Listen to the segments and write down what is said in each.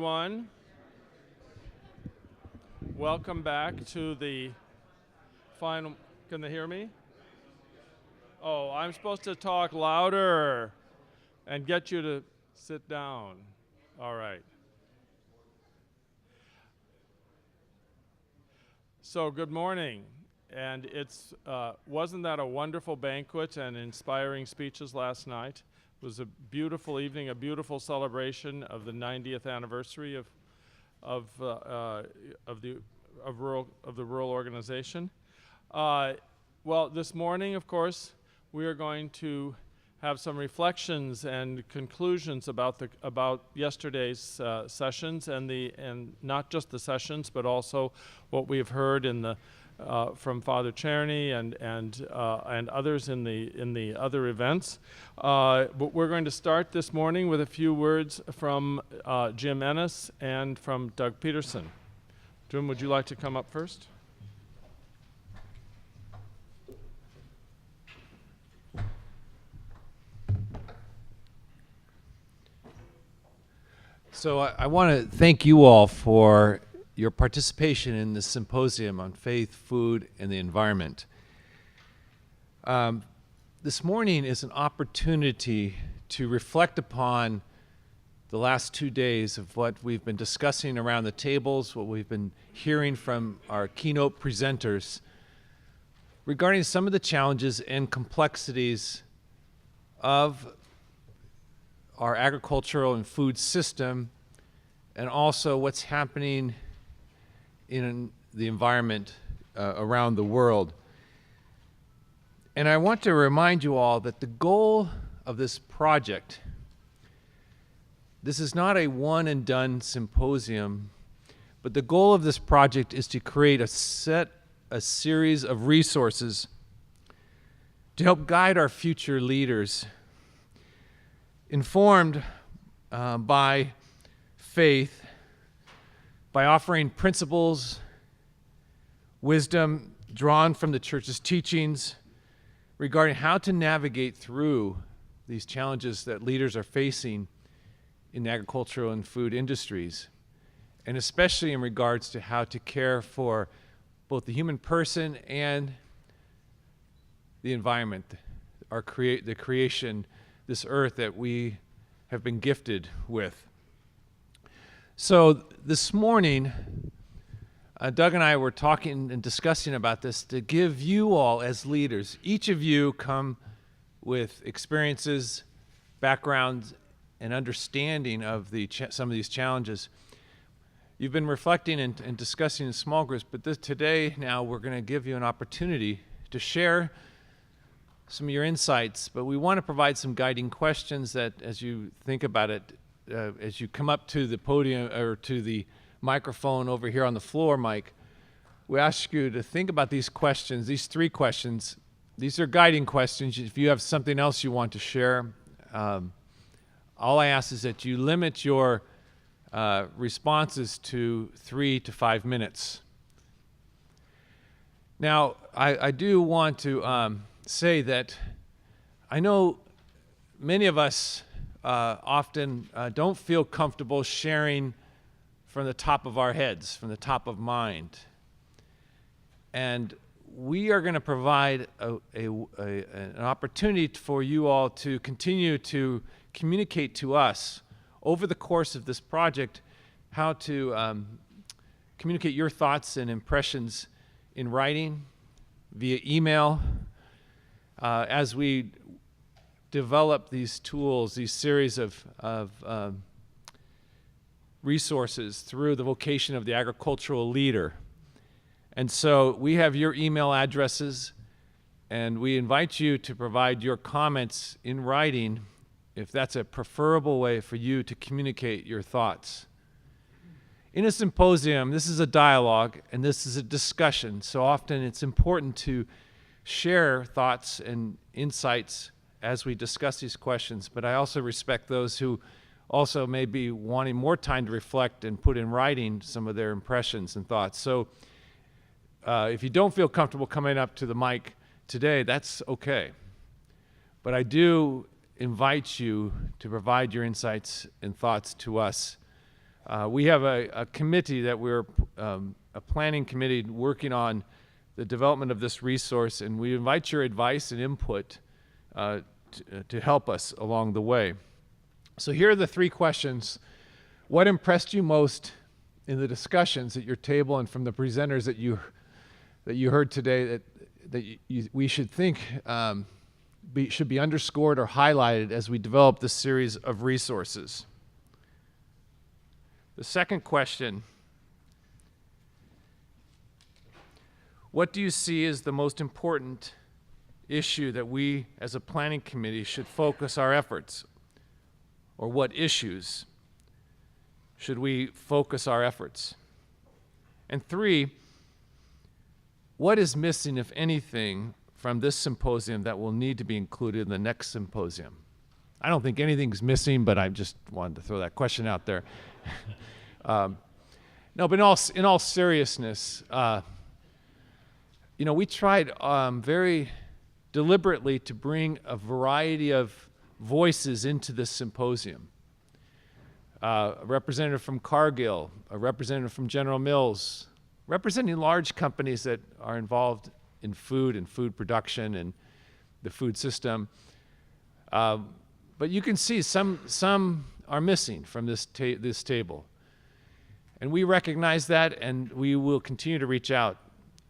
Everyone, welcome back to the final. Can they hear me? Oh, I'm supposed to talk louder and get you to sit down. All right. So good morning, and wasn't that a wonderful banquet and inspiring speeches last night? It was a beautiful evening, a beautiful celebration of the 90th anniversary of the rural organization. Well, this morning, of course, we are going to have some reflections and conclusions about yesterday's sessions and not just the sessions, but also what we have heard from Father Tierney and others in the other events. But we're going to start this morning with a few words from Jim Ennis and from Doug Peterson. Jim, would you like to come up first? So I want to thank you all for your participation in this symposium on faith, food, and the environment. This morning is an opportunity to reflect upon the last 2 days of what we've been discussing around the tables, what we've been hearing from our keynote presenters regarding some of the challenges and complexities of our agricultural and food system, and also what's happening in the environment around the world. And I want to remind you all that the goal of this project, this is not a one and done symposium, but the goal of this project is to create a series of resources to help guide our future leaders, informed by faith, by offering principles, wisdom drawn from the church's teachings regarding how to navigate through these challenges that leaders are facing in the agricultural and food industries, and especially in regards to how to care for both the human person and the environment, the creation, this earth that we have been gifted with. So this morning, Doug and I were talking and discussing about this to give you all as leaders, each of you come with experiences, backgrounds, and understanding of some of these challenges. You've been reflecting and discussing in small groups, but today now we're going to give you an opportunity to share some of your insights, but we want to provide some guiding questions that as you think about it, as you come up to the podium or to the microphone over here on the floor, Mike, we ask you to think about these questions, these 3 questions. These are guiding questions. If you have something else you want to share, all I ask is that you limit your responses to 3 to 5 minutes. Now, I do want to say that I know many of us often don't feel comfortable sharing from the top of our heads, from the top of mind. And we are going to provide an opportunity for you all to continue to communicate to us over the course of this project how to communicate your thoughts and impressions in writing, via email, as we develop these tools, these series of resources through the vocation of the agricultural leader. And so we have your email addresses, and we invite you to provide your comments in writing if that's a preferable way for you to communicate your thoughts. In a symposium, this is a dialogue and this is a discussion, so often it's important to share thoughts and insights as we discuss these questions, but I also respect those who also may be wanting more time to reflect and put in writing some of their impressions and thoughts. So if you don't feel comfortable coming up to the mic today, that's okay. But I do invite you to provide your insights and thoughts to us We have a committee that we're, a planning committee working on the development of this resource, and we invite your advice and input to help us along the way. So here are the 3 questions. What impressed you most in the discussions at your table and from the presenters that you heard today we should think should be underscored or highlighted as we develop this series of resources? The second question: what do you see as the most important issue that we as a planning committee should focus our efforts? Or what issues should we focus our efforts? And 3, what is missing, if anything, from this symposium that will need to be included in the next symposium? I don't think anything's missing, but I just wanted to throw that question out there. No, but in all seriousness, we tried very deliberately to bring a variety of voices into this symposium. A representative from Cargill, a representative from General Mills, representing large companies that are involved in food and food production and the food system. But you can see some are missing from this table. And we recognize that, and we will continue to reach out.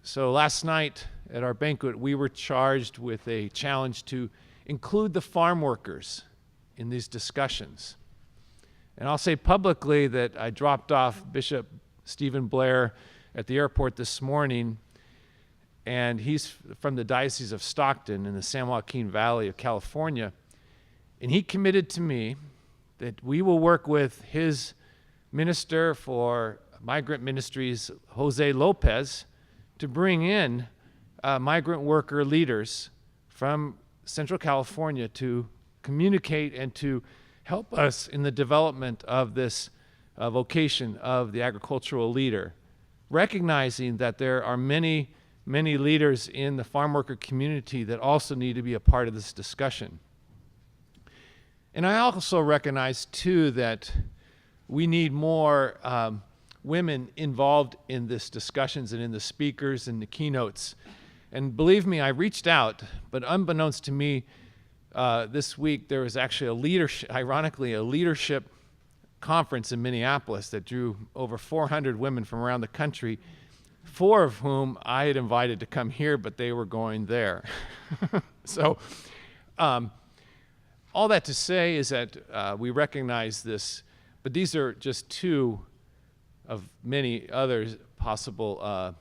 So last night at our banquet, we were charged with a challenge to include the farm workers in these discussions. And I'll say publicly that I dropped off Bishop Stephen Blair at the airport this morning, and he's from the Diocese of Stockton in the San Joaquin Valley of California. And he committed to me that we will work with his minister for migrant ministries, Jose Lopez, to bring in migrant worker leaders from Central California to communicate and to help us in the development of this vocation of the agricultural leader, recognizing that there are many, many leaders in the farm worker community that also need to be a part of this discussion. And I also recognize, too, that we need more women involved in this discussions and in the speakers and the keynotes. And believe me, I reached out, but unbeknownst to me, this week there was actually a leadership conference in Minneapolis that drew over 400 women from around the country, 4 of whom I had invited to come here, but they were going there. So all that to say is that we recognize this, but these are just 2 of many other possible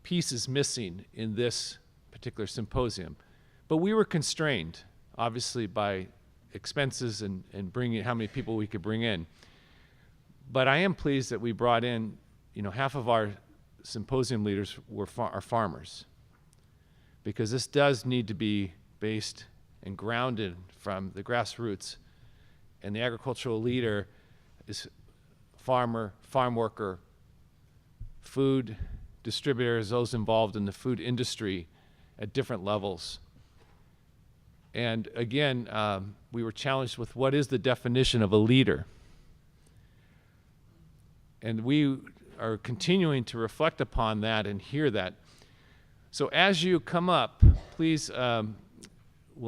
pieces missing in this particular symposium. But we were constrained, obviously, by expenses and bringing how many people we could bring in. But I am pleased that we brought in, half of our symposium leaders are farmers, because this does need to be based and grounded from the grassroots, and the agricultural leader is farmer, farm worker, food distributors, those involved in the food industry at different levels. And again, we were challenged with what is the definition of a leader? And we are continuing to reflect upon that and hear that. So as you come up, please, I'll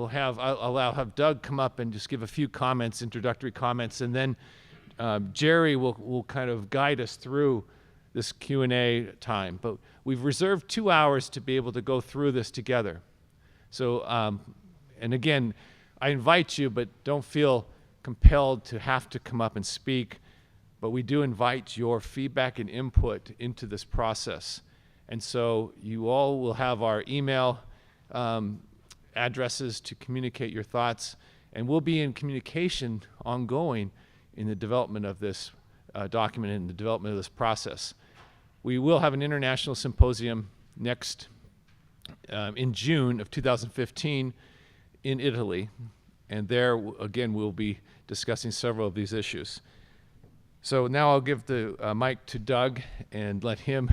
have Doug come up and just give a few comments, introductory comments, and then Jerry will kind of guide us through this Q&A time. But we've reserved 2 hours to be able to go through this together. So, and again, I invite you, but don't feel compelled to have to come up and speak. But we do invite your feedback and input into this process. And so you all will have our email addresses to communicate your thoughts, and we'll be in communication ongoing in the development of this document and the development of this process. We will have an international symposium next in June of 2015 in Italy, and there again we'll be discussing several of these issues. So now I'll give the mic to Doug and let him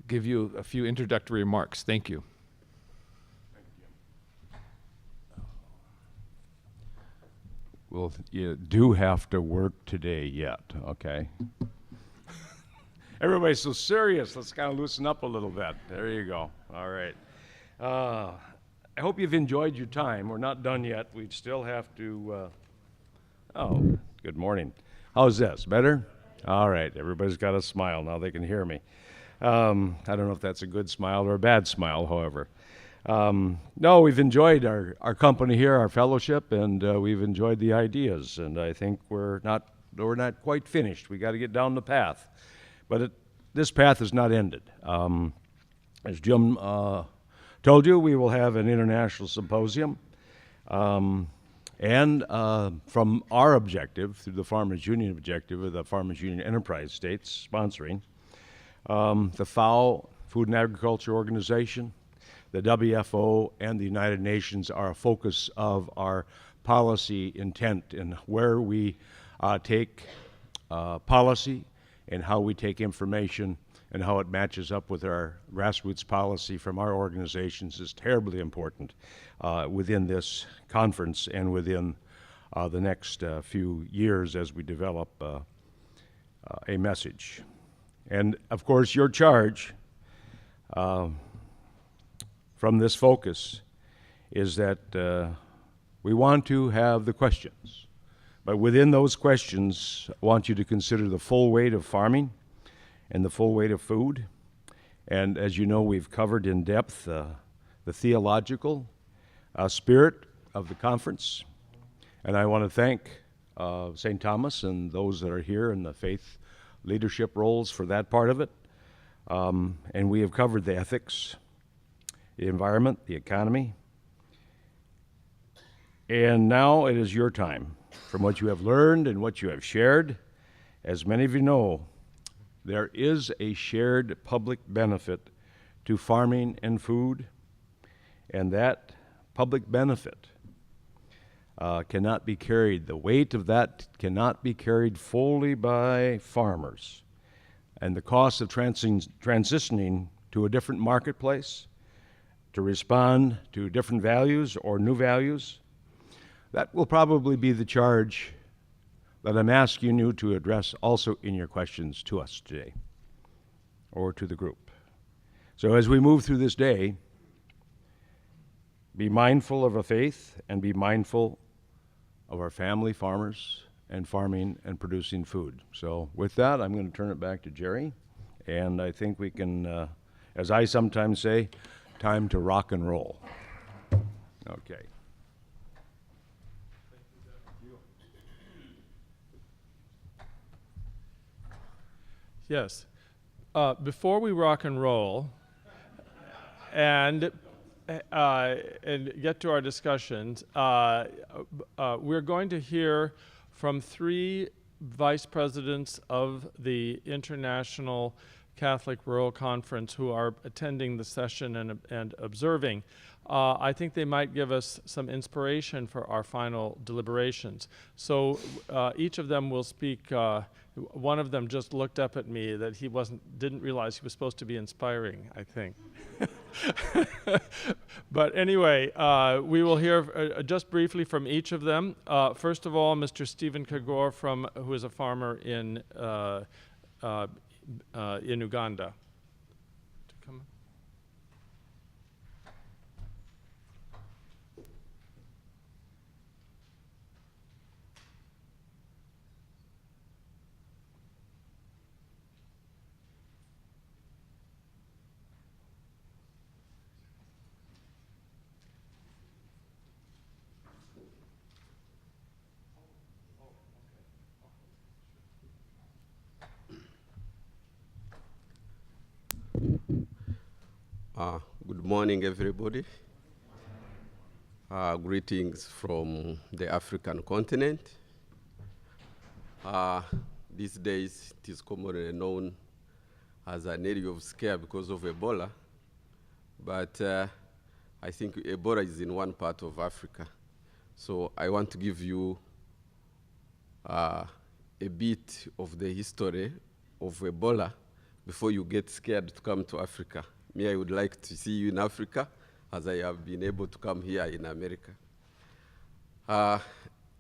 give you a few introductory remarks. Thank you. you do have to work today yet, okay? Everybody's so serious. Let's kind of loosen up a little bit. There you go. All right. I hope you've enjoyed your time. We're not done yet. We still have to, oh, good morning. How's this? Better? All right. Everybody's got a smile. Now they can hear me. I don't know if that's a good smile or a bad smile, however. No, we've enjoyed our company here, our fellowship, and we've enjoyed the ideas. And I think we're not quite finished. We got to get down the path. But this path is not ended. As Jim told you, we will have an international symposium. And from our objective, through the Farmers Union objective, or the Farmers Union Enterprise States sponsoring, the FAO, Food and Agriculture Organization, the WFO, and the United Nations are a focus of our policy intent in where we take policy and how we take information and how it matches up with our grassroots policy from our organizations is terribly important within this conference and within the next few years as we develop a message. And of course, your charge from this focus is that we want to have the questions. But within those questions, I want you to consider the full weight of farming and the full weight of food. And as you know, we've covered in depth the theological spirit of the conference. And I want to thank St. Thomas and those that are here in the faith leadership roles for that part of it. And we have covered the ethics, the environment, the economy. And now it is your time. From what you have learned and what you have shared, as many of you know, there is a shared public benefit to farming and food, and that public benefit cannot be carried. The weight of that cannot be carried fully by farmers. And the cost of transitioning to a different marketplace, to respond to different values or new values, that will probably be the charge that I'm asking you to address also in your questions to us today, or to the group. So as we move through this day, be mindful of our faith and be mindful of our family farmers and farming and producing food. So with that, I'm going to turn it back to Jerry, and I think we can, as I sometimes say, time to rock and roll. Okay. Yes. Before we rock and roll and get to our discussions, we're going to hear from three vice presidents of the International Catholic Rural Conference who are attending the session and observing. I think they might give us some inspiration for our final deliberations. So each of them will speak. One of them just looked up at me that he didn't realize he was supposed to be inspiring, I think. But anyway, we will hear just briefly from each of them. First of all, Mr. Stephen Kagor, who is a farmer in Uganda. Good morning, everybody. Greetings from the African continent. These days, it is commonly known as an area of scare because of Ebola. But I think Ebola is in one part of Africa. So I want to give you a bit of the history of Ebola before you get scared to come to Africa. Me, I would like to see you in Africa as I have been able to come here in America.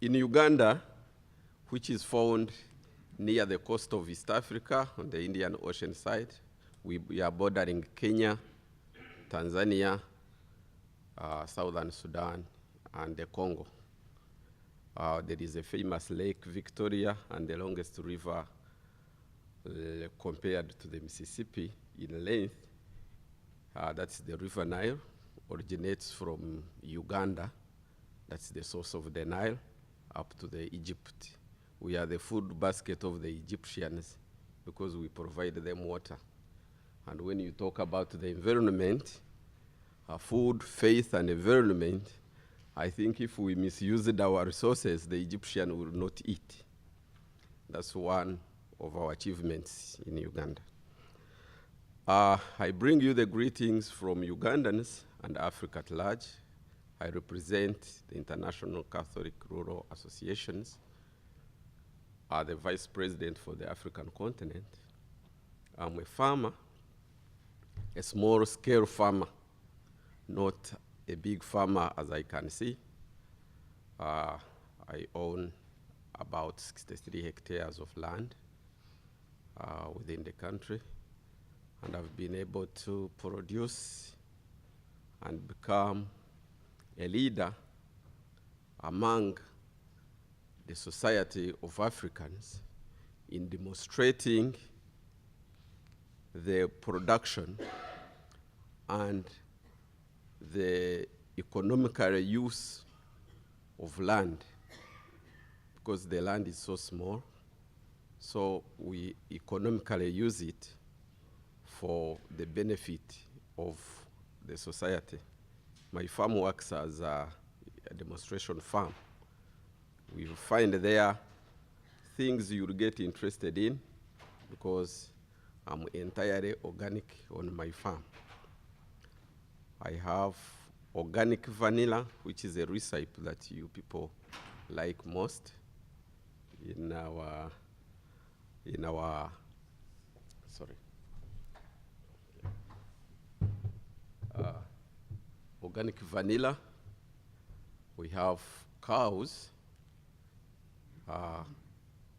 In Uganda, which is found near the coast of East Africa on the Indian Ocean side, we are bordering Kenya, Tanzania, Southern Sudan, and the Congo. There is a famous Lake Victoria, and the longest river compared to the Mississippi in length, that's the River Nile, originates from Uganda. That's the source of the Nile, up to the Egypt. We are the food basket of the Egyptians because we provide them water. And when you talk about the environment, food, faith, and environment, I think if we misused our resources, the Egyptian will not eat. That's one of our achievements in Uganda. I bring you the greetings from Ugandans and Africa at large. I represent the International Catholic Rural Associations. I'm the Vice President for the African continent. I'm a farmer, a small-scale farmer, not a big farmer as I can see. I own about 63 hectares of land within the country, and I've been able to produce and become a leader among the Society of Africans in demonstrating the production and the economical use of land, because the land is so small, so we economically use it for the benefit of the society. My farm works as a demonstration farm. We find there things you'll get interested in because I'm entirely organic on my farm. I have organic vanilla, which is a recipe that you people like most in our organic vanilla. We have cows.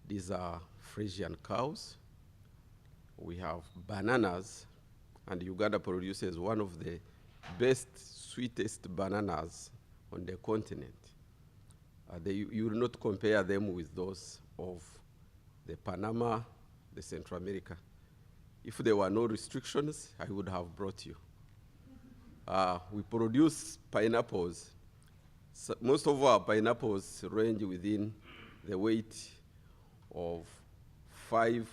These are Frisian cows. We have bananas, and Uganda produces one of the best, sweetest bananas on the continent. You will not compare them with those of the Panama, the Central America. If there were no restrictions, I would have brought you. We produce pineapples. So most of our pineapples range within the weight of 5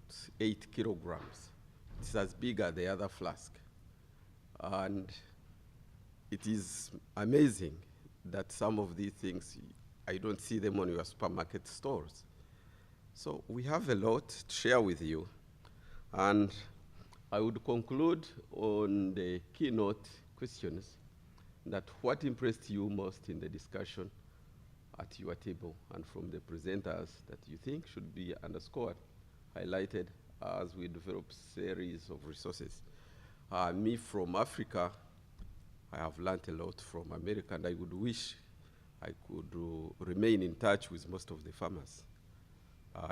to 8 kilograms. It's as big as the other flask. And it is amazing that some of these things, I don't see them on your supermarket stores. So we have a lot to share with you. And I would conclude on the keynote questions that what impressed you most in the discussion at your table and from the presenters that you think should be underscored, highlighted as we develop series of resources. Me from Africa, I have learned a lot from America, and I would wish I could remain in touch with most of the farmers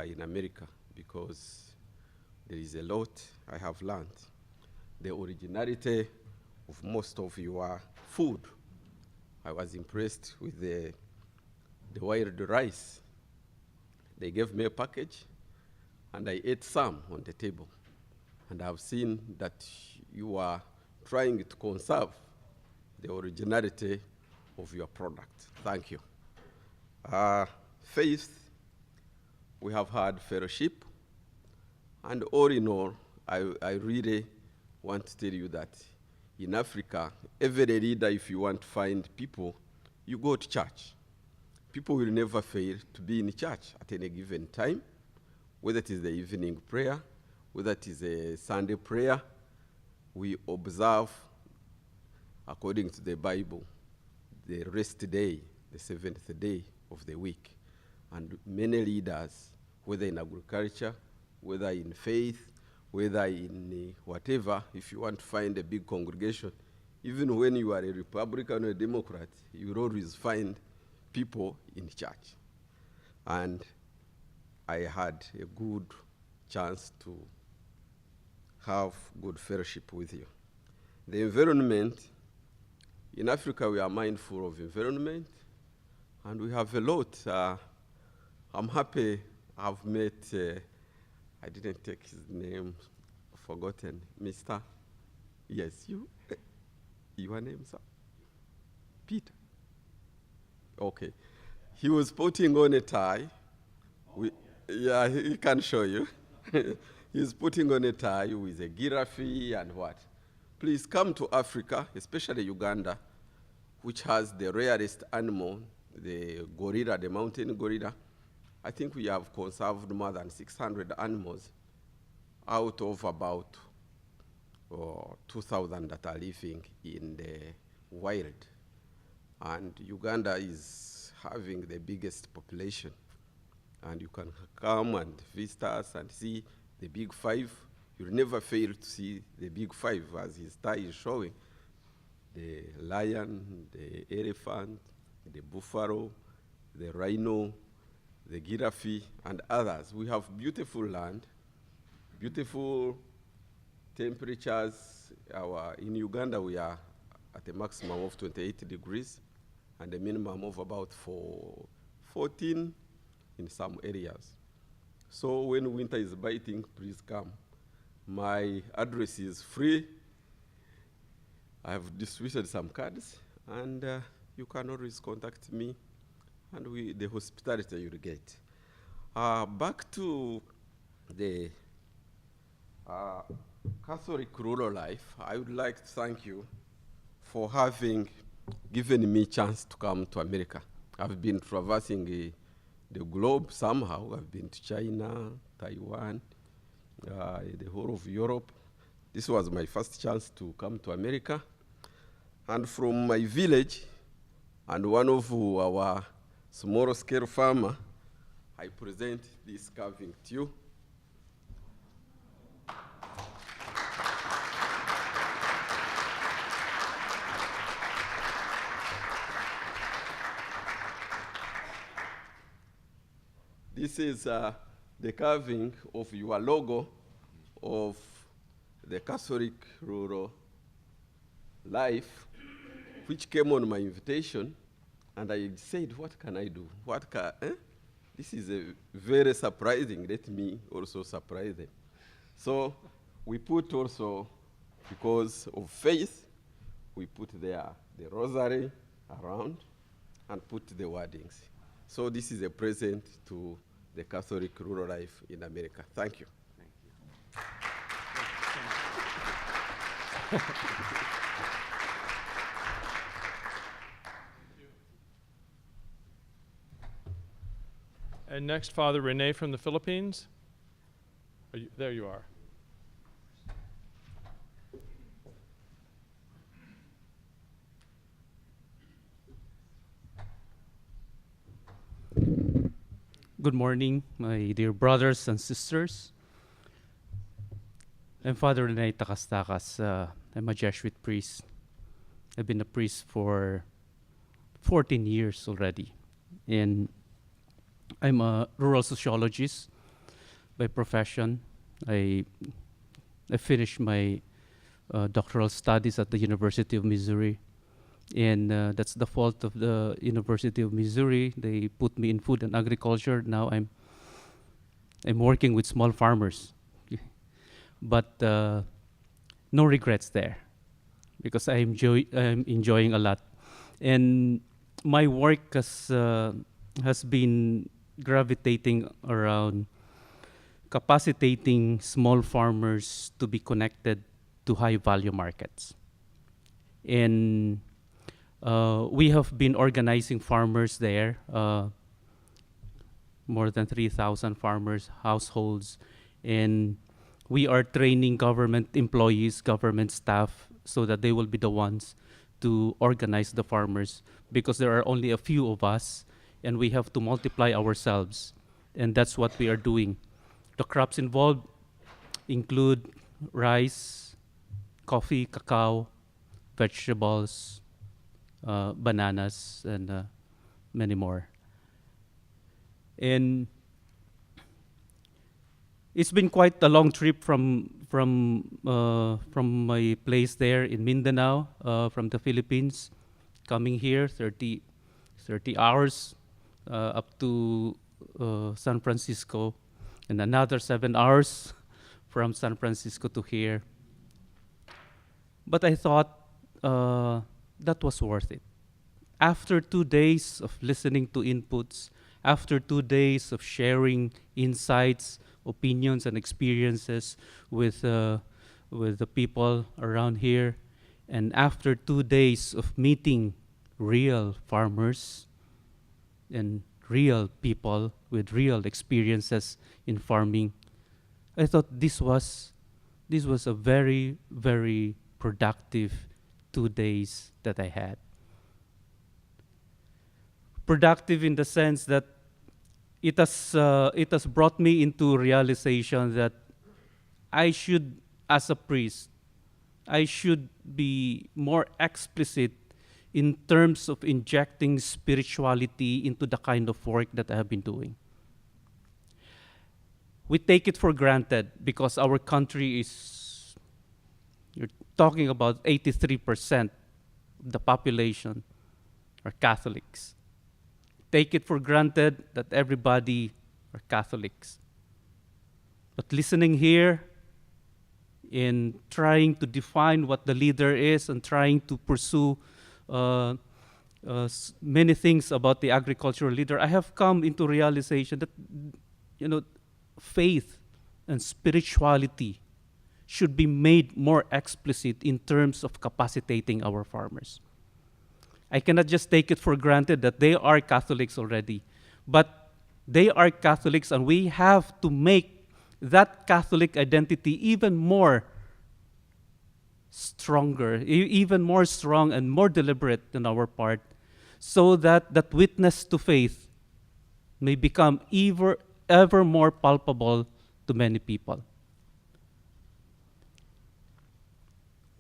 in America, because there is a lot I have learned. The originality of most of your food. I was impressed with the wild rice. They gave me a package, and I ate some on the table. And I've seen that you are trying to conserve the originality of your product. Thank you. Faith, we have had fellowship. And all in all, I really want to tell you that in Africa, every leader, if you want to find people, you go to church. People will never fail to be in church at any given time, whether it is the evening prayer, whether it is a Sunday prayer. We observe, according to the Bible, the rest day, the seventh day of the week. And many leaders, whether in agriculture, whether in faith, whether in whatever, if you want to find a big congregation, even when you are a Republican or a Democrat, you will always find people in church. and I had a good chance to have good fellowship with you. The environment, in Africa we are mindful of environment, and we have a lot. I'm happy I've met, I didn't take his name, forgotten, Mr. Yes, you, your name, sir? Peter. Okay. He was putting on a tie. Yeah, he can show you. He's putting on a tie with a giraffe and what? Please come to Africa, especially Uganda, which has the rarest animal, the gorilla, the mountain gorilla. I think we have conserved more than 600 animals out of about 2,000 that are living in the wild. And Uganda is having the biggest population. And you can come and visit us and see the big five. You'll never fail to see the big five, as his tie is showing. The lion, the elephant, the buffalo, the rhino, the giraffe, and others. We have beautiful land, beautiful temperatures. In Uganda, we are at a maximum of 28 degrees and a minimum of about 14 in some areas. So when winter is biting, please come. My address is free. I have distributed some cards, and you can always contact me, and the hospitality you'll get. Back to the Catholic rural life, I would like to thank you for having given me a chance to come to America. I've been traversing the globe somehow. I've been to China, Taiwan, the whole of Europe. This was my first chance to come to America. And from my village, and one of our small-scale farmer, I present this carving to you. This is the carving of your logo of the Catholic rural life, which came on my invitation, and I said, what can I do? This is very surprising. Let me also surprise them. So we put also, because of faith, we put there the rosary around and put the wordings. So this is a present to the Catholic rural life in America. Thank you. Thank you. And next, Father Rene from the Philippines. There you are. Good morning, my dear brothers and sisters. I'm Father Rene Takastakas. I'm a Jesuit priest. I've been a priest for 14 years already. And I'm a rural sociologist by profession. I finished my doctoral studies at the University of Missouri. And that's the fault of the University of Missouri. They put me in food and agriculture. Now I'm working with small farmers. But no regrets there, because I'm enjoying a lot. And my work has been gravitating around capacitating small farmers to be connected to high-value markets. And we have been organizing farmers there, more than 3,000 farmers, households, and we are training government employees, government staff, so that they will be the ones to organize the farmers, because there are only a few of us, and we have to multiply ourselves, and that's what we are doing. The crops involved include rice, coffee, cacao, vegetables, bananas, and many more. And it's been quite a long trip from my place there in Mindanao, from the Philippines, coming here, 30 hours up to San Francisco, and another 7 hours from San Francisco to here. But I thought that was worth it. After 2 days of listening to inputs, after 2 days of sharing insights, opinions, and experiences with the people around here, and after 2 days of meeting real farmers and real people with real experiences in farming, I thought this was a very, very productive 2 days that I had. Productive in the sense that it has brought me into realization that I should, as a priest, I should be more explicit in terms of injecting spirituality into the kind of work that I have been doing. We take it for granted because our country is, you're talking about 83% of the population are Catholics. Take it for granted that everybody are Catholics. But listening here, in trying to define what the leader is and trying to pursue many things about the agricultural leader, I have come into realization that, faith and spirituality should be made more explicit in terms of capacitating our farmers. I cannot just take it for granted that they are Catholics already, but they are Catholics, and we have to make that Catholic identity even more stronger, even more strong and more deliberate on our part, so that that witness to faith may become ever more palpable to many people.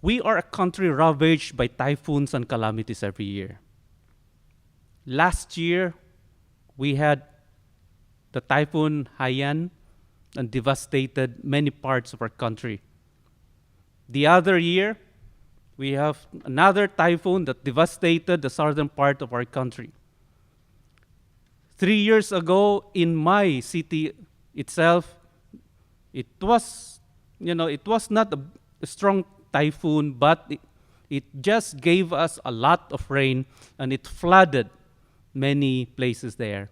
We are a country ravaged by typhoons and calamities every year. Last year, we had the typhoon Haiyan and devastated many parts of our country. The other year, we have another typhoon that devastated the southern part of our country. 3 years ago, in my city itself, it was not a strong typhoon, but it just gave us a lot of rain, and it flooded many places there.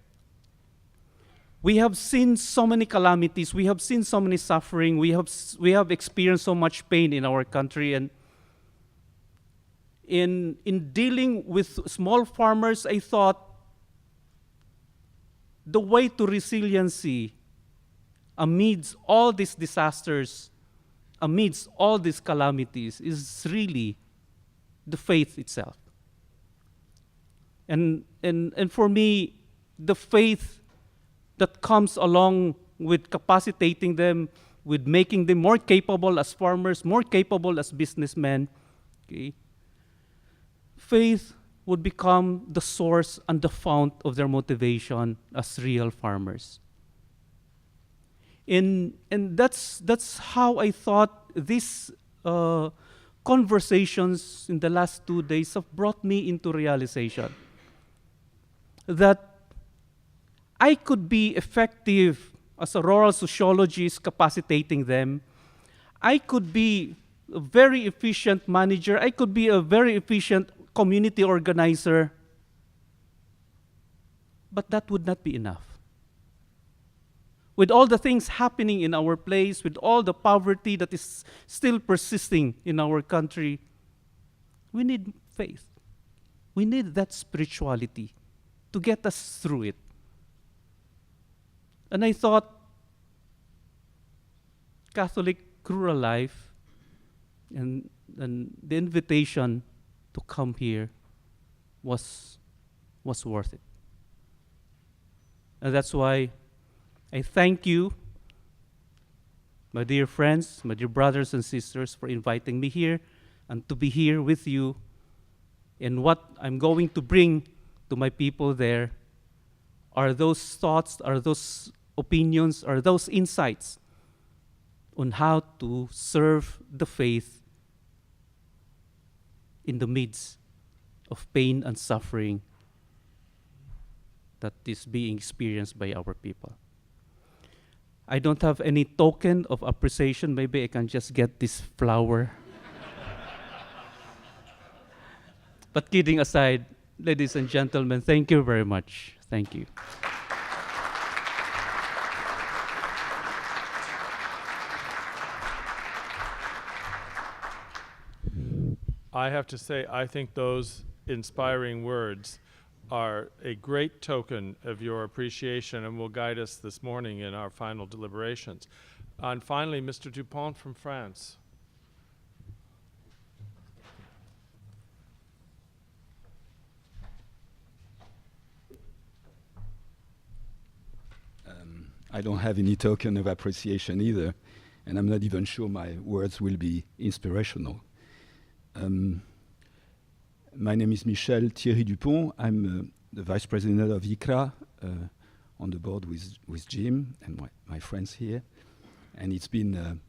We have seen so many calamities. We have seen so many suffering. We have experienced so much pain in our country. And in dealing with small farmers, I thought the way to resiliency amidst all these disasters, amidst all these calamities, is really the faith itself. And for me, the faith that comes along with capacitating them, with making them more capable as farmers, more capable as businessmen, okay? Faith would become the source and the fount of their motivation as real farmers. And that's how I thought these conversations in the last 2 days have brought me into realization that I could be effective as a rural sociologist capacitating them. I could be a very efficient manager. I could be a very efficient community organizer. But that would not be enough. With all the things happening in our place, with all the poverty that is still persisting in our country, we need faith. We need that spirituality to get us through it. And I thought Catholic rural life and the invitation to come here was worth it. And that's why I thank you, my dear friends, my dear brothers and sisters, for inviting me here and to be here with you. And what I'm going to bring to my people there are those thoughts, are those opinions, are those insights on how to serve the faith in the midst of pain and suffering that is being experienced by our people. I don't have any token of appreciation. Maybe I can just get this flower. But kidding aside, ladies and gentlemen, thank you very much. Thank you. I have to say, I think those inspiring words are a great token of your appreciation and will guide us this morning in our final deliberations. And finally, Mr. Dupont from France. I don't have any token of appreciation either, and I'm not even sure my words will be inspirational. My name is Thierry Dupont. I'm the Vice President of ICRA, on the board with Jim and my friends here. And it's been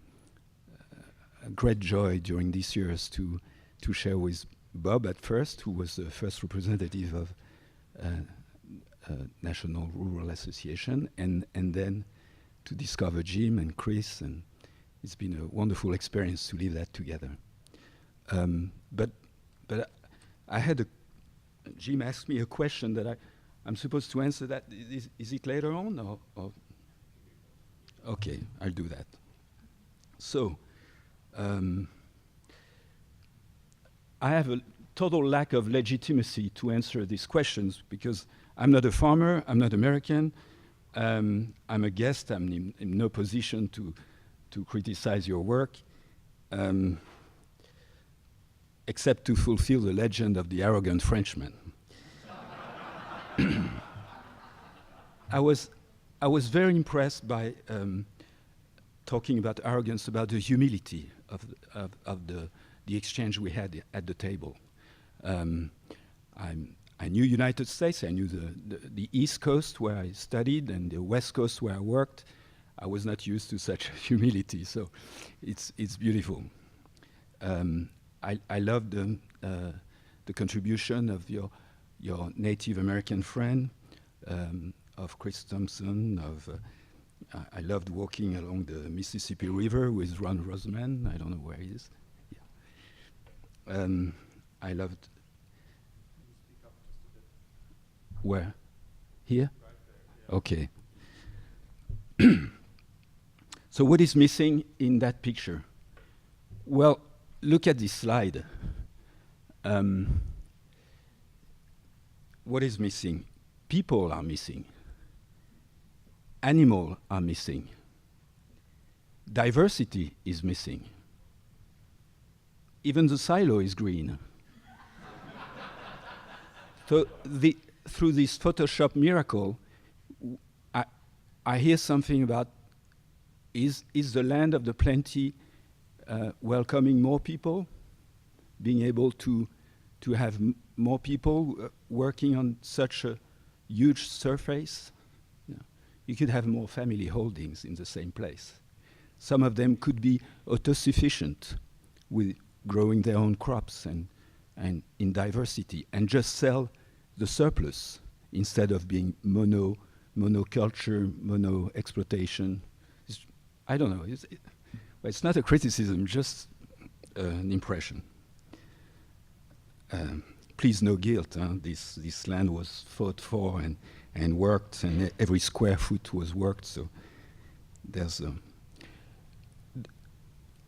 a great joy during these years to share with Bob at first, who was the first representative of National Rural Association, and then to discover Jim and Chris, and it's been a wonderful experience to live that together. But I had Jim asked me a question that I'm supposed to answer. That is it later on or? Okay, I'll do that. So I have a total lack of legitimacy to answer these questions because I'm not a farmer, I'm not American, I'm a guest, I'm in no position to criticize your work, except to fulfill the legend of the arrogant Frenchman. I was very impressed by talking about arrogance, about the humility of the exchange we had at the table. I knew United States, I knew the East Coast where I studied and the West Coast where I worked. I was not used to such humility, so it's beautiful. I loved the contribution of your Native American friend, of Chris Thompson. I loved walking along the Mississippi River with Ron Rosman. I don't know where he is. Yeah. I loved. Where? Here? Right there, yeah. Okay. So what is missing in that picture? Well, look at this slide. What is missing? People are missing. Animals are missing. Diversity is missing. Even the silo is green. So through this Photoshop miracle, I hear something about is the land of the plenty welcoming more people, being able to have more people working on such a huge surface. You could have more family holdings in the same place. Some of them could be autosufficient with growing their own crops and in diversity, and just sell the surplus instead of being monoculture, mono-exploitation. I don't know. It's not a criticism, just an impression. Please, no guilt. This land was fought for and worked, and every square foot was worked. So there's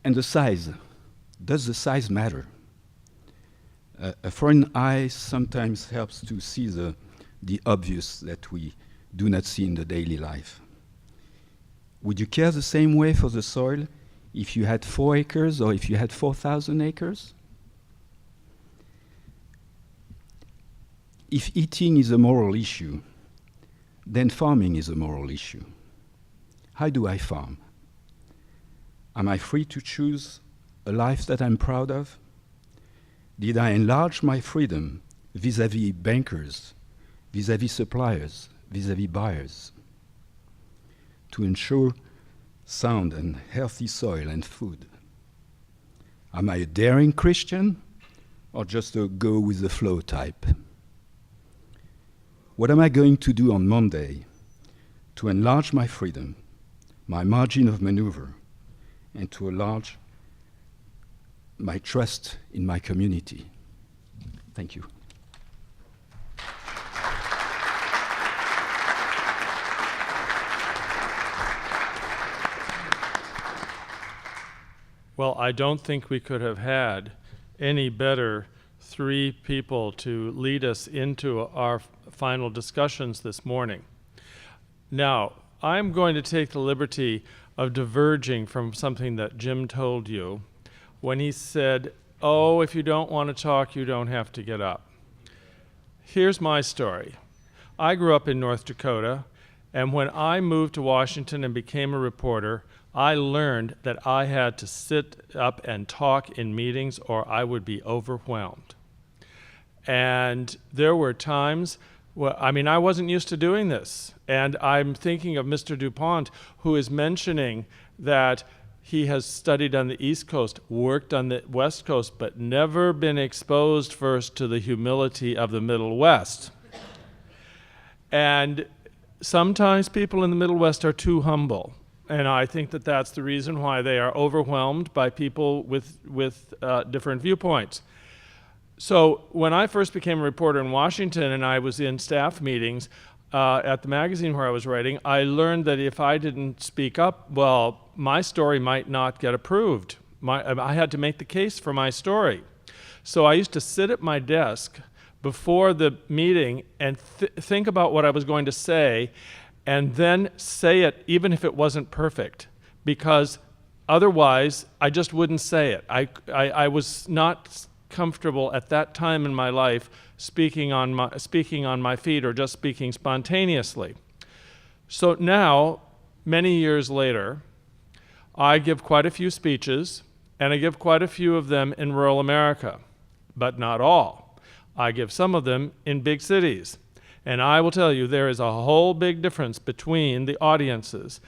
and the size. Does the size matter? A foreign eye sometimes helps to see the obvious that we do not see in the daily life. Would you care the same way for the soil if you had 4 acres or if you had 4,000 acres? If eating is a moral issue, then farming is a moral issue. How do I farm? Am I free to choose a life that I'm proud of? Did I enlarge my freedom vis-à-vis bankers, vis-à-vis suppliers, vis-à-vis buyers to ensure sound and healthy soil and food? Am I a daring Christian or just a go-with-the-flow type? What am I going to do on Monday to enlarge my freedom, my margin of maneuver, and to enlarge my trust in my community? Thank you. Well, I don't think we could have had any better three people to lead us into our final discussions this morning. Now, I'm going to take the liberty of diverging from something that Jim told you when he said, oh, if you don't want to talk, you don't have to get up. Here's my story. I grew up in North Dakota, and when I moved to Washington and became a reporter, I learned that I had to sit up and talk in meetings or I would be overwhelmed. And there were times where, I wasn't used to doing this. And I'm thinking of Mr. Dupont, who is mentioning that he has studied on the East Coast, worked on the West Coast, but never been exposed first to the humility of the Middle West. And sometimes people in the Middle West are too humble. And I think that that's the reason why they are overwhelmed by people with different viewpoints. So when I first became a reporter in Washington and I was in staff meetings at the magazine where I was writing, I learned that if I didn't speak up, well, my story might not get approved. I had to make the case for my story. So I used to sit at my desk before the meeting and think about what I was going to say, and then say it even if it wasn't perfect, because otherwise I just wouldn't say it. I was not comfortable at that time in my life speaking on my feet or just speaking spontaneously. So now, many years later, I give quite a few speeches, and I give quite a few of them in rural America, but not all. I give some of them in big cities. And I will tell you, there is a whole big difference between the audiences.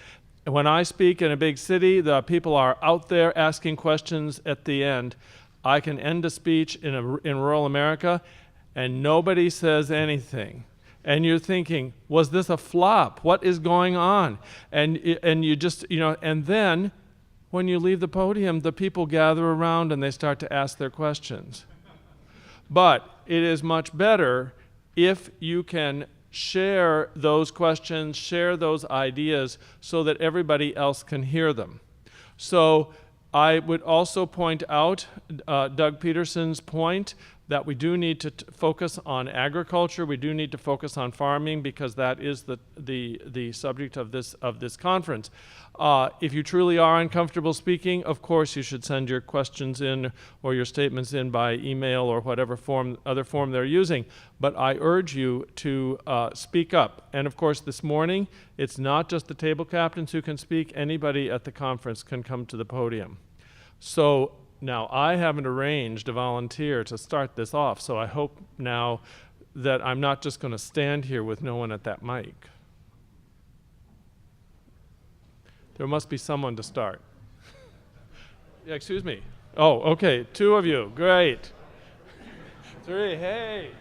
When I speak in a big city, the people are out there asking questions at the end. I can end a speech in rural America, and nobody says anything. And you're thinking, was this a flop? What is going on? And you just, and then when you leave the podium, the people gather around and they start to ask their questions. But it is much better if you can share those questions, share those ideas so that everybody else can hear them. So I would also point out Doug Peterson's point that we do need to focus on agriculture. We do need to focus on farming because that is the subject of this conference. If you truly are uncomfortable speaking, of course you should send your questions in or your statements in by email or whatever other form they're using. But I urge you to speak up. And of course this morning, it's not just the table captains who can speak. Anybody at the conference can come to the podium. So now, I haven't arranged a volunteer to start this off, so I hope now that I'm not just going to stand here with no one at that mic. There must be someone to start. Yeah, excuse me. Oh, okay, 2 of you, great. 3, hey.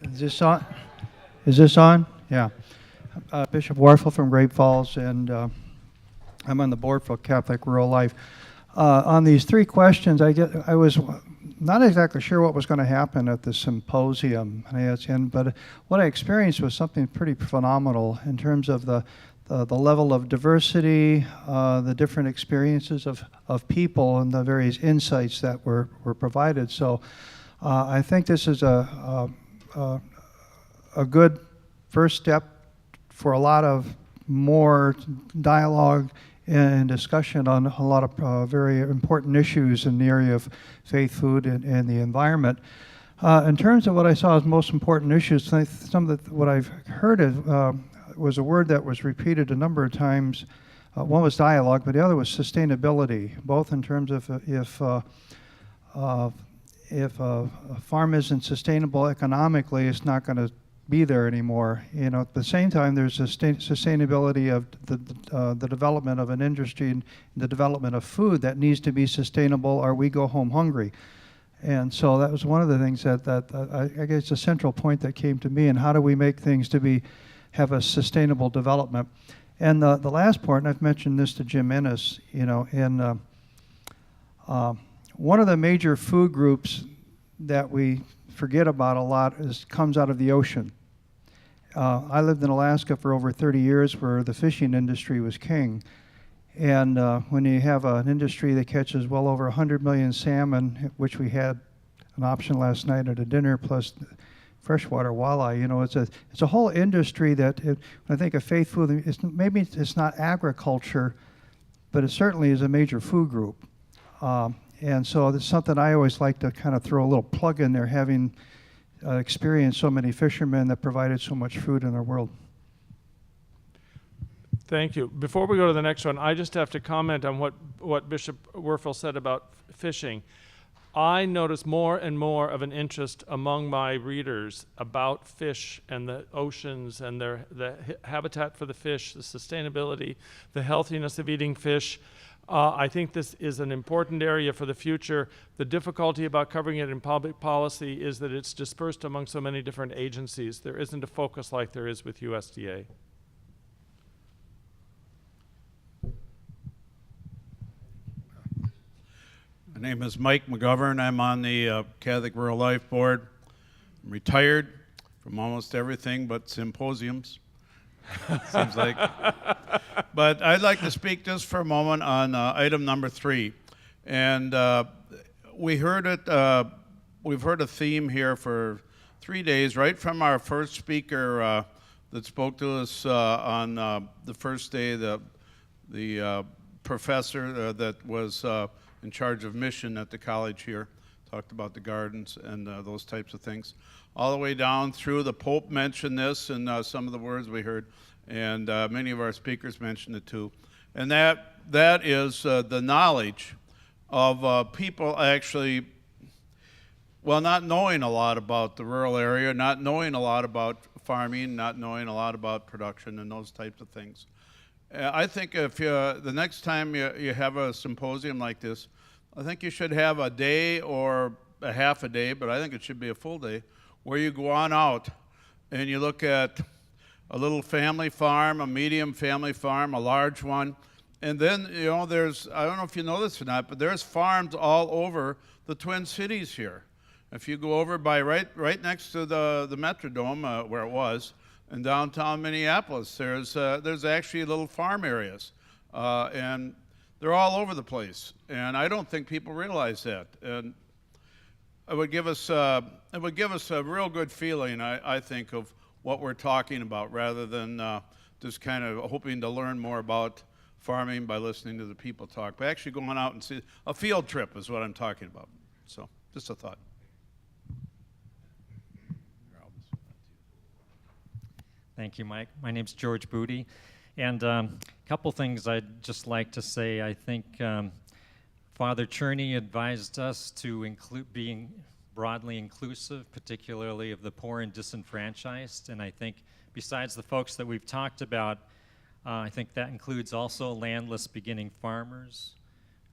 Is this on? Is this on? Yeah. Bishop Warfel from Great Falls, and I'm on the board for Catholic Rural Life. On these 3 questions, I was not exactly sure what was going to happen at the symposium, but what I experienced was something pretty phenomenal in terms of the level of diversity, the different experiences of people, and the various insights that were provided. So I think this is a good first step for a lot of more dialogue and discussion on a lot of very important issues in the area of faith, food, and the environment. In terms of what I saw as most important issues, some of what I've heard was a word that was repeated a number of times. One was dialogue, but the other was sustainability, both in terms of if a farm isn't sustainable economically, it's not going to be there anymore. You know, at the same time, there's sustainability of the development of an industry and the development of food that needs to be sustainable, or we go home hungry. And so that was one of the things that I guess a central point that came to me, and how do we make things to have a sustainable development. And the last part, and I've mentioned this to Jim Ennis, you know, in one of the major food groups that we forget about a lot comes out of the ocean. I lived in Alaska for over 30 years, where the fishing industry was king. And when you have an industry that catches well over 100 million salmon, which we had an option last night at a dinner, plus freshwater walleye, you know, it's a whole industry that, when I think of faith food, maybe it's not agriculture, but it certainly is a major food group. And so it's something I always like to kind of throw a little plug in there, having experienced so many fishermen that provided so much food in our world. Thank you. Before we go to the next one, I just have to comment on what Bishop Werfel said about fishing. I notice more and more of an interest among my readers about fish and the oceans and the habitat for the fish, the sustainability, the healthiness of eating fish. I think this is an important area for the future. The difficulty about covering it in public policy is that it's dispersed among so many different agencies. There isn't a focus like there is with USDA. My name is Mike McGovern. I'm on the Catholic Rural Life Board. I'm retired from almost everything but symposiums, seems like. But I'd like to speak just for a moment on item number 3. And we've heard a theme here for 3 days, right from our first speaker that spoke to us on the first day, the professor that was in charge of mission at the college here, talked about the gardens and those types of things. All the way down through, the Pope mentioned this and some of the words we heard, and many of our speakers mentioned it too. And that is the knowledge of people actually, well, not knowing a lot about the rural area, not knowing a lot about farming, not knowing a lot about production and those types of things. I think if the next time you have a symposium like this, I think you should have a day or a half a day, but I think it should be a full day, where you go on out and you look at a little family farm, a medium family farm, a large one, and then, you know, there's, I don't know if you know this or not, but there's farms all over the Twin Cities here. If you go over by right next to the Metrodome, where it was, in downtown Minneapolis, there's actually little farm areas, and they're all over the place. And I don't think people realize that. And it would give us a real good feeling, I think, of what we're talking about, rather than just kind of hoping to learn more about farming by listening to the people talk. But actually going out and see a field trip is what I'm talking about. So just a thought. Thank you, Mike. My name's George Booty. And a couple things I'd just like to say. I think Father Cherney advised us to include being broadly inclusive, particularly of the poor and disenfranchised. And I think besides the folks that we've talked about, I think that includes also landless beginning farmers,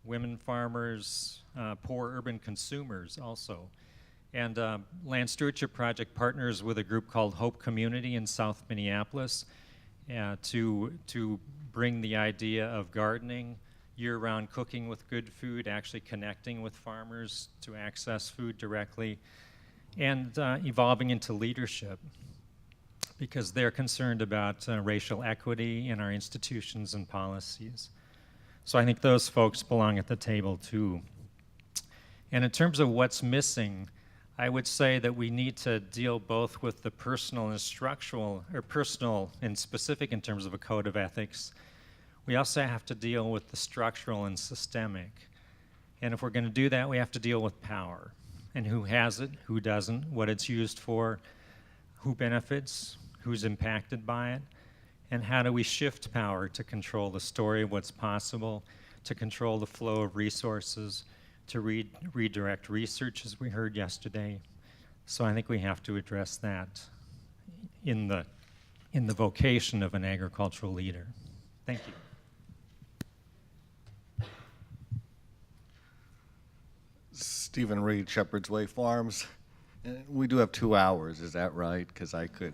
women farmers, poor urban consumers also. And Land Stewardship Project partners with a group called Hope Community in South Minneapolis to bring the idea of gardening, year-round cooking with good food, actually connecting with farmers to access food directly, and evolving into leadership, because they're concerned about racial equity in our institutions and policies. So I think those folks belong at the table too. And in terms of what's missing, I would say that we need to deal both with the personal and structural, or personal and specific in terms of a code of ethics. We also have to deal with the structural and systemic. And if we're going to do that, we have to deal with power, and who has it, who doesn't, what it's used for, who benefits, who's impacted by it, and how do we shift power to control the story of what's possible, to control the flow of resources, to redirect research, as we heard yesterday. So I think we have to address that in the vocation of an agricultural leader. Thank you. Stephen Reed, Shepherd's Way Farms. We do have 2 hours, is that right? Because I could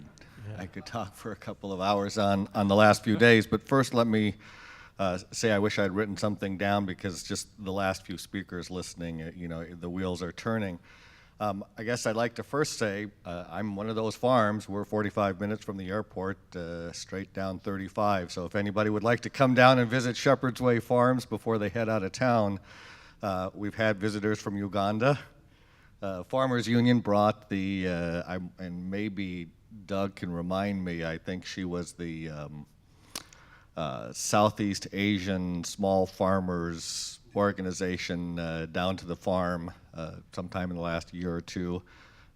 talk for a couple of hours on the last few days. But first, let me say I wish I'd written something down, because just the last few speakers listening, the wheels are turning. I guess I'd like to first say I'm one of those farms. We're 45 minutes from the airport, straight down 35. So if anybody would like to come down and visit Shepherd's Way Farms before they head out of town, we've had visitors from Uganda. Farmers Union brought and maybe Doug can remind me, I think she was the Southeast Asian Small Farmers Organization down to the farm sometime in the last year or two.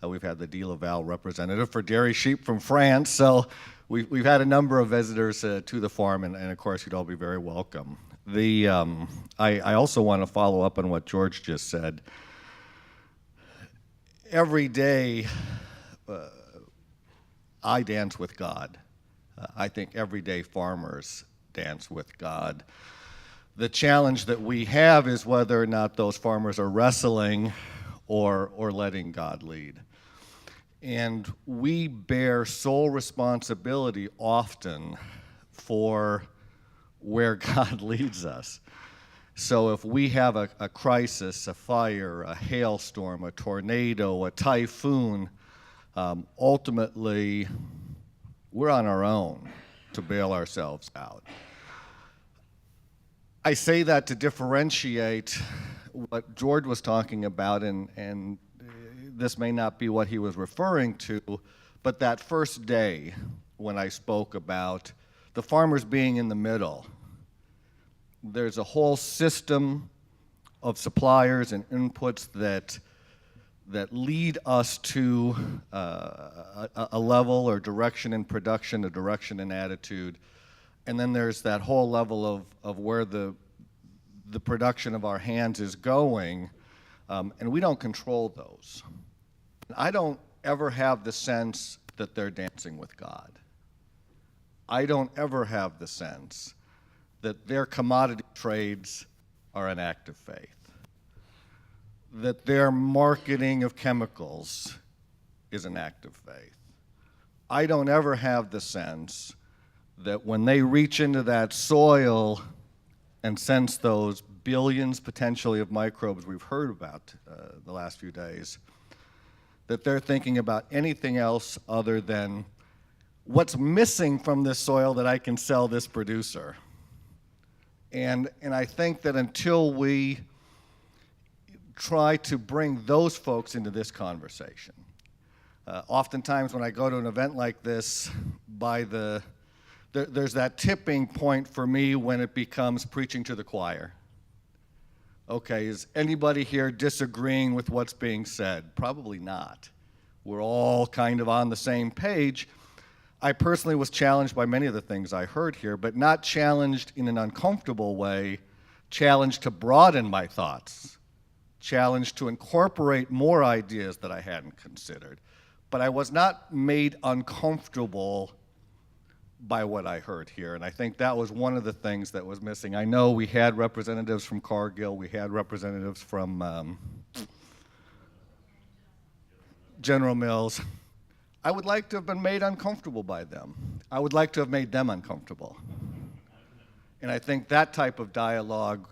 We've had the De Laval representative for dairy sheep from France, so we've had a number of visitors to the farm, and of course you'd all be very welcome. I also want to follow up on what George just said. Every day I dance with God. I think everyday farmers dance with God. The challenge that we have is whether or not those farmers are wrestling or letting God lead. And we bear sole responsibility often for where God leads us. So if we have a crisis, a fire, a hailstorm, a tornado, a typhoon, ultimately we're on our own to bail ourselves out. I say that to differentiate what George was talking about, and this may not be what he was referring to, but that first day when I spoke about the farmers being in the middle. There's a whole system of suppliers and inputs that lead us to a level or direction in production, a direction in attitude. And then there's that whole level of where the production of our hands is going, and we don't control those. I don't ever have the sense that they're dancing with God. I don't ever have the sense that their commodity trades are an act of faith, that their marketing of chemicals is an act of faith. I don't ever have the sense that when they reach into that soil and sense those billions potentially of microbes we've heard about the last few days, that they're thinking about anything else other than what's missing from this soil that I can sell this producer. And I think that until we try to bring those folks into this conversation, oftentimes when I go to an event like this, there's that tipping point for me when it becomes preaching to the choir. Okay, is anybody here disagreeing with what's being said? Probably not. We're all kind of on the same page. I personally was challenged by many of the things I heard here, but not challenged in an uncomfortable way, challenged to broaden my thoughts, challenged to incorporate more ideas that I hadn't considered. But I was not made uncomfortable by what I heard here, and I think that was one of the things that was missing. I know we had representatives from Cargill, we had representatives from General Mills. I would like to have been made uncomfortable by them. I would like to have made them uncomfortable. And I think that type of dialogue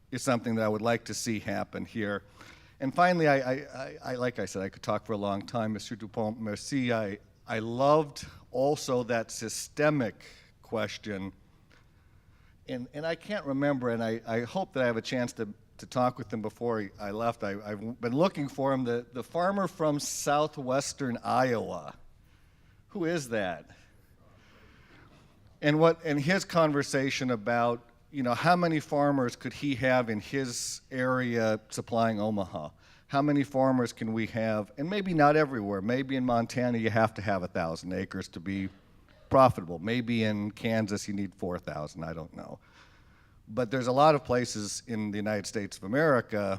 is something that I would like to see happen here. And finally, I like I said, I could talk for a long time. Monsieur Dupont, merci. I loved also that systemic question. And I can't remember, and I hope that I have a chance to talk with him before I left. I've been looking for him, the farmer from southwestern Iowa. Who is that? And his conversation about, how many farmers could he have in his area supplying Omaha? How many farmers can we have? And maybe not everywhere. Maybe in Montana you have to have 1,000 acres to be profitable. Maybe in Kansas you need 4,000, I don't know. But there's a lot of places in the United States of America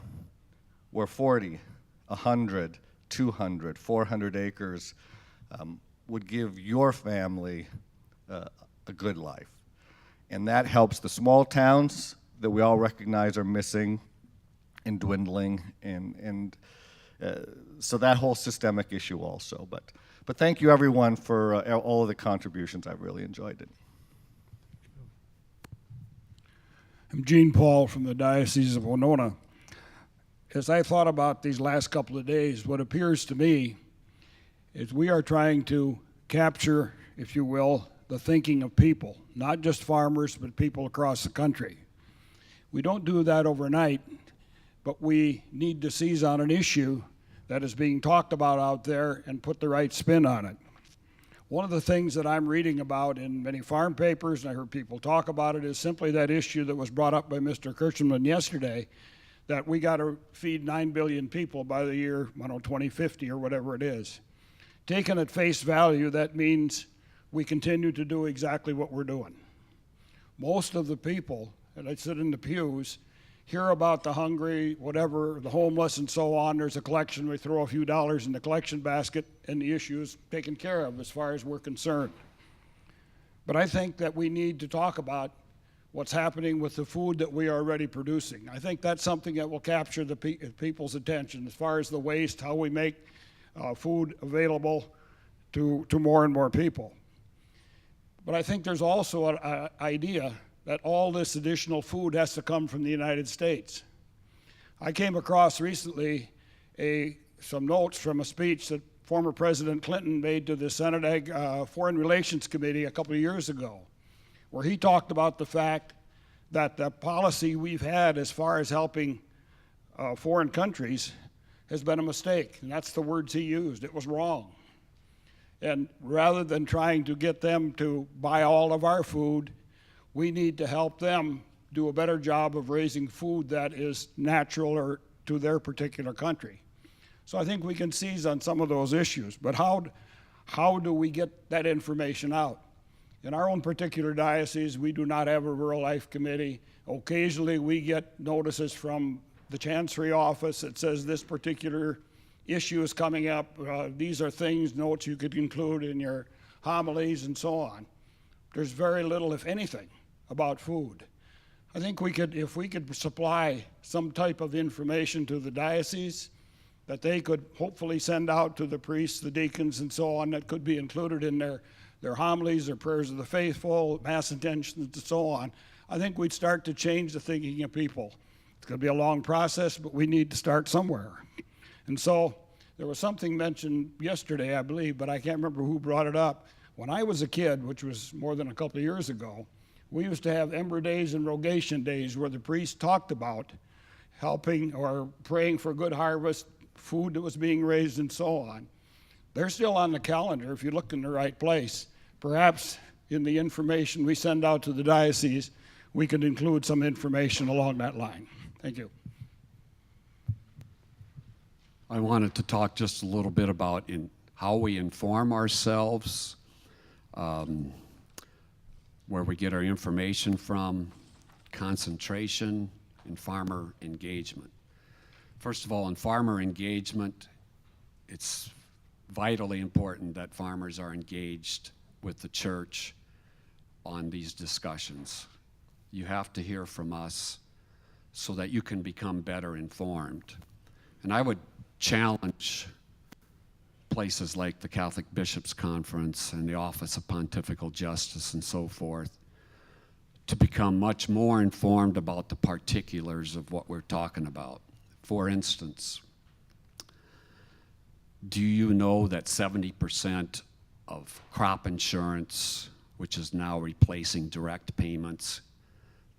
where 40, 100, 200, 400 acres would give your family a good life. And that helps the small towns that we all recognize are missing and dwindling, and so that whole systemic issue also. But thank you everyone for all of the contributions. I've really enjoyed it. I'm Gene Paul from the Diocese of Winona. As I thought about these last couple of days, what appears to me is we are trying to capture, if you will, the thinking of people, not just farmers, but people across the country. We don't do that overnight, but we need to seize on an issue that is being talked about out there and put the right spin on it. One of the things that I'm reading about in many farm papers, and I heard people talk about it, is simply that issue that was brought up by Mr. Kirschman yesterday, that we got to feed 9 billion people by the year 2050 or whatever it is. Taken at face value, that means we continue to do exactly what we're doing. Most of the people, and I sit in the pews, hear about the hungry, whatever, the homeless and so on. There's a collection, we throw a few dollars in the collection basket, and the issue is taken care of as far as we're concerned. But I think that we need to talk about what's happening with the food that we are already producing. I think that's something that will capture the people's attention as far as the waste, how we make food available to more and more people. But I think there's also an idea that all this additional food has to come from the United States. I came across recently some notes from a speech that former President Clinton made to the Senate Foreign Relations Committee a couple of years ago, where he talked about the fact that the policy we've had as far as helping foreign countries has been a mistake, and that's the words he used. It was wrong. And rather than trying to get them to buy all of our food, we need to help them do a better job of raising food that is natural or to their particular country. So I think we can seize on some of those issues, but how do we get that information out? In our own particular diocese, we do not have a rural life committee. Occasionally we get notices from the Chancery office that says this particular issue is coming up. These are things, notes you could include in your homilies and so on. There's very little, if anything, about food. I think if we could supply some type of information to the diocese that they could hopefully send out to the priests, the deacons, and so on, that could be included in their homilies, their prayers of the faithful, mass intentions, and so on, I think we'd start to change the thinking of people. It's going to be a long process, but we need to start somewhere. And so there was something mentioned yesterday, I believe, but I can't remember who brought it up. When I was a kid, which was more than a couple of years ago, we used to have Ember Days and Rogation Days where the priest talked about helping or praying for good harvest, food that was being raised, and so on. They're still on the calendar if you look in the right place. Perhaps in the information we send out to the diocese, we could include some information along that line. Thank you. I wanted to talk just a little bit about how we inform ourselves, where we get our information from, concentration, and farmer engagement. First of all, in farmer engagement, it's vitally important that farmers are engaged with the church on these discussions. You have to hear from us so that you can become better informed. And I would challenge places like the Catholic Bishops' Conference and the Office of Pontifical Justice and so forth to become much more informed about the particulars of what we're talking about. For instance, do you know that 70% of crop insurance, which is now replacing direct payments,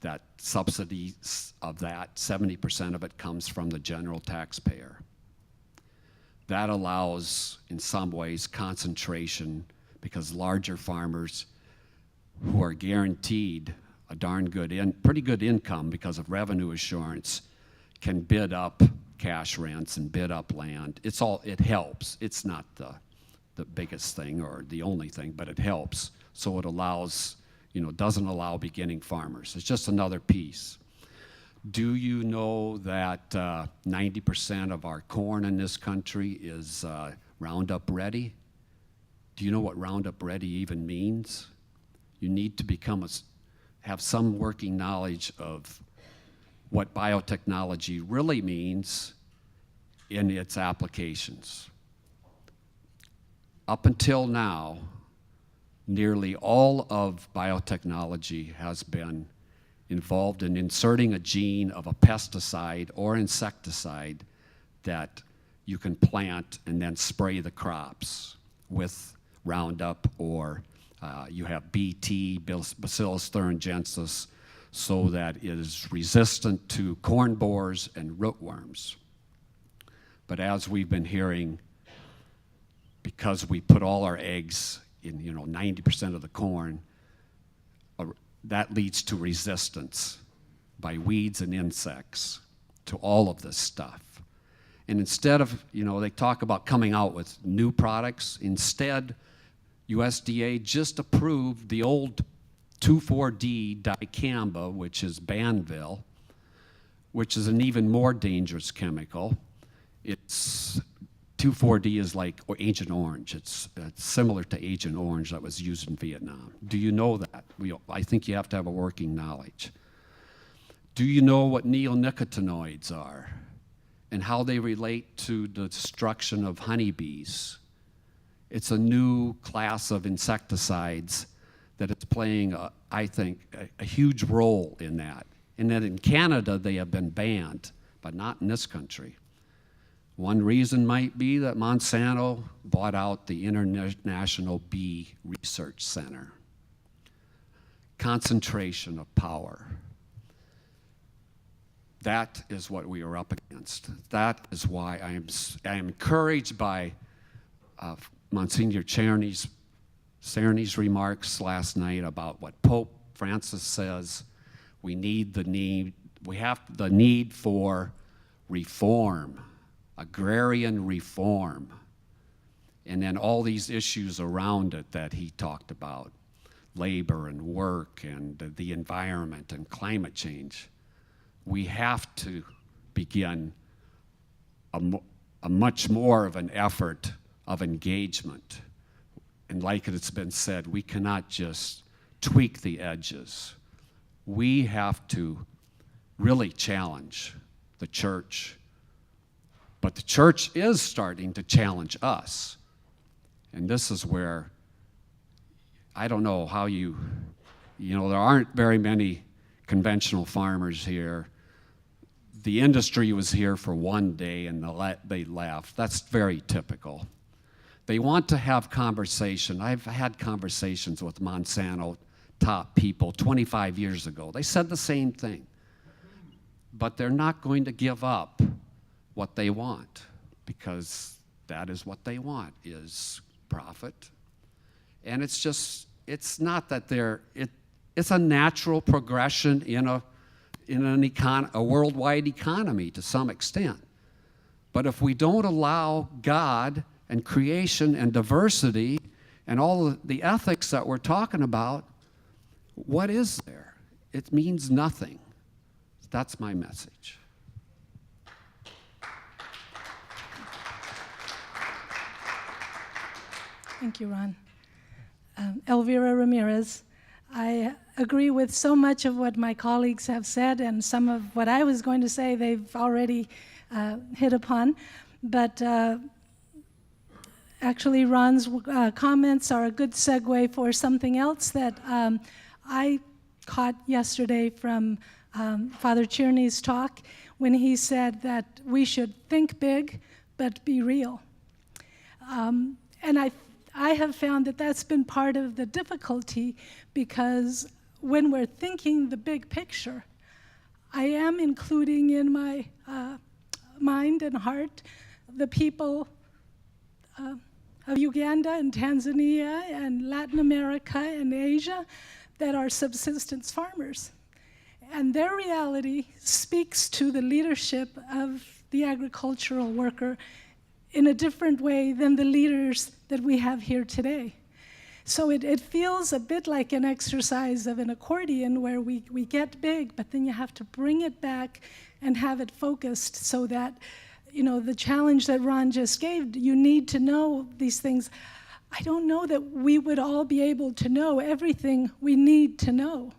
that subsidies of that, 70% of it comes from the general taxpayer? That allows, in some ways, concentration because larger farmers who are guaranteed a darn good, pretty good income because of revenue assurance can bid up cash rents and bid up land. It helps. It's not the biggest thing or the only thing, but it helps. So it allows, doesn't allow beginning farmers. It's just another piece. Do you know that 90% of our corn in this country is Roundup Ready? Do you know what Roundup Ready even means? You need to have some working knowledge of what biotechnology really means in its applications. Up until now, nearly all of biotechnology has been involved in inserting a gene of a pesticide or insecticide that you can plant and then spray the crops with Roundup, or you have BT, Bacillus thuringiensis, so that it is resistant to corn borers and rootworms. But as we've been hearing, because we put all our eggs in 90% of the corn, that leads to resistance by weeds and insects to all of this stuff. And instead of, they talk about coming out with new products, instead, USDA just approved the old 2,4-D dicamba, which is Banville, which is an even more dangerous chemical. It's 2,4-D is like Agent Orange. It's similar to Agent Orange that was used in Vietnam. Do you know that? I think you have to have a working knowledge. Do you know what neonicotinoids are and how they relate to the destruction of honeybees? It's a new class of insecticides that is playing, I think, a huge role in that. And that in Canada, they have been banned, but not in this country. One reason might be that Monsanto bought out the International Bee Research Center. Concentration of power. That is what we are up against. That is why I am encouraged by Monsignor Czerny's remarks last night about what Pope Francis says. We have the need for reform. Agrarian reform, and then all these issues around it that he talked about, labor and work and the environment and climate change. We have to begin a much more of an effort of engagement. And like it's been said, we cannot just tweak the edges. We have to really challenge the church. But the church is starting to challenge us. And this is where, I don't know how there aren't very many conventional farmers here. The industry was here for one day and they left. That's very typical. They want to have conversation. I've had conversations with Monsanto top people 25 years ago. They said the same thing. But they're not going to give up what they want, because that is what they want, is profit. And it's not that it's a natural progression in a worldwide economy to some extent. But if we don't allow God and creation and diversity and all the ethics that we're talking about, what is there? It means nothing. That's my message. Thank you, Ron. Elvira Ramirez. I agree with so much of what my colleagues have said, and some of what I was going to say they've already hit upon. But actually, Ron's comments are a good segue for something else that I caught yesterday from Father Czerny's talk, when he said that we should think big, but be real. And I have found that that's been part of the difficulty, because when we're thinking the big picture, I am including in my mind and heart the people of Uganda and Tanzania and Latin America and Asia that are subsistence farmers. And their reality speaks to the leadership of the agricultural worker in a different way than the leaders that we have here today. So it feels a bit like an exercise of an accordion where we get big, but then you have to bring it back and have it focused so that, the challenge that Ron just gave, you need to know these things. I don't know that we would all be able to know everything we need to know.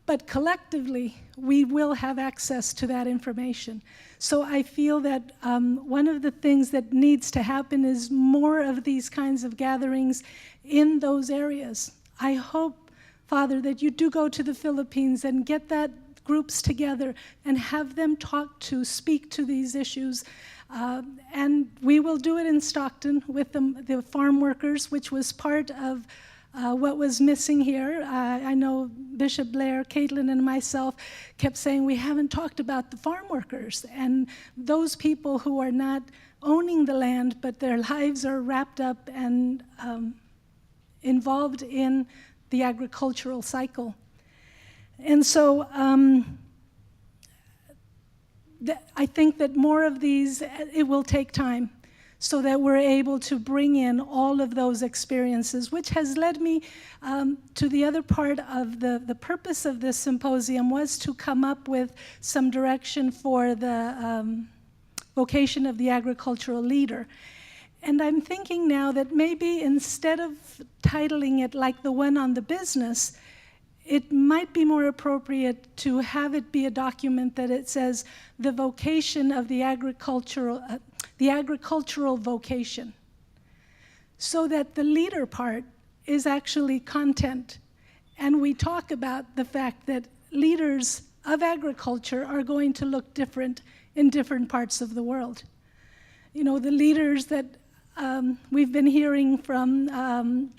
But collectively, we will have access to that information. So I feel that one of the things that needs to happen is more of these kinds of gatherings in those areas. I hope, Father, that you do go to the Philippines and get that groups together and have them speak to these issues. And we will do it in Stockton with the farm workers, which was part of what was missing here. I know Bishop Blair, Caitlin, and myself kept saying we haven't talked about the farm workers and those people who are not owning the land, but their lives are wrapped up and involved in the agricultural cycle. And so I think that more of these, it will take time, so that we're able to bring in all of those experiences, which has led me to the other part of the purpose of this symposium was to come up with some direction for the vocation of the agricultural leader. And I'm thinking now that maybe instead of titling it like the one on the business, it might be more appropriate to have it be a document that it says the vocation of the agricultural vocation, so that the leader part is actually content. And we talk about the fact that leaders of agriculture are going to look different in different parts of the world. The leaders that we've been hearing from,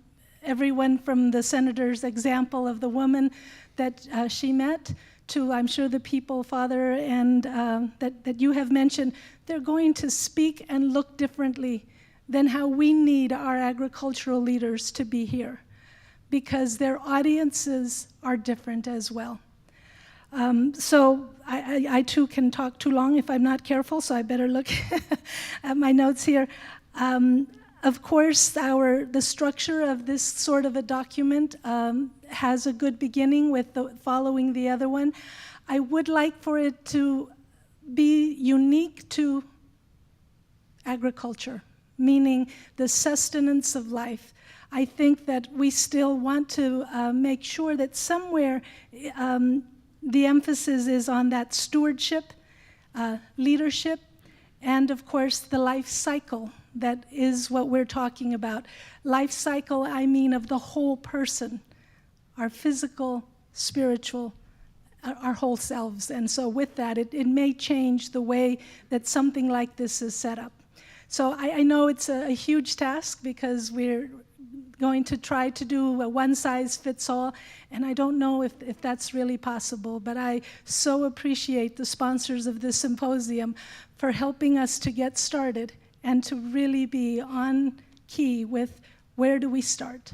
everyone from the senator's example of the woman that she met to, I'm sure, the people, Father, and that you have mentioned, they're going to speak and look differently than how we need our agricultural leaders to be here, because their audiences are different as well. So I too can talk too long if I'm not careful, so I better look at my notes here. Of course, the structure of this sort of a document has a good beginning with following the other one. I would like for it to be unique to agriculture, meaning the sustenance of life. I think that we still want to make sure that somewhere the emphasis is on that stewardship, leadership, and of course the life cycle. That is what we're talking about. Life cycle, I mean, of the whole person, our physical, spiritual, our whole selves. And so with that, it may change the way that something like this is set up. So I know it's a huge task, because we're going to try to do a one-size-fits-all, and I don't know if that's really possible, but I so appreciate the sponsors of this symposium for helping us to get started and to really be on key with where do we start.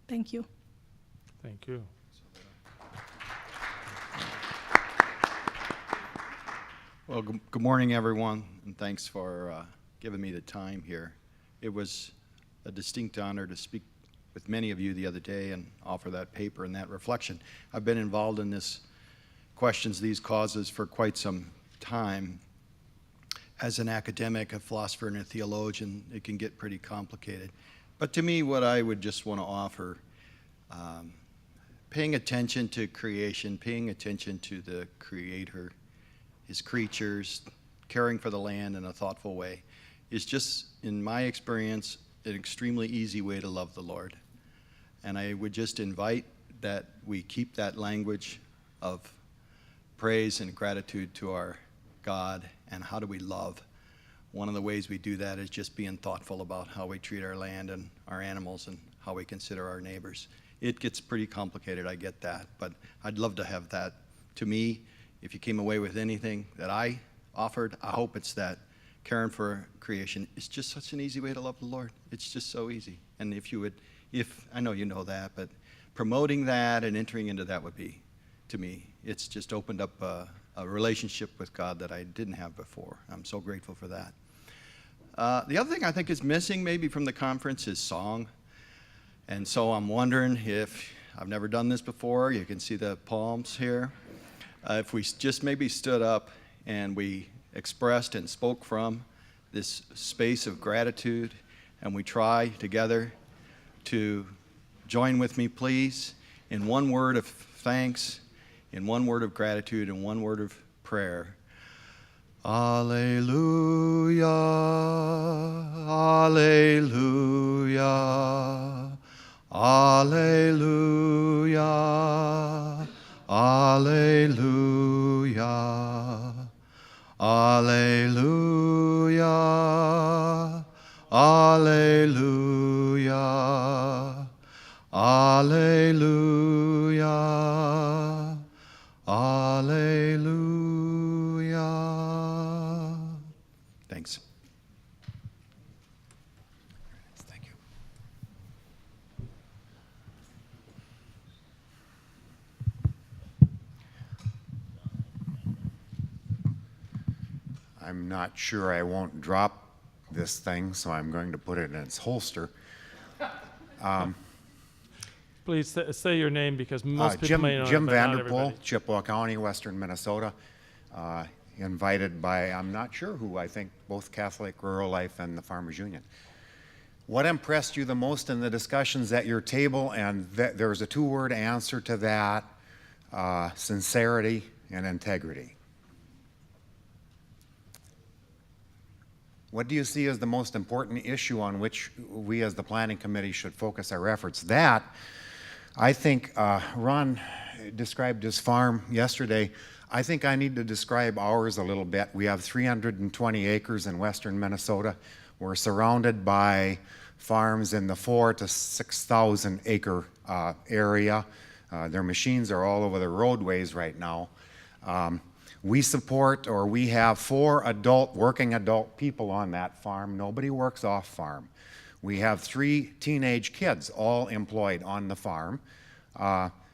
Thank you. Thank you. Well, good morning, everyone, and thanks for giving me the time here. It was a distinct honor to speak with many of you the other day and offer that paper and that reflection. I've been involved in this questions, these causes for quite some time. As an academic, a philosopher, and a theologian, it can get pretty complicated. But to me, what I would just want to offer, paying attention to creation, paying attention to the Creator, His creatures, caring for the land in a thoughtful way, is just, in my experience, an extremely easy way to love the Lord. And I would just invite that we keep that language of praise and gratitude to our God. And how do we love? One of the ways we do that is just being thoughtful about how we treat our land and our animals and how we consider our neighbors. It gets pretty complicated, I get that, but I'd love to have that. To me, if you came away with anything that I offered, I hope it's that caring for creation is just such an easy way to love the Lord. It's just so easy. And I know you know that, but promoting that and entering into that would be, to me, it's just opened up a relationship with God that I didn't have before. I'm so grateful for that. The other thing I think is missing maybe from the conference is song. And so I'm wondering if, I've never done this before, you can see the palms here. If we just maybe stood up and we expressed and spoke from this space of gratitude, and we try together to join with me, please, in one word of thanks, in one word of gratitude, and one word of prayer. Alleluia, alleluia, alleluia, alleluia, alleluia, alleluia, alleluia, alleluia. Thanks. Thank you. I'm not sure I won't drop this thing, so I'm going to put it in its holster. Please say your name, because most people may know Jim it, but not Vanderpool, everybody. Chippewa County, Western Minnesota. Invited by, I'm not sure who, I think both Catholic Rural Life and the Farmers Union. What impressed you the most in the discussions at your table? And there's a two-word answer to that: sincerity and integrity. What do you see as the most important issue on which we as the planning committee should focus our efforts? That, I think, Ron described his farm yesterday. I think I need to describe ours a little bit. We have 320 acres in western Minnesota. We're surrounded by farms in the 4,000 to 6,000 acre area. Their machines are all over the roadways right now. We support, or we have 4 working adult people on that farm. Nobody works off farm. We have 3 teenage kids all employed on the farm.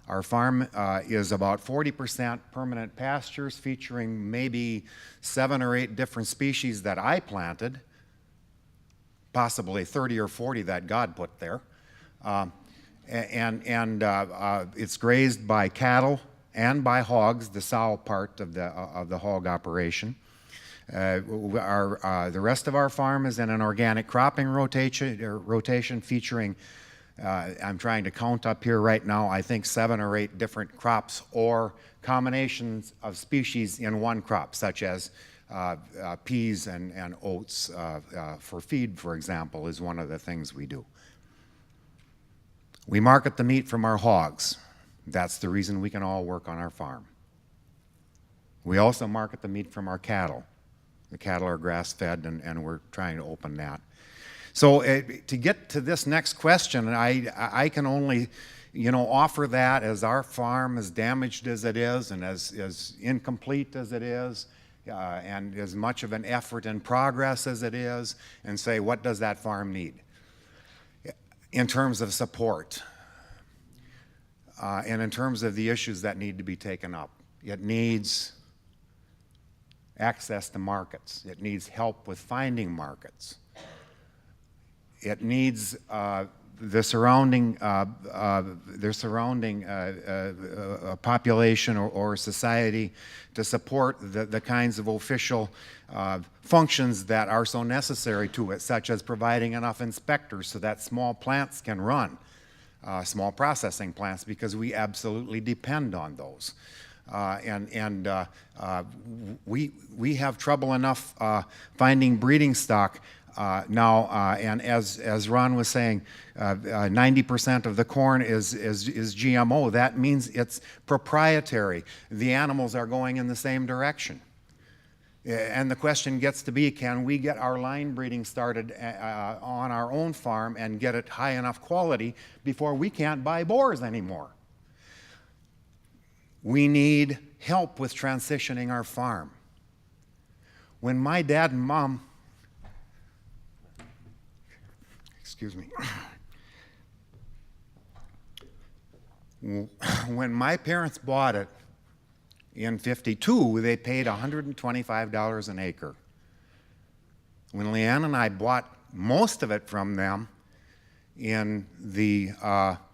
Our farm is about 40% permanent pastures, featuring maybe 7 or 8 different species that I planted, possibly 30 or 40 that God put there. It's grazed by cattle and by hogs, the sow part of the hog operation. The rest of our farm is in an organic cropping rotation featuring, I'm trying to count up here right now, I think 7 or 8 different crops or combinations of species in one crop, such as peas and oats for feed, for example, is one of the things we do. We market the meat from our hogs. That's the reason we can all work on our farm. We also market the meat from our cattle. The cattle are grass-fed, and we're trying to open that. So to get to this next question, I can only, offer that as our farm, as damaged as it is and as incomplete as it is, and as much of an effort in progress as it is, and say, what does that farm need in terms of support and in terms of the issues that need to be taken up? It needs access to markets. It needs help with finding markets. It needs the surrounding population or society to support the kinds of official functions that are so necessary to it, such as providing enough inspectors so that small plants can run, small processing plants, because we absolutely depend on those. We have trouble enough finding breeding stock now, and as Ron was saying, 90% of the corn is GMO. That means it's proprietary. The animals are going in the same direction. And the question gets to be, can we get our line breeding started on our own farm and get it high enough quality before we can't buy boars anymore? We need help with transitioning our farm. When my dad and mom, when my parents bought it in '52, they paid $125 an acre. When Leanne and I bought most of it from them in the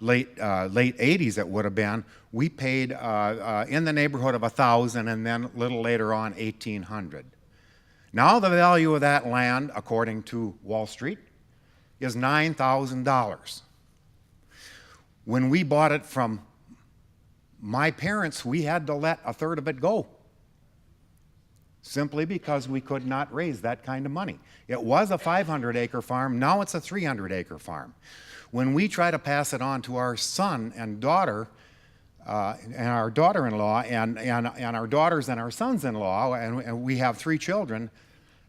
late 80s, it would have been, we paid in the neighborhood of $1,000, and then a little later on, $1,800. Now the value of that land, according to Wall Street, is $9,000. When we bought it from my parents, we had to let a third of it go, simply because we could not raise that kind of money. It was a 500-acre farm, now it's a 300-acre farm. When we try to pass it on to our son and daughter, and our daughter-in-law, and our daughters and our sons-in-law, and we have 3 children,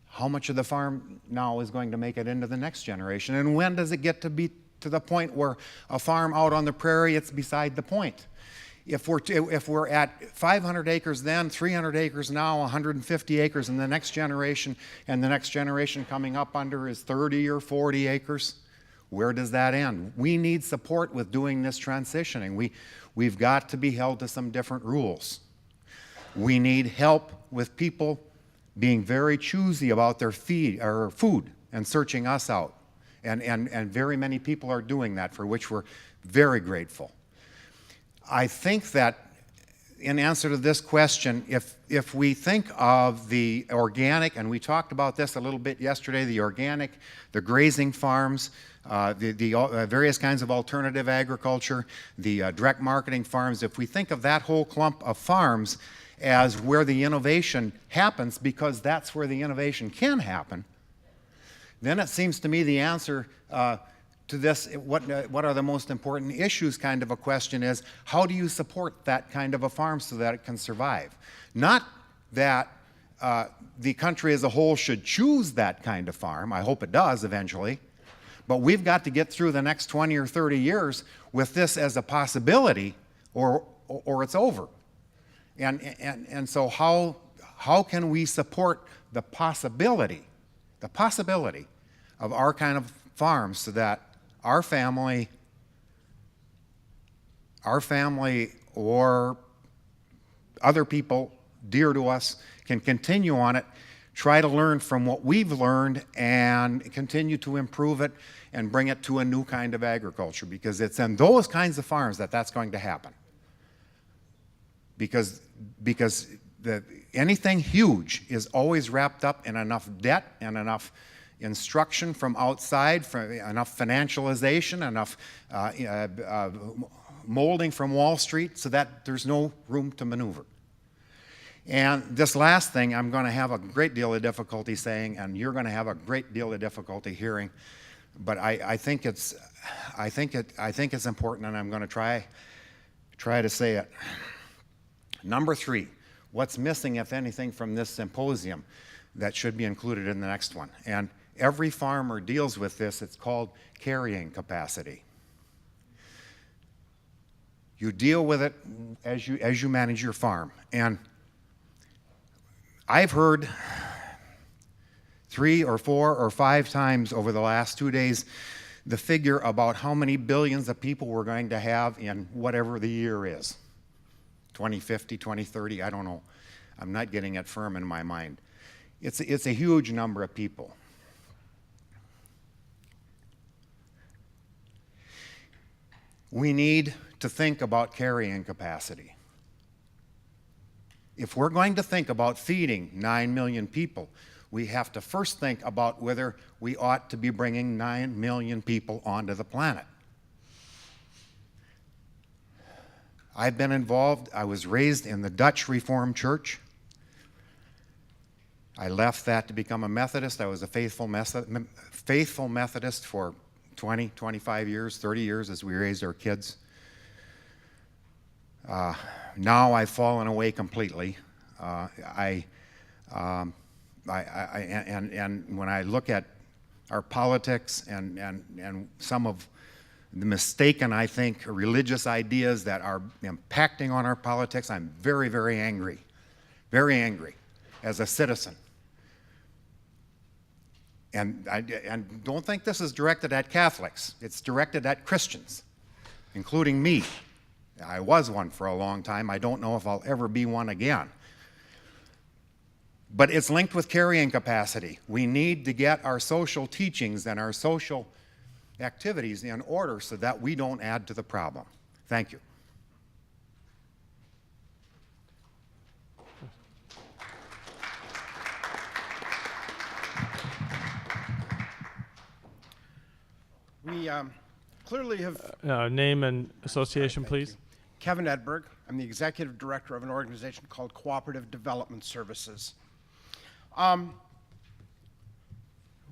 how much of the farm now is going to make it into the next generation? And when does it get to be to the point where a farm out on the prairie, it's beside the point? If we're at 500 acres then, 300 acres now, 150 acres in the next generation, and the next generation coming up under is 30 or 40 acres, where does that end? We need support with doing this transitioning. We've got to be held to some different rules. We need help with people being very choosy about their food and searching us out. And very many people are doing that, for which we're very grateful. I think that in answer to this question, if we think of the organic, and we talked about this a little bit yesterday, the organic, the grazing farms, the various kinds of alternative agriculture, the direct marketing farms, if we think of that whole clump of farms as where the innovation happens, because that's where the innovation can happen, then it seems to me the answer to this, what are the most important issues kind of a question is, how do you support that kind of a farm so that it can survive? Not that the country as a whole should choose that kind of farm. I hope it does eventually. But we've got to get through the next 20 or 30 years with this as a possibility, or it's over. And so how can we support the possibility of our kind of farms so that our family or other people dear to us can continue on it, try to learn from what we've learned and continue to improve it and bring it to a new kind of agriculture, because it's in those kinds of farms that that's going to happen. Because anything huge is always wrapped up in enough debt and enough instruction from outside, enough financialization, enough molding from Wall Street, so that there's no room to maneuver. And this last thing I'm going to have a great deal of difficulty saying, and you're going to have a great deal of difficulty hearing, but I think it's important, and I'm going to try to say it. Number 3, what's missing, if anything, from this symposium that should be included in the next one? And every farmer deals with this. It's called carrying capacity. You deal with it as you manage your farm. And I've heard 3 or 4 or 5 times over the last 2 days the figure about how many billions of people we're going to have in whatever the year is. 2050, 2030, I don't know. I'm not getting it firm in my mind. It's a huge number of people. We need to think about carrying capacity. If we're going to think about feeding 9 million people, we have to first think about whether we ought to be bringing 9 million people onto the planet. I've been involved. I was raised in the Dutch Reformed Church. I left that to become a Methodist. I was a faithful Methodist for 20, 25 years, 30 years as we raised our kids. Now I've fallen away completely. And when I look at our politics and some of the mistaken, I think, religious ideas that are impacting on our politics, I'm very, very angry as a citizen. And don't think this is directed at Catholics. It's directed at Christians, including me. I was one for a long time. I don't know if I'll ever be one again. But it's linked with carrying capacity. We need to get our social teachings and our social activities in order so that we don't add to the problem. Thank you. We clearly have... Name and association, please. Kevin Edberg. I'm the executive director of an organization called Cooperative Development Services.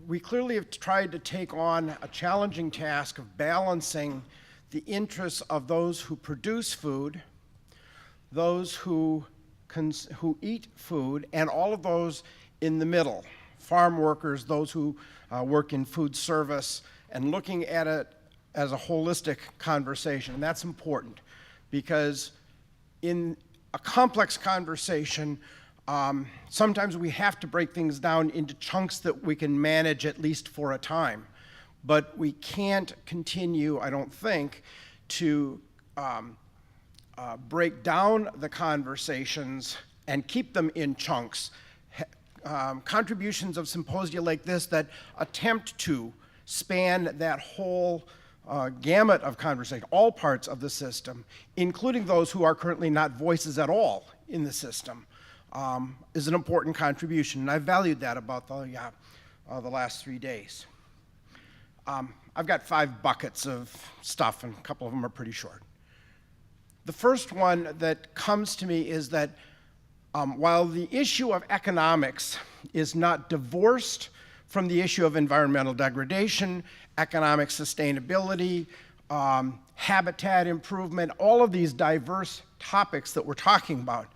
We clearly have tried to take on a challenging task of balancing the interests of those who produce food, those who eat food, and all of those in the middle, farm workers, those who work in food service, and looking at it as a holistic conversation. And that's important because in a complex conversation, sometimes we have to break things down into chunks that we can manage at least for a time. But we can't continue, I don't think, to break down the conversations and keep them in chunks. Contributions of symposia like this that attempt to span that whole gamut of conversation, all parts of the system, including those who are currently not voices at all in the system, is an important contribution. And I valued that about the last 3 days. I've got 5 buckets of stuff, and a couple of them are pretty short. The first one that comes to me is that while the issue of economics is not divorced from the issue of environmental degradation, economic sustainability, habitat improvement, all of these diverse topics that we're talking about,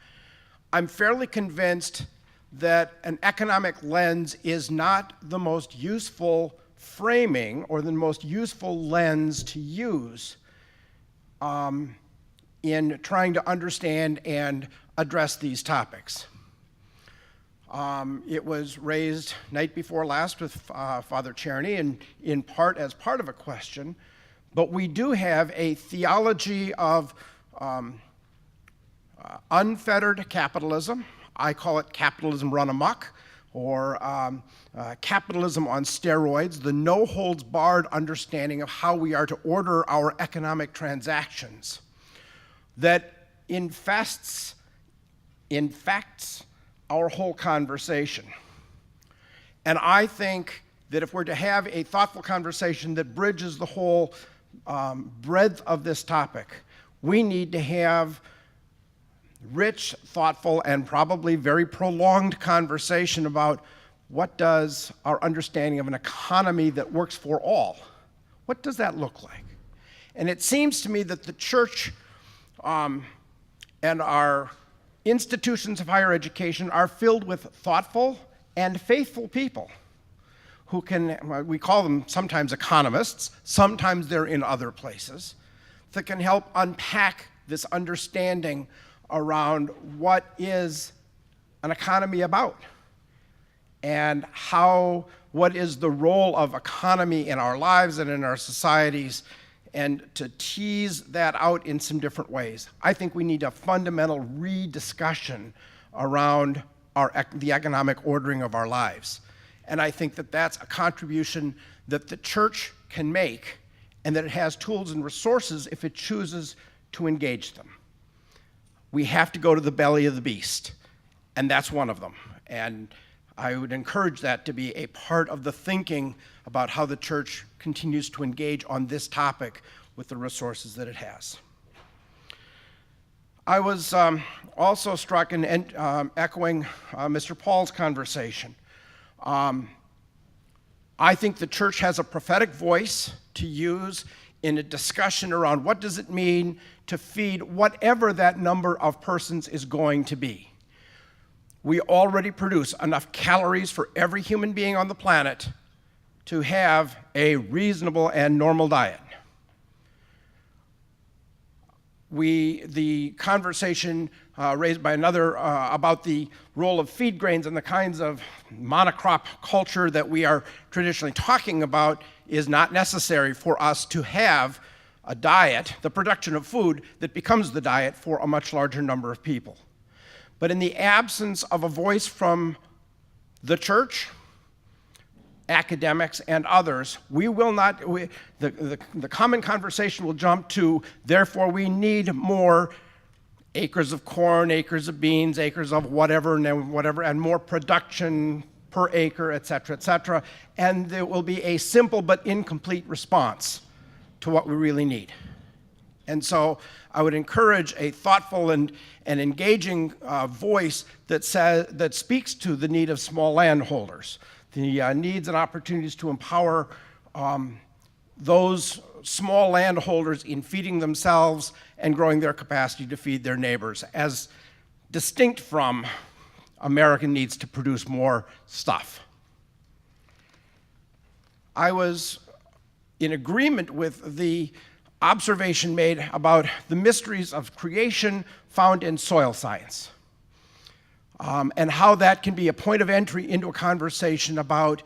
I'm fairly convinced that an economic lens is not the most useful framing or the most useful lens to use in trying to understand and address these topics. It was raised night before last with Father Tierney, and in part as part of a question, but we do have a theology of unfettered capitalism. I call it capitalism run amok, or capitalism on steroids, the no-holds-barred understanding of how we are to order our economic transactions that infects our whole conversation. And I think that if we're to have a thoughtful conversation that bridges the whole breadth of this topic, we need to have rich, thoughtful, and probably very prolonged conversation about what does our understanding of an economy that works for all, what does that look like? And it seems to me that the church and our institutions of higher education are filled with thoughtful and faithful people who can, we call them sometimes economists, sometimes they're in other places, that can help unpack this understanding around what is an economy about and what is the role of economy in our lives and in our societies, and to tease that out in some different ways. I think we need a fundamental rediscussion around the economic ordering of our lives. And I think that that's a contribution that the church can make, and that it has tools and resources if it chooses to engage them. We have to go to the belly of the beast, and that's one of them. And I would encourage that to be a part of the thinking about how the church continues to engage on this topic with the resources that it has. I was also struck in echoing Mr. Paul's conversation. I think the church has a prophetic voice to use in a discussion around what does it mean to feed whatever that number of persons is going to be. We already produce enough calories for every human being on the planet to have a reasonable and normal diet. The conversation raised by another about the role of feed grains and the kinds of monocrop culture that we are traditionally talking about is not necessary for us to have a diet, the production of food that becomes the diet for a much larger number of people. But in the absence of a voice from the church, academics and others, the common conversation will jump to, therefore we need more acres of corn, acres of beans, acres of whatever, and more production per acre, et cetera, and there will be a simple but incomplete response to what we really need. And so I would encourage a thoughtful and engaging voice that speaks to the need of small landholders, the needs and opportunities to empower those small landholders in feeding themselves and growing their capacity to feed their neighbors, as distinct from American needs to produce more stuff. I was in agreement with the observation made about the mysteries of creation found in soil science, and how that can be a point of entry into a conversation about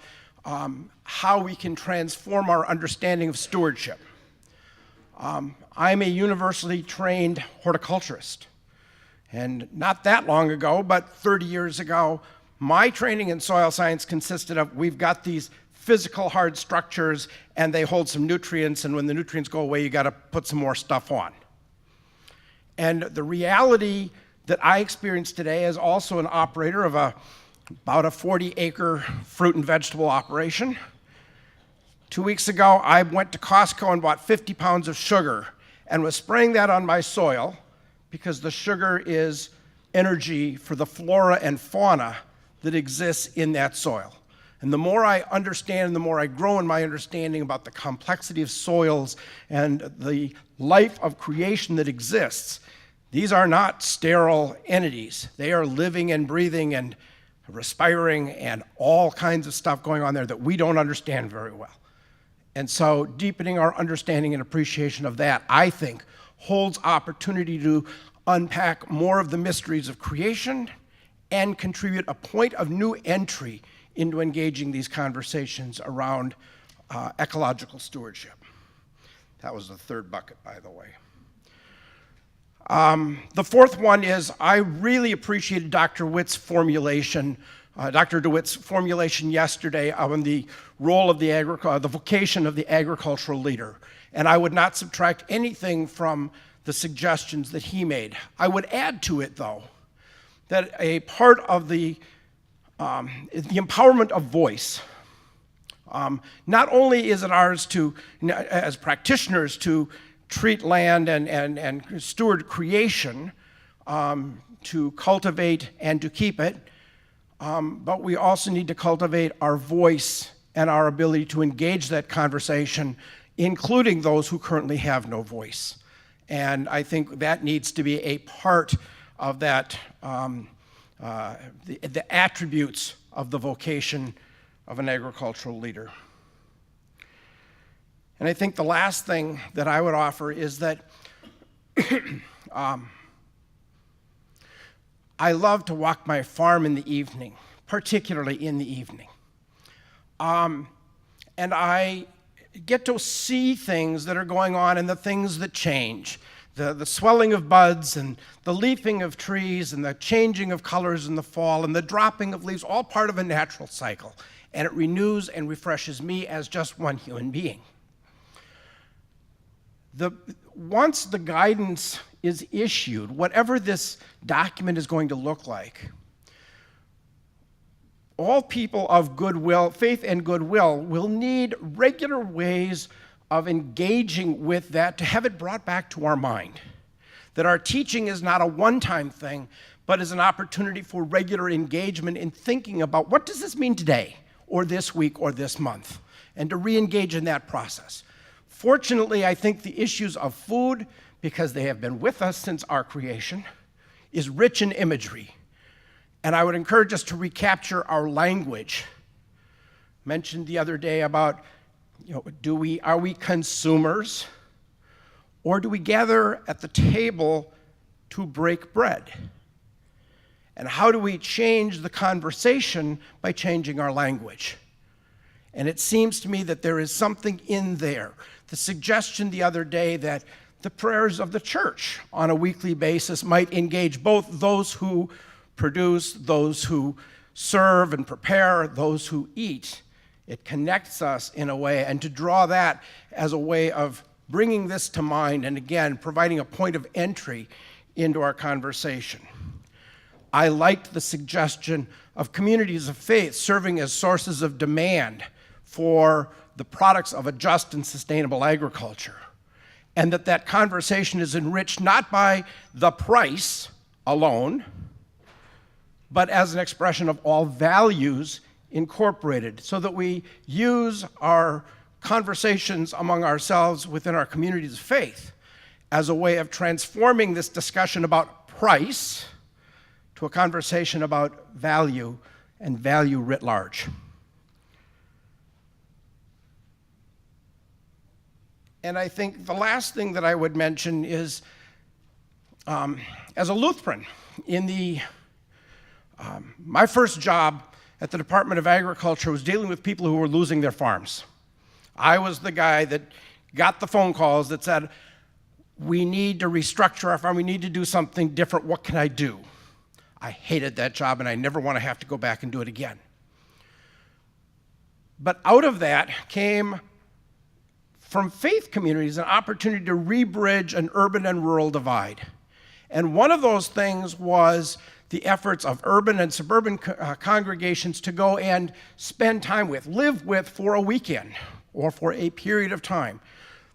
how we can transform our understanding of stewardship. I'm a universally trained horticulturist, and not that long ago, but 30 years ago, my training in soil science consisted of, we've got these physical hard structures and they hold some nutrients, and when the nutrients go away, you got to put some more stuff on. And the reality that I experience today as also an operator of about a 40-acre fruit and vegetable operation. 2 weeks ago, I went to Costco and bought 50 pounds of sugar and was spraying that on my soil because the sugar is energy for the flora and fauna that exists in that soil. And the more I understand and the more I grow in my understanding about the complexity of soils and the life of creation that exists, these are not sterile entities. They are living and breathing and respiring and all kinds of stuff going on there that we don't understand very well. And so deepening our understanding and appreciation of that, I think, holds opportunity to unpack more of the mysteries of creation and contribute a point of new entry into engaging these conversations around ecological stewardship. That was the third bucket, by the way. The fourth one is, I really appreciated Dr. DeWitt's formulation yesterday on the role of the vocation of the agricultural leader. And I would not subtract anything from the suggestions that he made. I would add to it, though, that a part of the empowerment of voice, not only is it ours to, as practitioners, to treat land and steward creation, to cultivate and to keep it, but we also need to cultivate our voice and our ability to engage that conversation, including those who currently have no voice. And I think that needs to be a part of that, the attributes of the vocation of an agricultural leader. And I think the last thing that I would offer is that I love to walk my farm in the evening, particularly in the evening. And I get to see things that are going on and the things that change. The swelling of buds and the leafing of trees and the changing of colors in the fall and the dropping of leaves, all part of a natural cycle. And it renews and refreshes me as just one human being. Once the guidance is issued, whatever this document is going to look like, all people of goodwill, faith and goodwill, will need regular ways of engaging with that to have it brought back to our mind. That our teaching is not a one-time thing, but is an opportunity for regular engagement in thinking about what does this mean today, or this week, or this month, and to re-engage in that process. Fortunately, I think the issues of food, because they have been with us since our creation, is rich in imagery. And I would encourage us to recapture our language. Mentioned the other day about, are we consumers, or do we gather at the table to break bread? And how do we change the conversation by changing our language? And it seems to me that there is something in there. The suggestion the other day that the prayers of the church on a weekly basis might engage both those who produce, those who serve and prepare, those who eat, It connects us in a way, and to draw that as a way of bringing this to mind and again, providing a point of entry into our conversation. I liked the suggestion of communities of faith serving as sources of demand for the products of a just and sustainable agriculture, and that conversation is enriched not by the price alone, but as an expression of all values incorporated, so that we use our conversations among ourselves within our communities of faith as a way of transforming this discussion about price to a conversation about value and value writ large. And I think the last thing that I would mention is, as a Lutheran, my first job at the Department of Agriculture was dealing with people who were losing their farms. I was the guy that got the phone calls that said, we need to restructure our farm, we need to do something different, what can I do? I hated that job and I never want to have to go back and do it again. But out of that came, from faith communities, an opportunity to rebridge an urban and rural divide. And one of those things was the efforts of urban and suburban congregations to go and spend time with, live with for a weekend or for a period of time,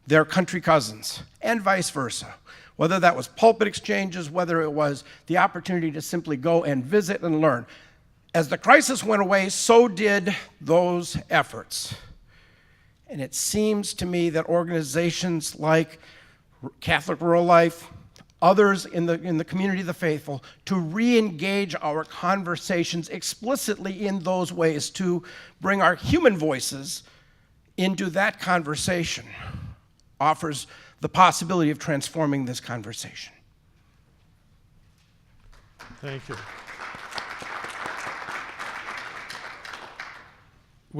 their country cousins, and vice versa. Whether that was pulpit exchanges, whether it was the opportunity to simply go and visit and learn. As the crisis went away, so did those efforts. And it seems to me that organizations like Catholic Rural Life, others in the community of the faithful, to re-engage our conversations explicitly in those ways, to bring our human voices into that conversation, offers the possibility of transforming this conversation. Thank you.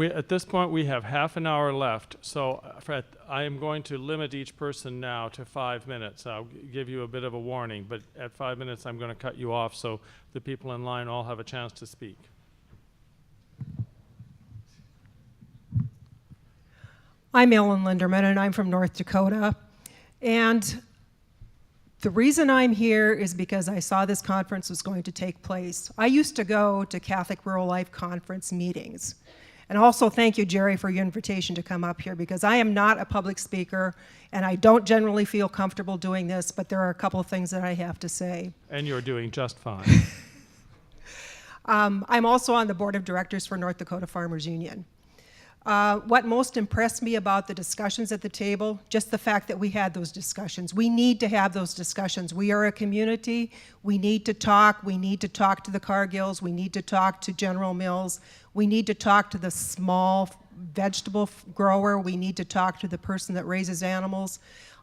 At this point, we have half an hour left, so Fred, I am going to limit each person now to 5 minutes. I'll give you a bit of a warning, but at 5 minutes, I'm going to cut you off so the people in line all have a chance to speak. I'm Ellen Linderman, and I'm from North Dakota. And the reason I'm here is because I saw this conference was going to take place. I used to go to Catholic Rural Life Conference meetings. And also thank you, Jerry, for your invitation to come up here, because I am not a public speaker, and I don't generally feel comfortable doing this, but there are a couple of things that I have to say. And you're doing just fine. I'm also on the board of directors for North Dakota Farmers Union. What most impressed me about the discussions at the table, just the fact that we had those discussions. We need to have those discussions. We are a community. We need to talk. We need to talk to the Cargills. We need to talk to General Mills. We need to talk to the small vegetable grower. We need to talk to the person that raises animals.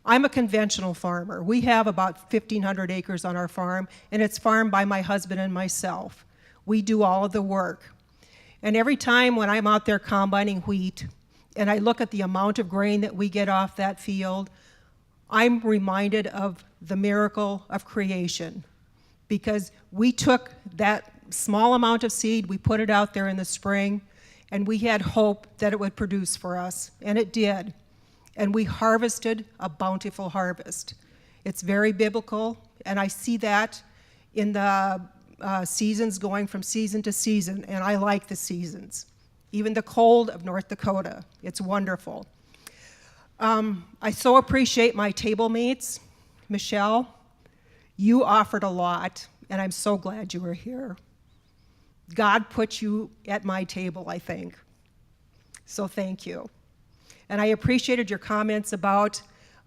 I'm a conventional farmer. We have about 1,500 acres on our farm, and it's farmed by my husband and myself. We do all of the work. And every time when I'm out there combining wheat and I look at the amount of grain that we get off that field, I'm reminded of the miracle of creation, because we took that small amount of seed, we put it out there in the spring, and we had hope that it would produce for us, and it did. And we harvested a bountiful harvest. It's very biblical, and I see that in the seasons going from season to season, and I like the seasons. Even the cold of North Dakota, it's wonderful. I so appreciate my table mates. Michelle, you offered a lot, and I'm so glad you were here. God put you at my table, I think. So thank you. And I appreciated your comments about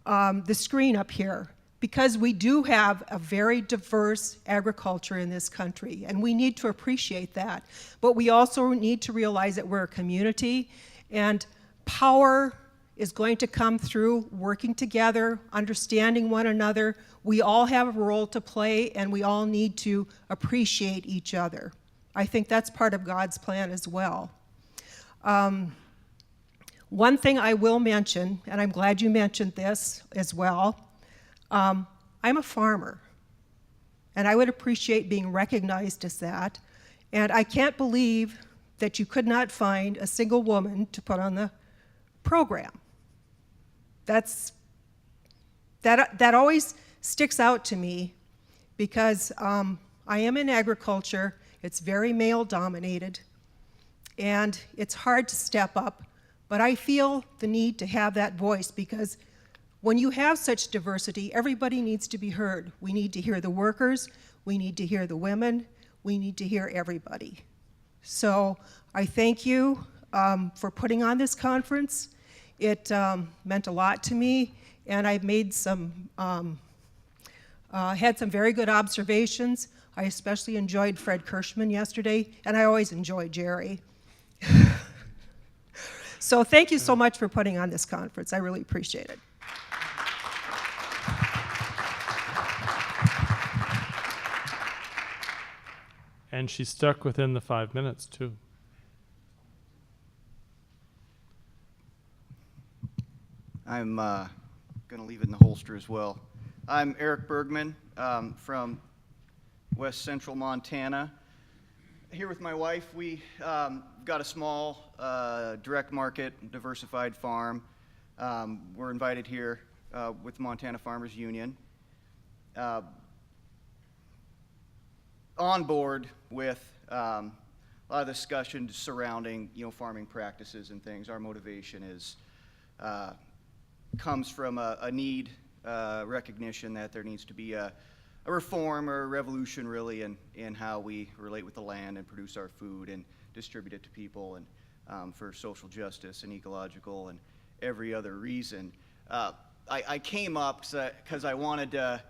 the screen up here, because we do have a very diverse agriculture in this country, and we need to appreciate that. But we also need to realize that we're a community, and power is going to come through working together, understanding one another. We all have a role to play, and we all need to appreciate each other. I think that's part of God's plan as well. One thing I will mention, and I'm glad you mentioned this as well, I'm a farmer, and I would appreciate being recognized as that. And I can't believe that you could not find a single woman to put on the program. That always sticks out to me because I am in agriculture. It's very male dominated, and it's hard to step up, but I feel the need to have that voice because when you have such diversity, everybody needs to be heard. We need to hear the workers, we need to hear the women, we need to hear everybody. So I thank you for putting on this conference. It meant a lot to me, and I've made had some very good observations. I especially enjoyed Fred Kirschman yesterday, and I always enjoy Jerry. So thank you so much for putting on this conference. I really appreciate it. And she stuck within the 5 minutes, too. I'm going to leave it in the holster as well. I'm Eric Bergman from West Central Montana. Here with my wife, we got a small direct market, diversified farm. We're invited here with the Montana Farmers Union. On board with a lot of discussion surrounding farming practices and things. Our motivation is comes from a need, recognition that there needs to be a reform or a revolution really in how we relate with the land and produce our food and distribute it to people, and for social justice and ecological and every other reason. I came up because I wanted to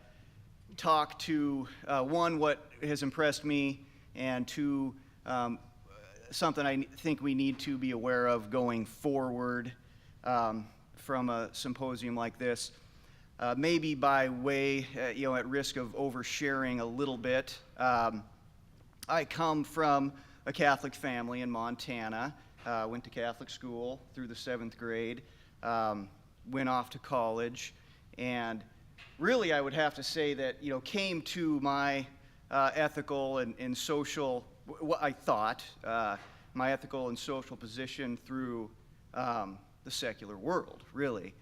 talk to, one, what has impressed me, and two, something I think we need to be aware of going forward from a symposium like this. Maybe by way, at risk of oversharing a little bit. I come from a Catholic family in Montana, went to Catholic school through the 7th grade, went off to college, and really, I would have to say that, came to my ethical and social, what I thought, my ethical and social position through the secular world, really.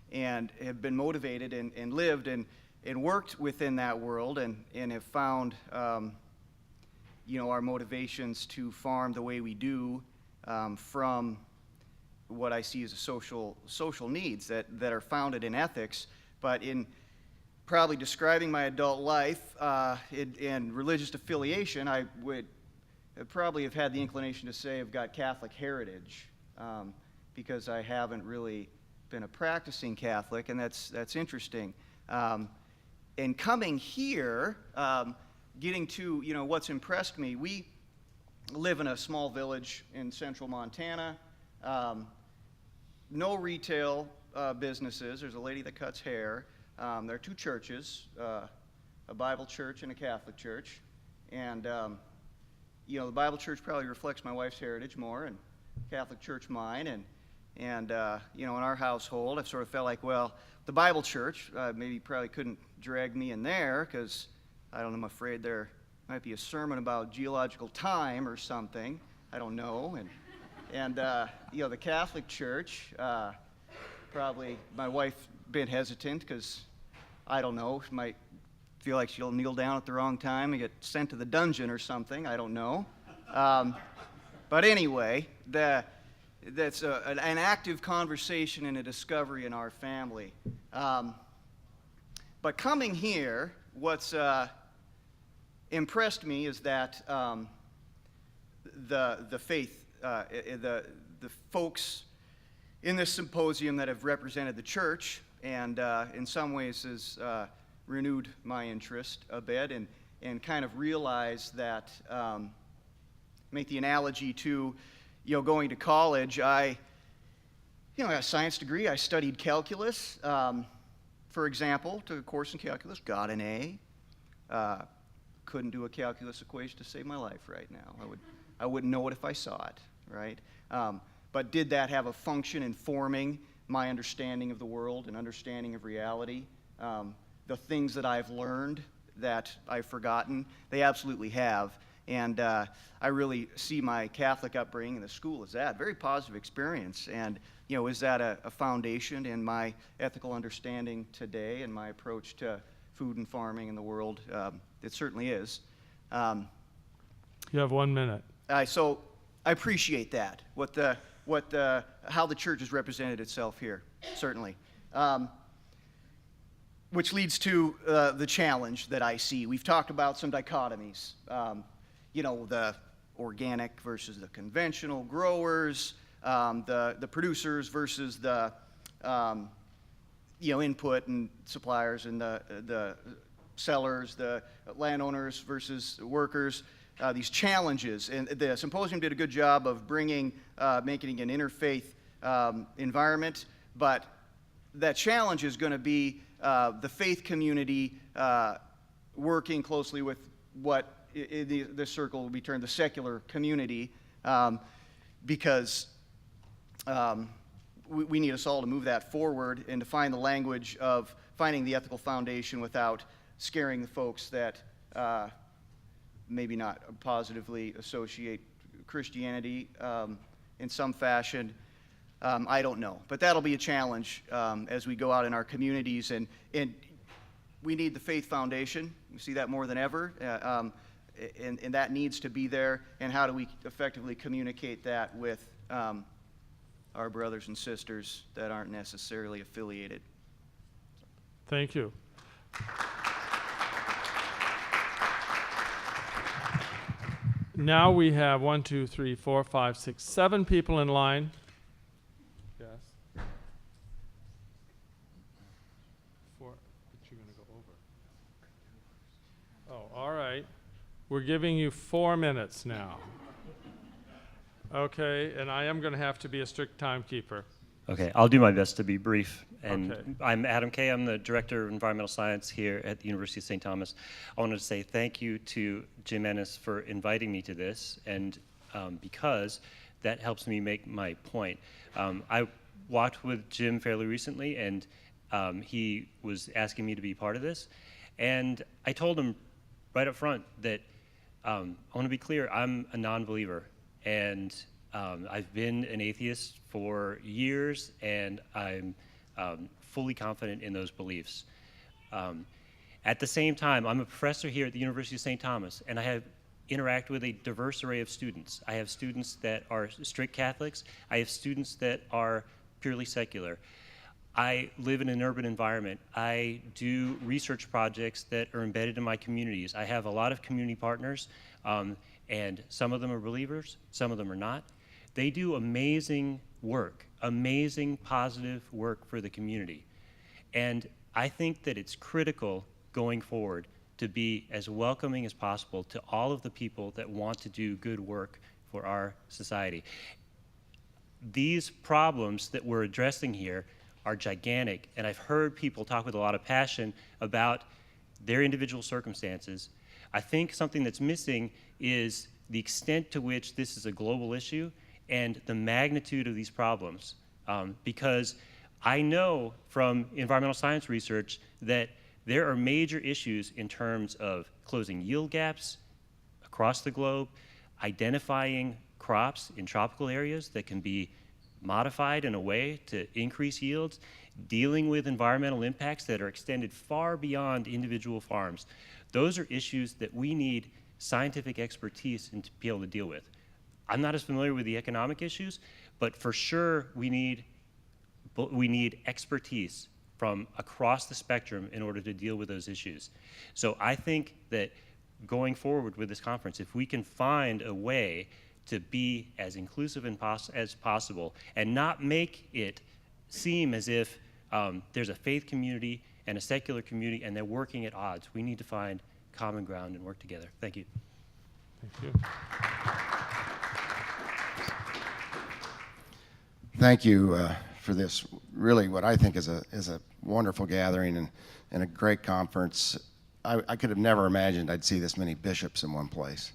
And have been motivated and lived and worked within that world and have found, our motivations to farm the way we do from what I see as social needs that are founded in ethics, but in probably describing my adult life and religious affiliation, I would probably have had the inclination to say I've got Catholic heritage because I haven't really been a practicing Catholic, and that's interesting. And coming here, getting to what's impressed me, we live in a small village in central Montana. No retail businesses. There's a lady that cuts hair. There are 2 churches, a Bible church and a Catholic church. And, the Bible church probably reflects my wife's heritage more, and Catholic church mine. And in our household, I've sort of felt like, well, the Bible church, maybe probably couldn't drag me in there because, I don't know, I'm afraid there might be a sermon about geological time or something. I don't know. And the Catholic Church, probably my wife been hesitant because, I don't know, she might feel like she'll kneel down at the wrong time and get sent to the dungeon or something. I don't know. But anyway, that's an active conversation and a discovery in our family. But coming here, what's impressed me is that the faith, the folks in this symposium that have represented the church and in some ways has renewed my interest a bit and kind of realized that, make the analogy to going to college. I got a science degree. I studied calculus, for example, took a course in calculus, got an A. Couldn't do a calculus equation to save my life right now. I wouldn't know it if I saw it, right? But did that have a function in forming my understanding of the world and understanding of reality? The things that I've learned that I've forgotten, they absolutely have. And I really see my Catholic upbringing in the school as that, very positive experience. And, is that a foundation in my ethical understanding today and my approach to food and farming in the world? It certainly is. You have 1 minute. So I appreciate that, how the church has represented itself here, certainly. Which leads to the challenge that I see. We've talked about some dichotomies, the organic versus the conventional growers, the producers versus the input and suppliers, and the sellers, the landowners versus workers. These challenges, and the symposium did a good job of making an interfaith environment, but that challenge is going to be the faith community working closely with what this circle will be termed the secular community, because we need us all to move that forward and to find the language of finding the ethical foundation without scaring the folks that maybe not positively associate Christianity in some fashion. I don't know, but that'll be a challenge as we go out in our communities, and we need the faith foundation. We see that more than ever, and that needs to be there. And how do we effectively communicate that with our brothers and sisters that aren't necessarily affiliated? Thank you. Now we have 1, 2, 3, 4, 5, 6, 7 people in line. Yes. 4, but you're going to go over. Oh, all right. We're giving you 4 minutes now. Okay, and I am going to have to be a strict timekeeper. Okay, I'll do my best to be brief. And Okay. I'm Adam Kay. I'm the Director of Environmental Science here at the University of St. Thomas. I wanted to say thank you to Jim Ennis for inviting me to this, and because that helps me make my point. I walked with Jim fairly recently, and he was asking me to be part of this. And I told him right up front that I want to be clear, I'm a non-believer. And I've been an atheist for years, and I'm fully confident in those beliefs. At the same time, I'm a professor here at the University of St. Thomas, and I interact with a diverse array of students. I have students that are strict Catholics. I have students that are purely secular. I live in an urban environment. I do research projects that are embedded in my communities. I have a lot of community partners, and some of them are believers, some of them are not. They do amazing work, amazing positive work for the community. And I think that it's critical going forward to be as welcoming as possible to all of the people that want to do good work for our society. These problems that we're addressing here are gigantic, and I've heard people talk with a lot of passion about their individual circumstances. I think something that's missing is the extent to which this is a global issue and the magnitude of these problems. Because I know from environmental science research that there are major issues in terms of closing yield gaps across the globe, identifying crops in tropical areas that can be modified in a way to increase yields, dealing with environmental impacts that are extended far beyond individual farms. Those are issues that we need scientific expertise to be able to deal with. I'm not as familiar with the economic issues, but for sure we need expertise from across the spectrum in order to deal with those issues. So I think that going forward with this conference, if we can find a way to be as inclusive as possible and not make it seem as if there's a faith community and a secular community and they're working at odds. We need to find common ground and work together. Thank you. Thank you. Thank you for this, really what I think is a wonderful gathering and a great conference. I could have never imagined I'd see this many bishops in one place.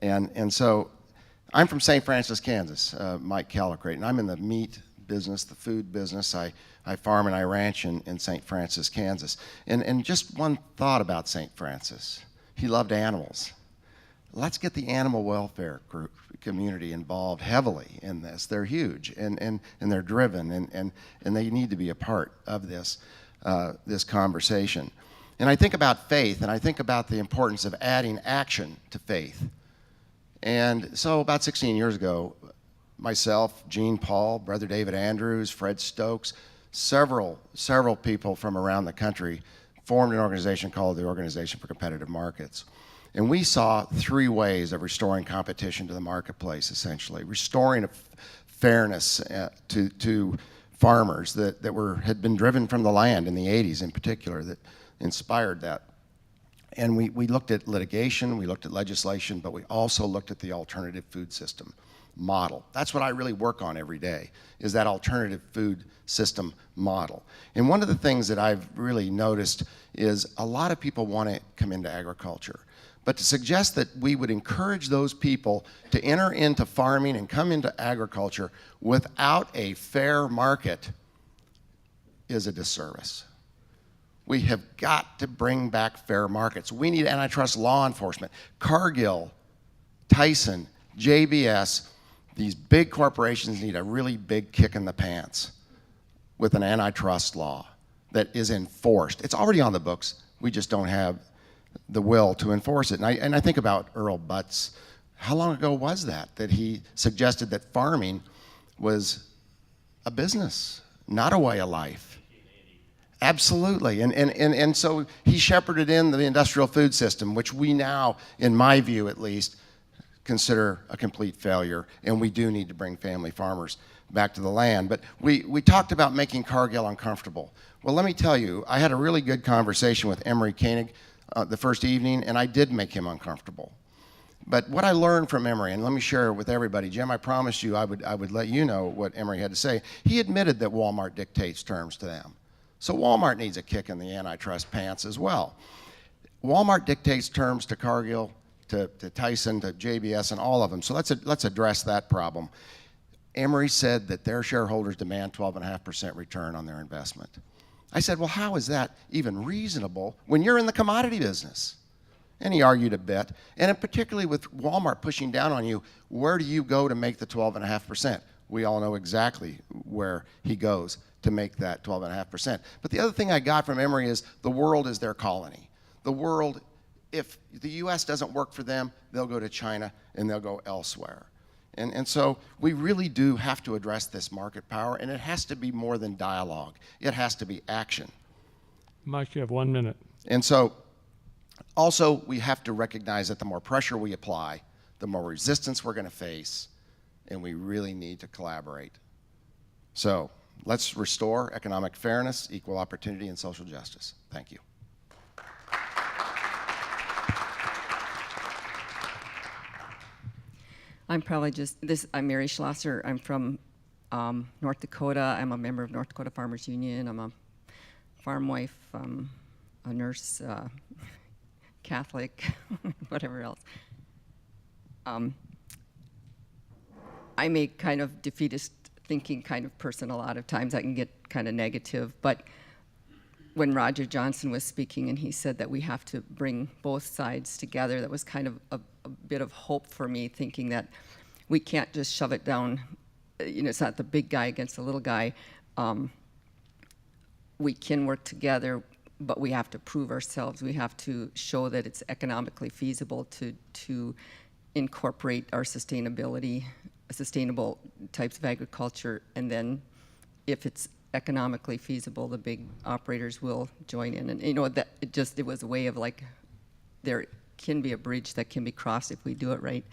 And so I'm from St. Francis, Kansas, Mike Callicrate, and I'm in the meat business, the food business. I farm and I ranch in St. Francis, Kansas. And just one thought about St. Francis. He loved animals. let's get the animal welfare group community involved heavily in this. They're huge, and they're driven, and they need to be a part of this, this conversation. And I think about faith, and I think about the importance of adding action to faith. And so about 16 years ago, myself, Gene Paul, Brother David Andrews, Fred Stokes, several people from around the country formed an organization called the Organization for Competitive Markets. And we saw 3 ways of restoring competition to the marketplace, essentially. Restoring a fairness to farmers that had been driven from the land in the 80s in particular, that inspired that. And we looked at litigation, we looked at legislation, but we also looked at the alternative food system model. That's what I really work on every day, is that alternative food system model. And one of the things that I've really noticed is a lot of people want to come into agriculture. But to suggest that we would encourage those people to enter into farming and come into agriculture without a fair market is a disservice. We have got to bring back fair markets. We need antitrust law enforcement. Cargill, Tyson, JBS, these big corporations need a really big kick in the pants with an antitrust law that is enforced. It's already on the books. We just don't have the will to enforce it. And I think about Earl Butz. How long ago was that he suggested that farming was a business, not a way of life? Absolutely, and so he shepherded in the industrial food system, which we now, in my view at least, consider a complete failure, and we do need to bring family farmers back to the land. But we talked about making Cargill uncomfortable. Well, let me tell you, I had a really good conversation with Emery Koenig the first evening, and I did make him uncomfortable. But what I learned from Emery, and let me share it with everybody, Jim, I promised you I would let you know what Emery had to say. He admitted that Walmart dictates terms to them. So Walmart needs a kick in the antitrust pants as well. Walmart dictates terms to Cargill, to Tyson, to JBS, and all of them. So let's address that problem. Emery said that their shareholders demand 12.5% return on their investment. I said, well, how is that even reasonable when you're in the commodity business? And he argued a bit. And particularly with Walmart pushing down on you, where do you go to make the 12.5%? We all know exactly where he goes to make that 12.5%. But the other thing I got from Emery is the world is their colony. The world, if the US doesn't work for them, they'll go to China and they'll go elsewhere. And so we really do have to address this market power, and it has to be more than dialogue. It has to be action. Mike, you have 1 minute. And so also we have to recognize that the more pressure we apply, the more resistance we're going to face, and we really need to collaborate. So let's restore economic fairness, equal opportunity, and social justice. Thank you. I'm probably I'm Mary Schlosser. I'm from North Dakota. I'm a member of North Dakota Farmers Union. I'm a farm wife, a nurse, Catholic, whatever else. I'm a kind of defeatist thinking kind of person. A lot of times I can get kind of negative, but when Roger Johnson was speaking and he said that we have to bring both sides together, that was kind of a bit of hope for me, thinking that we can't just shove it down. It's not the big guy against the little guy. We can work together, but we have to prove ourselves. We have to show that it's economically feasible to incorporate our sustainability, sustainable types of agriculture, and then if it's economically feasible, the big operators will join in. And that it was a way of like, there can be a bridge that can be crossed if we do it right.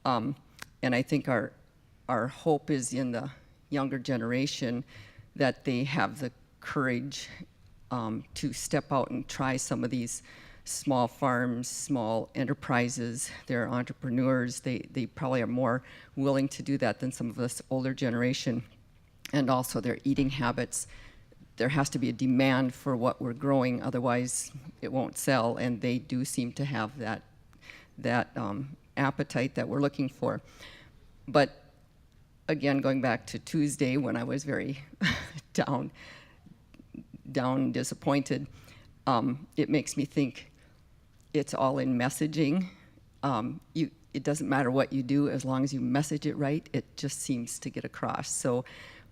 And I think our hope is in the younger generation, that they have the courage to step out and try some of these small farms, small enterprises. They're entrepreneurs. They probably are more willing to do that than some of us older generation. And also their eating habits. There has to be a demand for what we're growing, otherwise it won't sell, and they do seem to have that appetite that we're looking for. But again, going back to Tuesday when I was very down and disappointed, it makes me think it's all in messaging, it doesn't matter what you do, as long as you message it right, it just seems to get across. So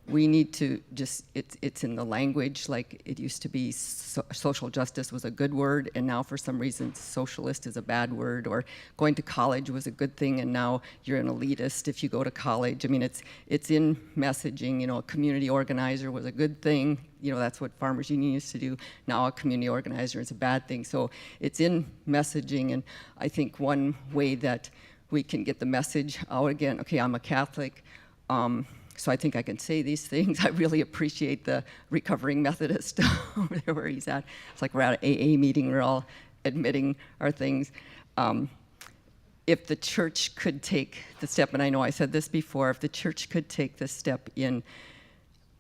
we need to just, it's in the language, like it used to be social justice was a good word, and now for some reason socialist is a bad word, or going to college was a good thing, and now you're an elitist if you go to college. I mean, it's in messaging. You know, a community organizer was a good thing. You know, that's what Farmers Union used to do. Now a community organizer is a bad thing. So it's in messaging, and I think one way that we can get the message out again, okay, I'm a Catholic, so I think I can say these things. I really appreciate the recovering Methodist over there where he's at. It's like we're at an AA meeting, we're all admitting our things. If the church could take the step, and I know I said this before, if the church could take the step in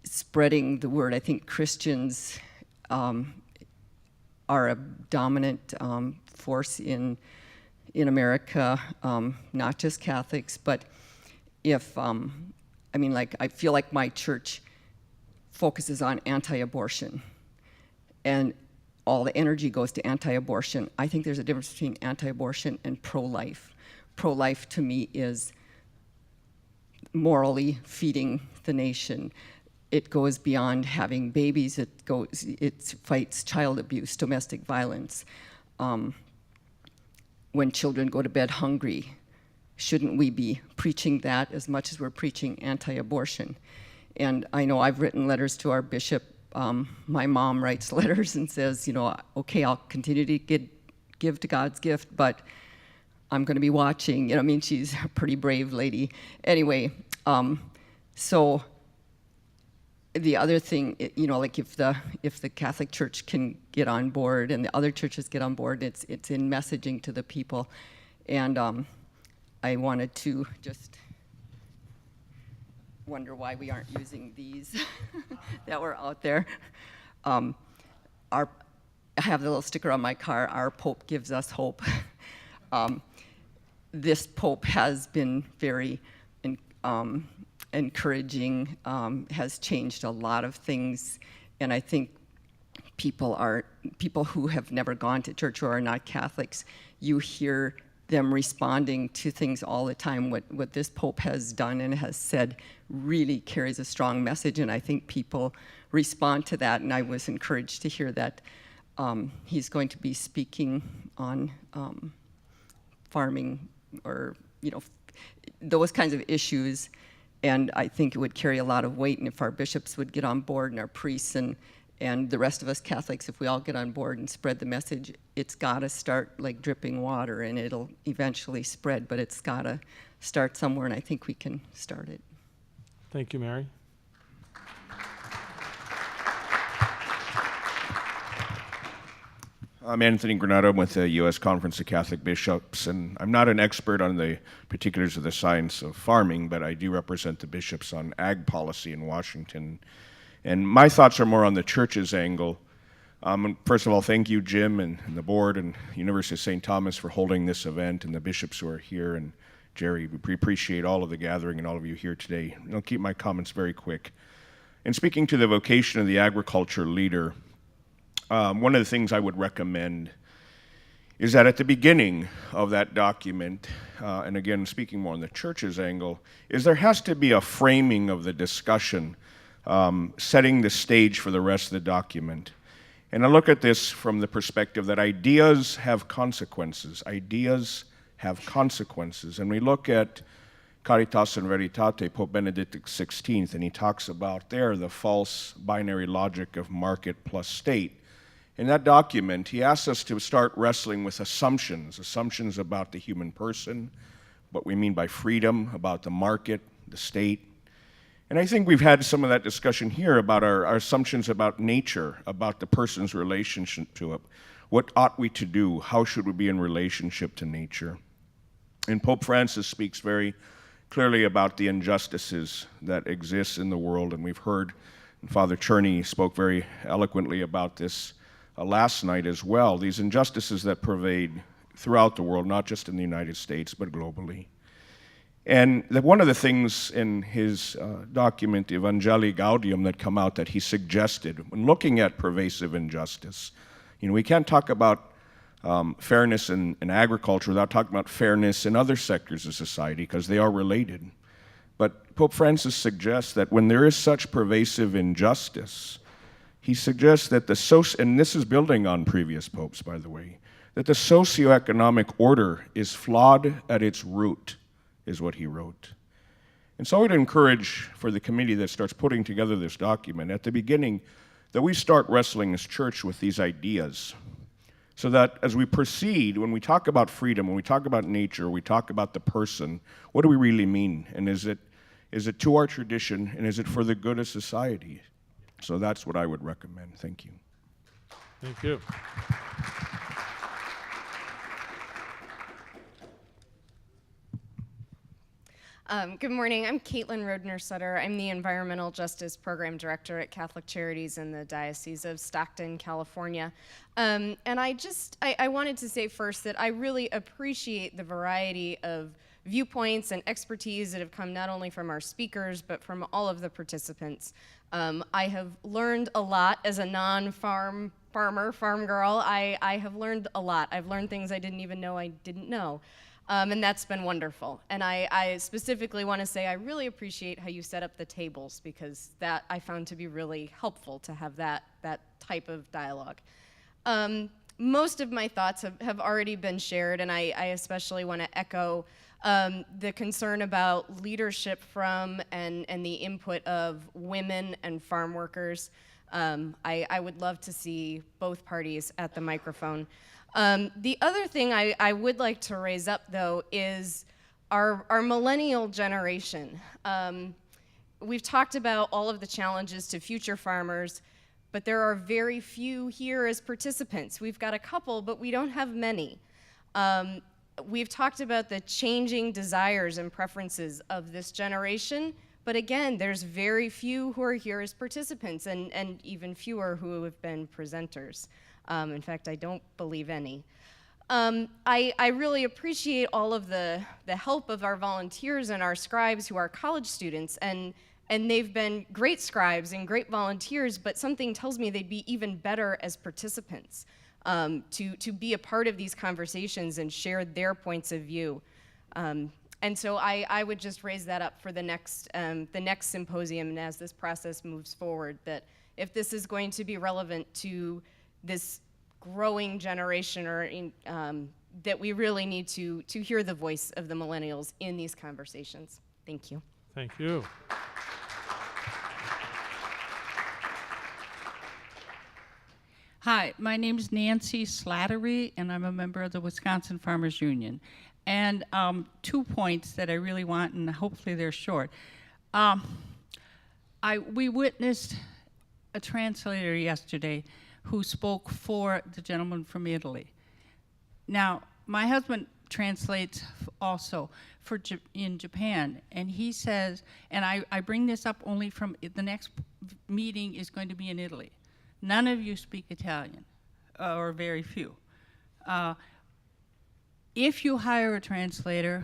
spreading the word, I think Christians are a dominant force in America, not just Catholics, but if, I mean, like, I feel like my church focuses on anti-abortion, and all the energy goes to anti-abortion. I think there's a difference between anti-abortion and pro-life. Pro-life to me is morally feeding the nation. It goes beyond having babies. It fights child abuse, domestic violence. When children go to bed hungry, shouldn't we be preaching that as much as we're preaching anti-abortion? And I know I've written letters to our bishop. My mom writes letters and says, you know, okay, I'll continue to give to God's gift, but I'm going to be watching. You know, I mean, she's a pretty brave lady. Anyway, so the other thing, you know, like if the Catholic Church can get on board and the other churches get on board, it's in messaging to the people. And I wanted to just wonder why we aren't using these that were out there. I have the little sticker on my car, "Our Pope gives us hope." This Pope has been very encouraging, has changed a lot of things, and I think people who have never gone to church or are not Catholics, you hear them responding to things all the time. What this Pope has done and has said really carries a strong message, and I think people respond to that, and I was encouraged to hear that he's going to be speaking on farming, or, you know, those kinds of issues, and I think it would carry a lot of weight, and if our bishops would get on board and our priests and the rest of us Catholics, if we all get on board and spread the message, it's got to start like dripping water, and it'll eventually spread, but it's got to start somewhere, and I think we can start it. Thank you, Mary. I'm Anthony Granado with the U.S. Conference of Catholic Bishops, and I'm not an expert on the particulars of the science of farming, but I do represent the bishops on ag policy in Washington. And my thoughts are more on the church's angle. First of all, thank you, Jim, and the board and University of St. Thomas for holding this event, and the bishops who are here, and Jerry. We appreciate all of the gathering and all of you here today. I'll keep my comments very quick. In speaking to the vocation of the agriculture leader, one of the things I would recommend is that at the beginning of that document, and again, speaking more on the church's angle, is there has to be a framing of the discussion, setting the stage for the rest of the document. And I look at this from the perspective that ideas have consequences. Ideas have consequences. And we look at Caritas and Veritate, Pope Benedict XVI, and he talks about there the false binary logic of market plus state. In that document, he asks us to start wrestling with assumptions about the human person, what we mean by freedom, about the market, the state. And I think we've had some of that discussion here about our assumptions about nature, about the person's relationship to it. What ought we to do? How should we be in relationship to nature? And Pope Francis speaks very clearly about the injustices that exist in the world, and we've heard, and Father Cherney spoke very eloquently about this last night as well, these injustices that pervade throughout the world, not just in the United States, but globally. And one of the things in his document, Evangelii Gaudium, that come out that he suggested when looking at pervasive injustice, you know, we can't talk about fairness in agriculture without talking about fairness in other sectors of society, because they are related. But Pope Francis suggests that when there is such pervasive injustice, he suggests that and this is building on previous popes, by the way, that the socioeconomic order is flawed at its root, is what he wrote. And so I would encourage for the committee that starts putting together this document at the beginning that we start wrestling as church with these ideas, so that as we proceed, when we talk about freedom, when we talk about nature, we talk about the person, what do we really mean? And is it to our tradition, and is it for the good of society? So that's what I would recommend. Thank you. Thank you. Good morning. I'm Caitlin Rodner Sutter. I'm the Environmental Justice Program Director at Catholic Charities in the Diocese of Stockton, California. And I wanted to say first that I really appreciate the variety of viewpoints and expertise that have come not only from our speakers, but from all of the participants. I have learned a lot as a farm girl. I have learned a lot. I've learned things I didn't even know I didn't know. And that's been wonderful. And I specifically want to say I really appreciate how you set up the tables, because that I found to be really helpful to have that type of dialogue. Most of my thoughts have already been shared, and I especially want to echo the concern about leadership from and the input of women and farm workers. I would love to see both parties at the microphone. The other thing I would like to raise up, though, is our millennial generation. We've talked about all of the challenges to future farmers, but there are very few here as participants. We've got a couple, but we don't have many. We've talked about the changing desires and preferences of this generation, but again, there's very few who are here as participants, and even fewer who have been presenters. In fact, I don't believe any. I really appreciate all of the help of our volunteers and our scribes who are college students, and they've been great scribes and great volunteers, but something tells me they'd be even better as participants, to be a part of these conversations and share their points of view. And so I would just raise that up for the next symposium, and as this process moves forward, that if this is going to be relevant to this growing generation, that we really need to hear the voice of the millennials in these conversations. Thank you. Thank you. Hi, my name is Nancy Slattery, and I'm a member of the Wisconsin Farmers Union. And 2 points that I really want, and hopefully they're short. We witnessed a translator yesterday who spoke for the gentleman from Italy. Now, my husband translates also in Japan, and he says, and I bring this up only from the next meeting is going to be in Italy. None of you speak Italian, or very few. If you hire a translator,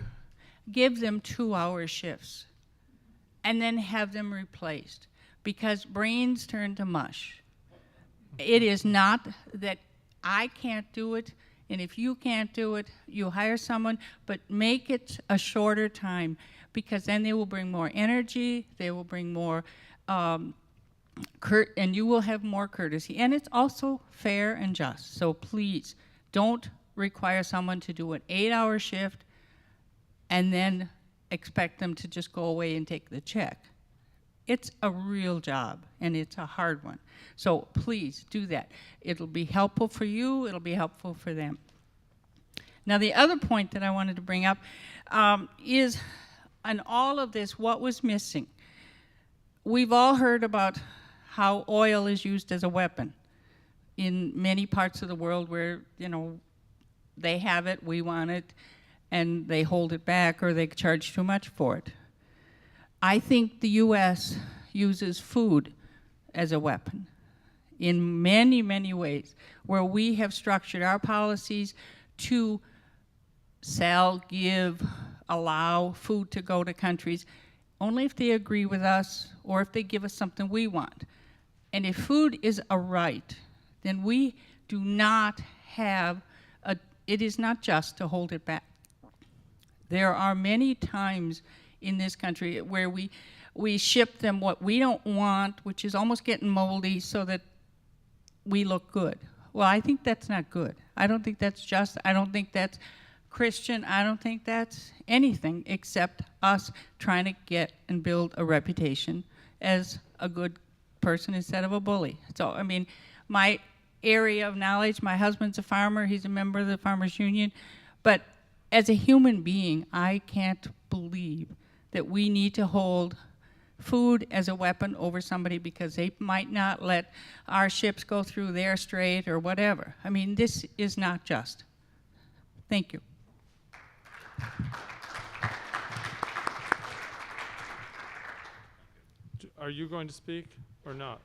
give them 2-hour shifts, and then have them replaced, because brains turn to mush. It is not that I can't do it, and if you can't do it, you hire someone, but make it a shorter time, because then they will bring more energy, they will bring more, and you will have more courtesy. And it's also fair and just, so please don't require someone to do an 8-hour shift and then expect them to just go away and take the check. It's a real job, and it's a hard one. So please do that. It'll be helpful for you, it'll be helpful for them. Now, the other point that I wanted to bring up is, in all of this, what was missing? We've all heard about how oil is used as a weapon in many parts of the world where, they have it, we want it, and they hold it back or they charge too much for it. I think the U.S. uses food as a weapon in many, many ways, where we have structured our policies to sell, give, allow food to go to countries only if they agree with us or if they give us something we want. And if food is a right, then we do not have a it is not just to hold it back. There are many times in this country where we ship them what we don't want, which is almost getting moldy, so that we look good. Well, I think that's not good. I don't think that's just. I don't think that's Christian. I don't think that's anything except us trying to get and build a reputation as a good person instead of a bully. So, I mean, my area of knowledge, my husband's a farmer. He's a member of the Farmers Union. But as a human being, I can't believe that we need to hold food as a weapon over somebody because they might not let our ships go through their strait or whatever. I mean, this is not just. Thank you. Are you going to speak or not?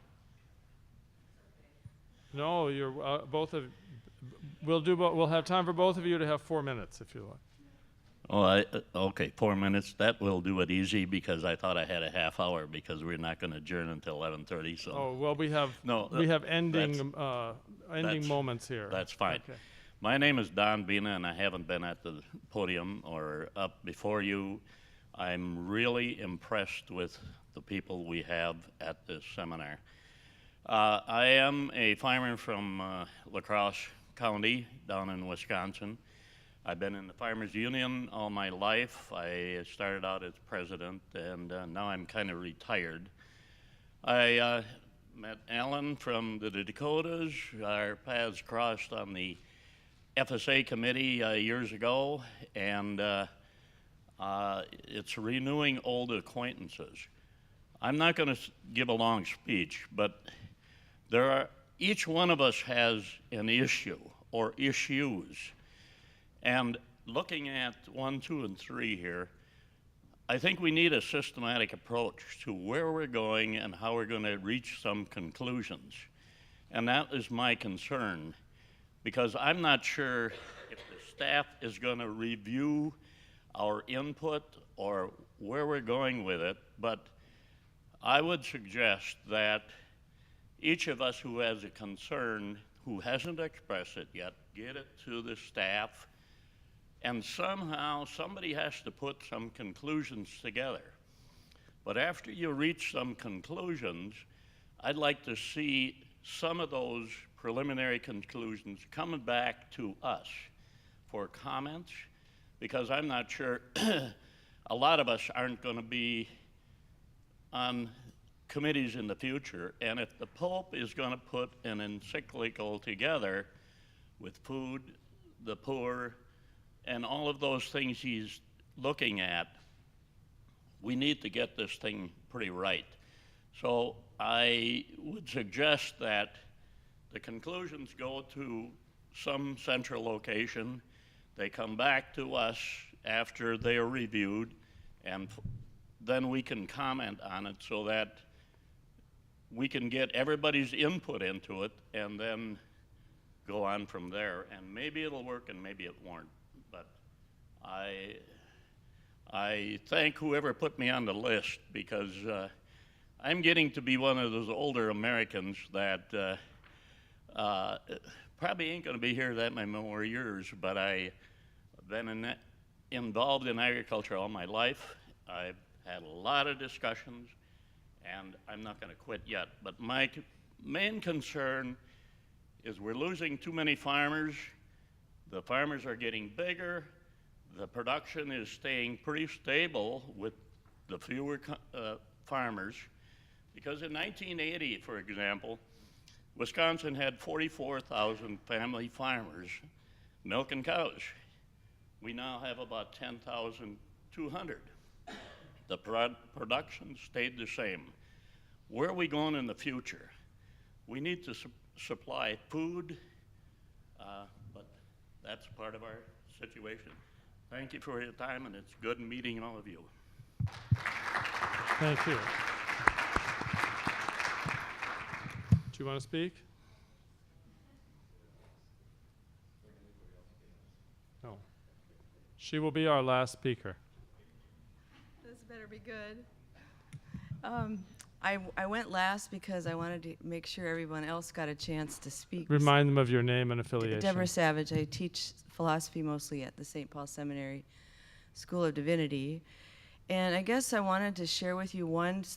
No, you're both of. We'll have time for both of you to have 4 minutes if you like. Oh, okay, 4 minutes. That will do it easy because I thought I had a half hour because we're not going to adjourn until 11:30. So. Oh well, we have ending moments here. That's fine. Okay. My name is Don Bina, and I haven't been at the podium or up before you. I'm really impressed with the people we have at this seminar. I am a farmer from La Crosse County down in Wisconsin. I've been in the Farmers Union all my life. I started out as president, and now I'm kind of retired. I met Alan from the Dakotas. Our paths crossed on the FSA committee years ago, and it's renewing old acquaintances. I'm not going to give a long speech, but each one of us has an issue or issues. And looking at 1, 2, and 3 here, I think we need a systematic approach to where we're going and how we're going to reach some conclusions. And that is my concern, because I'm not sure if the staff is going to review our input or where we're going with it, but I would suggest that each of us who has a concern, who hasn't expressed it yet, get it to the staff, and somehow somebody has to put some conclusions together. But after you reach some conclusions, I'd like to see some of those preliminary conclusions coming back to us for comments, because I'm not sure a lot of us aren't going to be on committees in the future, and if the Pope is going to put an encyclical together with food, the poor, and all of those things he's looking at, we need to get this thing pretty right. So I would suggest that the conclusions go to some central location, they come back to us after they are reviewed, and then we can comment on it so that we can get everybody's input into it and then go on from there. And maybe it'll work and maybe it won't. But I thank whoever put me on the list, because I'm getting to be one of those older Americans that probably ain't going to be here that many more years, but I've been involved in agriculture all my life. I've had a lot of discussions, and I'm not going to quit yet. But my main concern is we're losing too many farmers. The farmers are getting bigger. The production is staying pretty stable with the fewer farmers. Because in 1980, for example, Wisconsin had 44,000 family farmers milking cows. We now have about 10,200. The production stayed the same. Where are we going in the future? We need to supply food, but that's part of our situation. Thank you for your time, and it's good meeting all of you. Thank you. Do you want to speak? No. She will be our last speaker. This better be good. I went last because I wanted to make sure everyone else got a chance to speak. Remind them of your name and affiliation. Deborah Savage. I teach philosophy mostly at the St. Paul Seminary School of Divinity. And I guess I wanted to share with you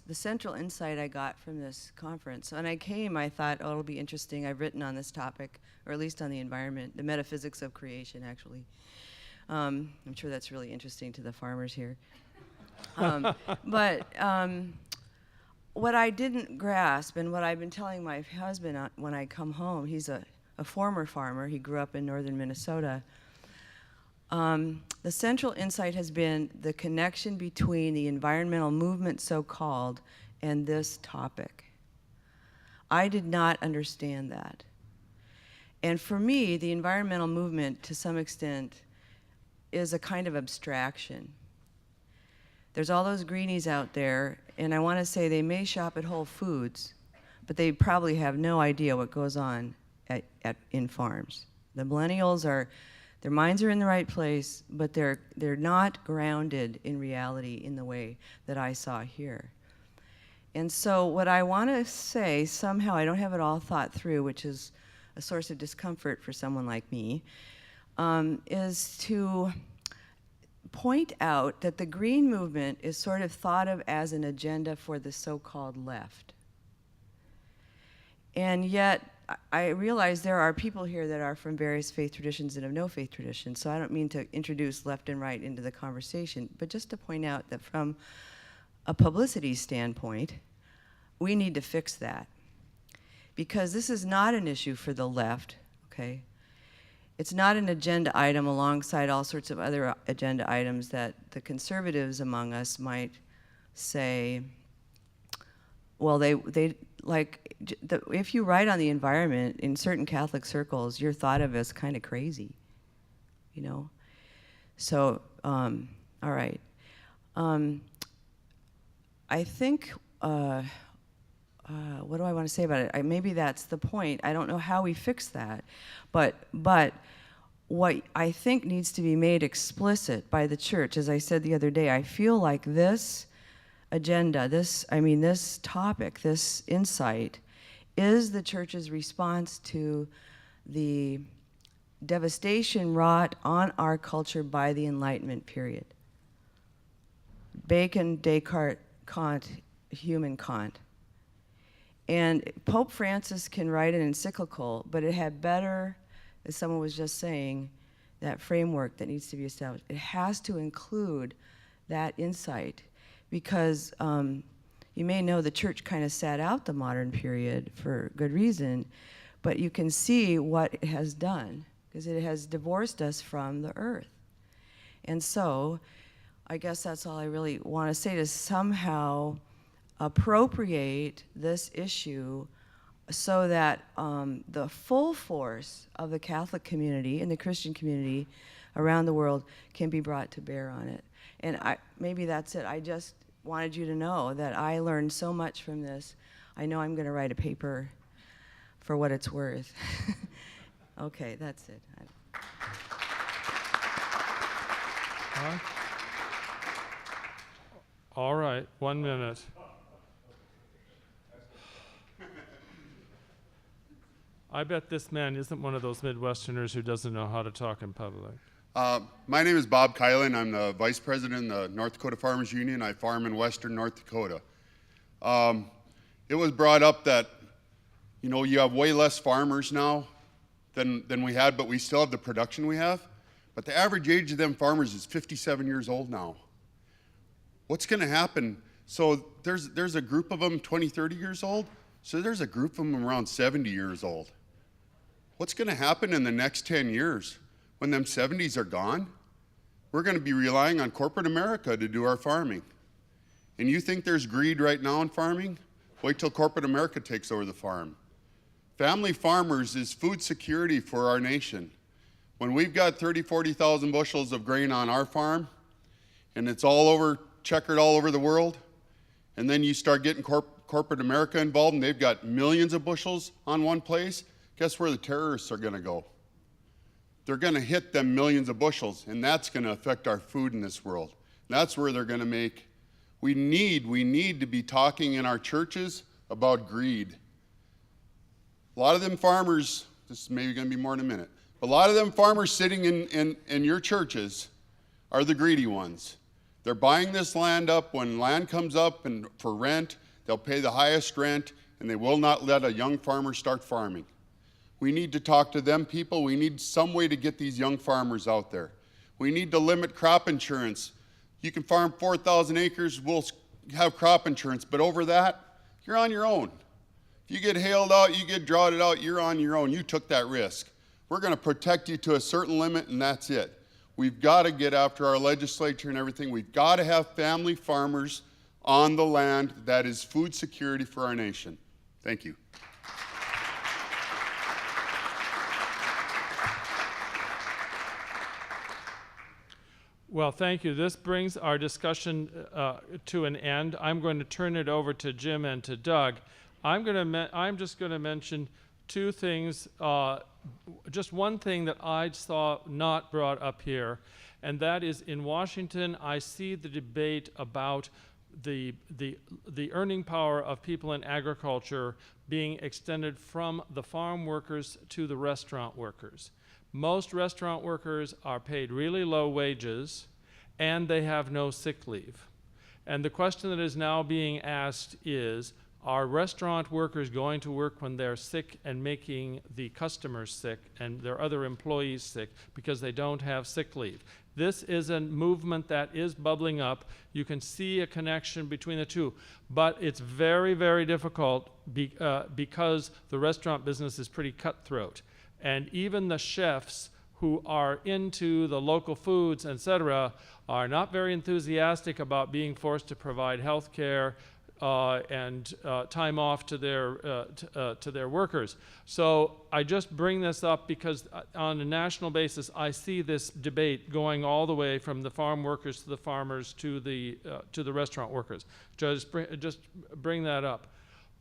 the central insight I got from this conference. When I came, I thought, oh, it'll be interesting. I've written on this topic, or at least on the environment, the metaphysics of creation, actually. I'm sure that's really interesting to the farmers here. What I didn't grasp, and what I've been telling my husband when I come home, he's a former farmer. He grew up in northern Minnesota. The central insight has been the connection between the environmental movement, so-called, and this topic. I did not understand that. And for me, the environmental movement, to some extent, is a kind of abstraction. There's all those greenies out there, and I want to say they may shop at Whole Foods, but they probably have no idea what goes on in farms. The millennials their minds are in the right place, but they're not grounded in reality in the way that I saw here. And so what I want to say, somehow I don't have it all thought through, which is a source of discomfort for someone like me, is to point out that the green movement is sort of thought of as an agenda for the so-called left. And yet, I realize there are people here that are from various faith traditions and of no faith tradition, so I don't mean to introduce left and right into the conversation, but just to point out that from a publicity standpoint, we need to fix that. Because this is not an issue for the left, okay? It's not an agenda item alongside all sorts of other agenda items that the conservatives among us might say, well, if you write on the environment in certain Catholic circles, you're thought of as kind of crazy, you know? So, all right. I think, what do I want to say about it? Maybe that's the point. I don't know how we fix that, but what I think needs to be made explicit by the church, as I said the other day, I feel like this agenda, this topic, this insight, is the church's response to the devastation wrought on our culture by the Enlightenment period. Bacon, Descartes, Kant, human Kant. And Pope Francis can write an encyclical, but it had better, as someone was just saying, that framework that needs to be established. It has to include that insight, because you may know the church kind of sat out the modern period for good reason, but you can see what it has done, because it has divorced us from the earth. And so, I guess that's all I really want to say, to somehow appropriate this issue so that the full force of the Catholic community and the Christian community around the world can be brought to bear on it. And maybe that's it. I just wanted you to know that I learned so much from this. I know I'm going to write a paper for what it's worth. Okay, that's it. All right, 1 minute. I bet this man isn't one of those Midwesterners who doesn't know how to talk in public. My name is Bob Kylan. I'm the vice president of the North Dakota Farmers Union. I farm in western North Dakota. It was brought up that, you know, you have way less farmers now than we had, but we still have the production we have. But the average age of them farmers is 57 years old now. What's going to happen? So there's a group of them 20, 30 years old. So there's a group of them around 70 years old. What's going to happen in the next 10 years when them 70s are gone? We're going to be relying on corporate America to do our farming. And you think there's greed right now in farming? Wait till corporate America takes over the farm. Family farmers is food security for our nation. When we've got 30, 40,000 bushels of grain on our farm, and it's all over, checkered all over the world, and then you start getting corporate America involved, and they've got millions of bushels on one place, guess where the terrorists are going to go? They're going to hit them millions of bushels, and that's going to affect our food in this world. That's where they're going to make We need to be talking in our churches about greed. A lot of them farmers, this is maybe going to be more in a minute, but a lot of them farmers sitting in your churches are the greedy ones. They're buying this land up. When land comes up and for rent, they'll pay the highest rent, and they will not let a young farmer start farming. We need to talk to them people. We need some way to get these young farmers out there. We need to limit crop insurance. You can farm 4,000 acres, we'll have crop insurance, but over that, you're on your own. If you get hailed out, you get droughted out, you're on your own. You took that risk. We're going to protect you to a certain limit, and that's it. We've got to get after our legislature and everything. We've got to have family farmers on the land. That is food security for our nation. Thank you. Well, thank you. This brings our discussion to an end. I'm going to turn it over to Jim and to Doug. I'm just going to mention two things. Just one thing that I saw not brought up here, and that is in Washington, I see the debate about the earning power of people in agriculture being extended from the farm workers to the restaurant workers. Most restaurant workers are paid really low wages, and they have no sick leave. And the question that is now being asked is, are restaurant workers going to work when they're sick and making the customers sick and their other employees sick because they don't have sick leave? This is a movement that is bubbling up. You can see a connection between the two, but it's very, very difficult because the restaurant business is pretty cutthroat. And even the chefs who are into the local foods, etc., are not very enthusiastic about being forced to provide health care and time off to their workers. So I just bring this up because on a national basis, I see this debate going all the way from the farm workers to the farmers to the restaurant workers. Just bring that up.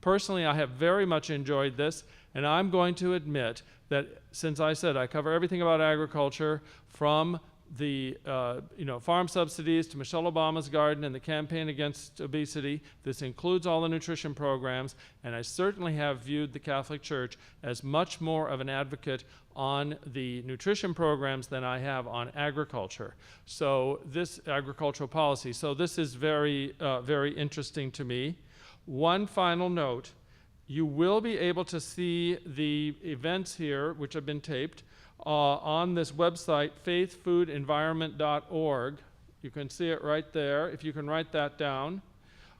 Personally, I have very much enjoyed this, and I'm going to admit that since I said I cover everything about agriculture, from the farm subsidies to Michelle Obama's garden and the campaign against obesity, this includes all the nutrition programs, and I certainly have viewed the Catholic Church as much more of an advocate on the nutrition programs than I have on agriculture. So this agricultural policy. So this is very, very interesting to me. One final note, you will be able to see the events here, which have been taped, on this website, faithfoodenvironment.org. You can see it right there, if you can write that down.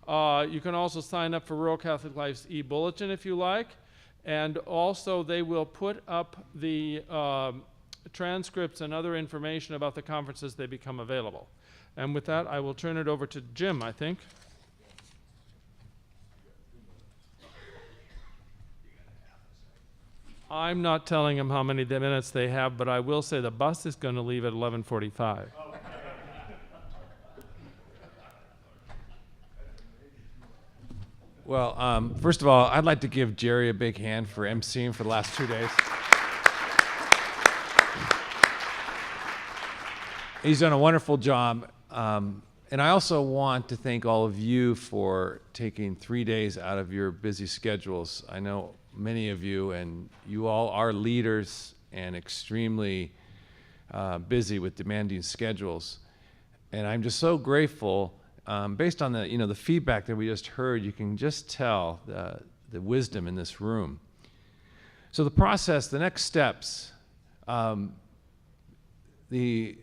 You can also sign up for Rural Catholic Life's e-bulletin if you like. And also they will put up the transcripts and other information about the conferences they become available. And with that, I will turn it over to Jim, I think. I'm not telling them how many minutes they have, but I will say the bus is going to leave at 11:45. Well, first of all, I'd like to give Jerry a big hand for emceeing for the last 2 days. He's done a wonderful job. And I also want to thank all of you for taking 3 days out of your busy schedules. I know many of you, and you all are leaders and extremely busy with demanding schedules. And I'm just so grateful. Based on the feedback that we just heard, you can just tell the wisdom in this room. So the process, the next steps, the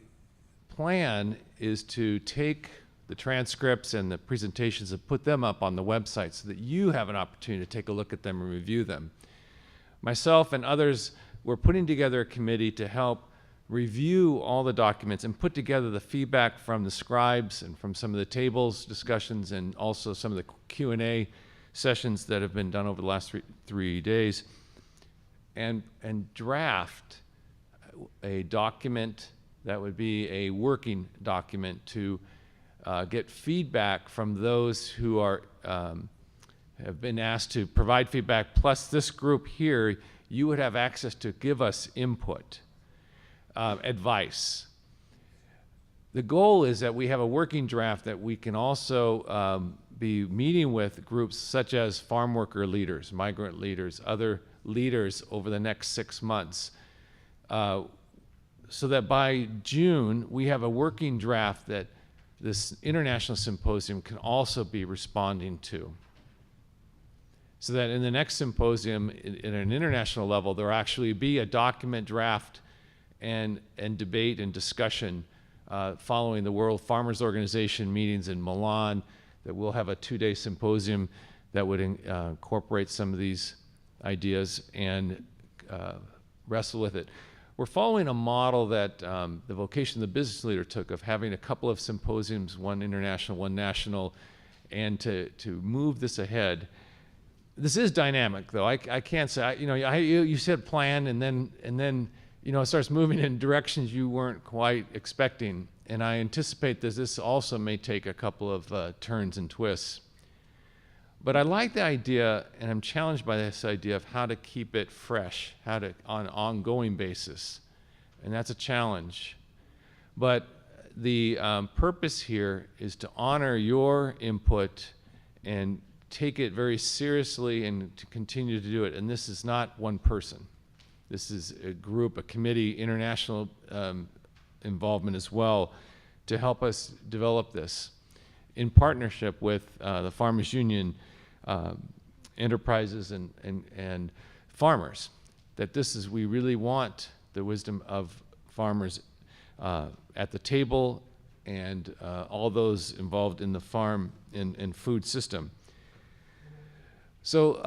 plan is to take the transcripts and the presentations and put them up on the website so that you have an opportunity to take a look at them and review them. Myself and others, we're putting together a committee to help review all the documents and put together the feedback from the scribes and from some of the tables discussions and also some of the Q&A sessions that have been done over the last three days, and draft a document that would be a working document to get feedback from those who are have been asked to provide feedback, plus this group here, you would have access to give us input, advice. the goal is that we have a working draft that we can also be meeting with groups such as farm worker leaders, migrant leaders, other leaders over the next 6 months, so that by June we have a working draft that this international symposium can also be responding to. So that in the next symposium, in an international level, there will actually be a document draft and debate and discussion following the World Farmers Organization meetings in Milan, that we'll have a 2-day symposium that would incorporate some of these ideas and wrestle with it. We're following a model that the Vocation of the Business Leader took of having a couple of symposiums, one international, one national, and to move this ahead. This is dynamic, though. I can't say, you said plan, and then it starts moving in directions you weren't quite expecting. And I anticipate that this also may take a couple of turns and twists. But I like the idea, and I'm challenged by this idea of how to keep it fresh, how to on an ongoing basis. And that's a challenge. But the purpose here is to honor your input and take it very seriously and to continue to do it. And this is not one person. This is a group, a committee, international involvement as well, to help us develop this in partnership with the Farmers Union, enterprises and farmers. That we really want the wisdom of farmers at the table and all those involved in the farm and food system. So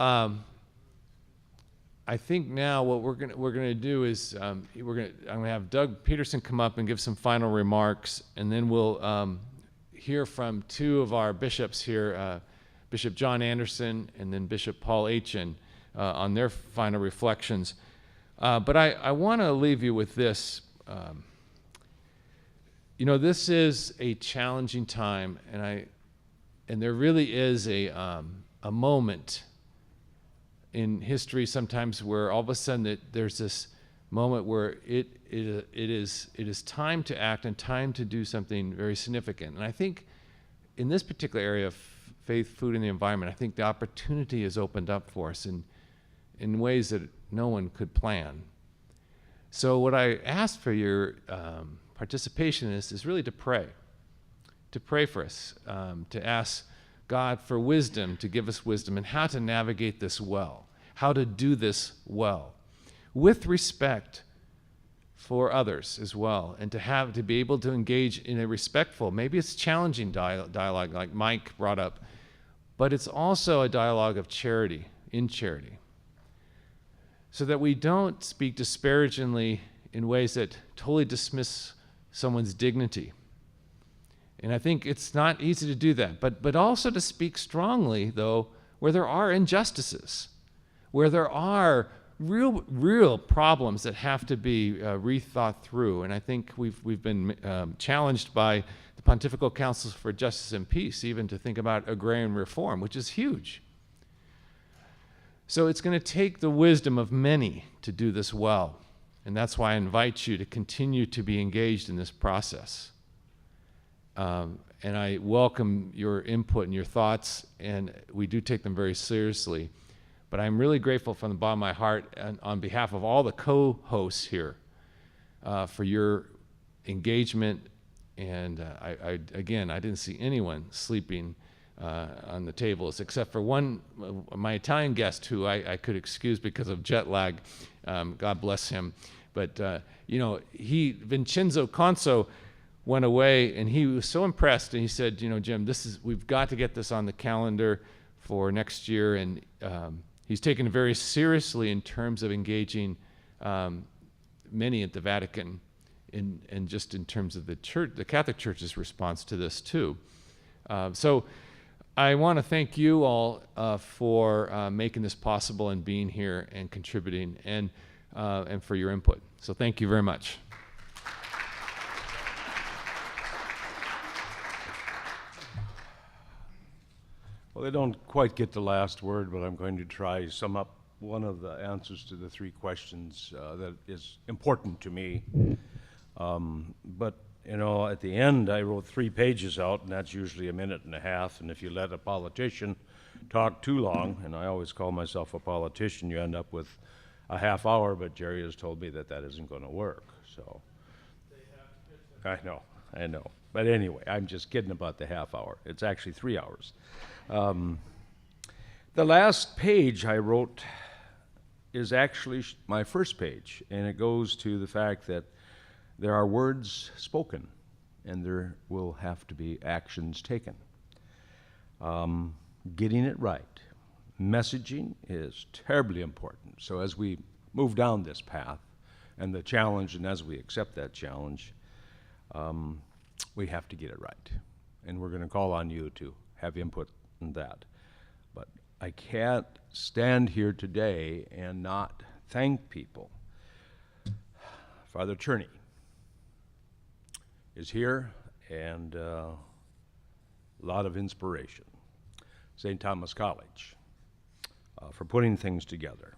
I think now what we're gonna do is I'm gonna have Doug Peterson come up and give some final remarks, and then we'll hear from two of our bishops here, Bishop John Anderson and then Bishop Paul Aitchen, on their final reflections. But I want to leave you with this. This is a challenging time, and there really is a moment in history sometimes where all of a sudden there's this moment where it is time to act and time to do something very significant. And I think in this particular area of faith, food, and the environment, I think the opportunity is opened up for us in ways that no one could plan. So what I ask for your participation in this is really to pray for us, to ask God for wisdom, to give us wisdom and how to navigate this well, how to do this well, with respect for others as well, and to be able to engage in a respectful, maybe it's challenging dialogue like Mike brought up, but it's also a dialogue of charity, in charity, so that we don't speak disparagingly in ways that totally dismiss someone's dignity. And I think it's not easy to do that, but also to speak strongly, though, where there are injustices, where there are real problems that have to be rethought through. And I think we've been challenged by the Pontifical Councils for Justice and Peace even to think about agrarian reform, which is huge. So it's going to take the wisdom of many to do this well. And that's why I invite you to continue to be engaged in this process. And I welcome your input and your thoughts, and we do take them very seriously. But I'm really grateful from the bottom of my heart, and on behalf of all the co-hosts here, for your engagement. And again, I didn't see anyone sleeping on the tables, except for one, my Italian guest, who I could excuse because of jet lag. God bless him. But Vincenzo Conso went away, and he was so impressed, and he said, Jim, we've got to get this on the calendar for next year. And he's taken it very seriously in terms of engaging many at the Vatican, and just in terms of the church, the Catholic Church's response to this too. So I want to thank you all for making this possible and being here and contributing, and for your input. So thank you very much. Well, they don't quite get the last word, but I'm going to try to sum up one of the answers to the three questions that is important to me. But you know, at the end, I wrote 3 pages out, and that's usually a minute and a half, and if you let a politician talk too long, and I always call myself a politician, you end up with a half hour, but Jerry has told me that that isn't going to work, so. I know. But anyway, I'm just kidding about the half hour. It's actually 3 hours. The last page I wrote is actually my first page, and it goes to the fact that there are words spoken, and there will have to be actions taken. Getting it right. Messaging is terribly important. So as we move down this path and the challenge, and as we accept that challenge, we have to get it right. And we're going to call on you to have input in that. But I can't stand here today and not thank people. Father Tierney is here, and a lot of inspiration. St. Thomas College for putting things together.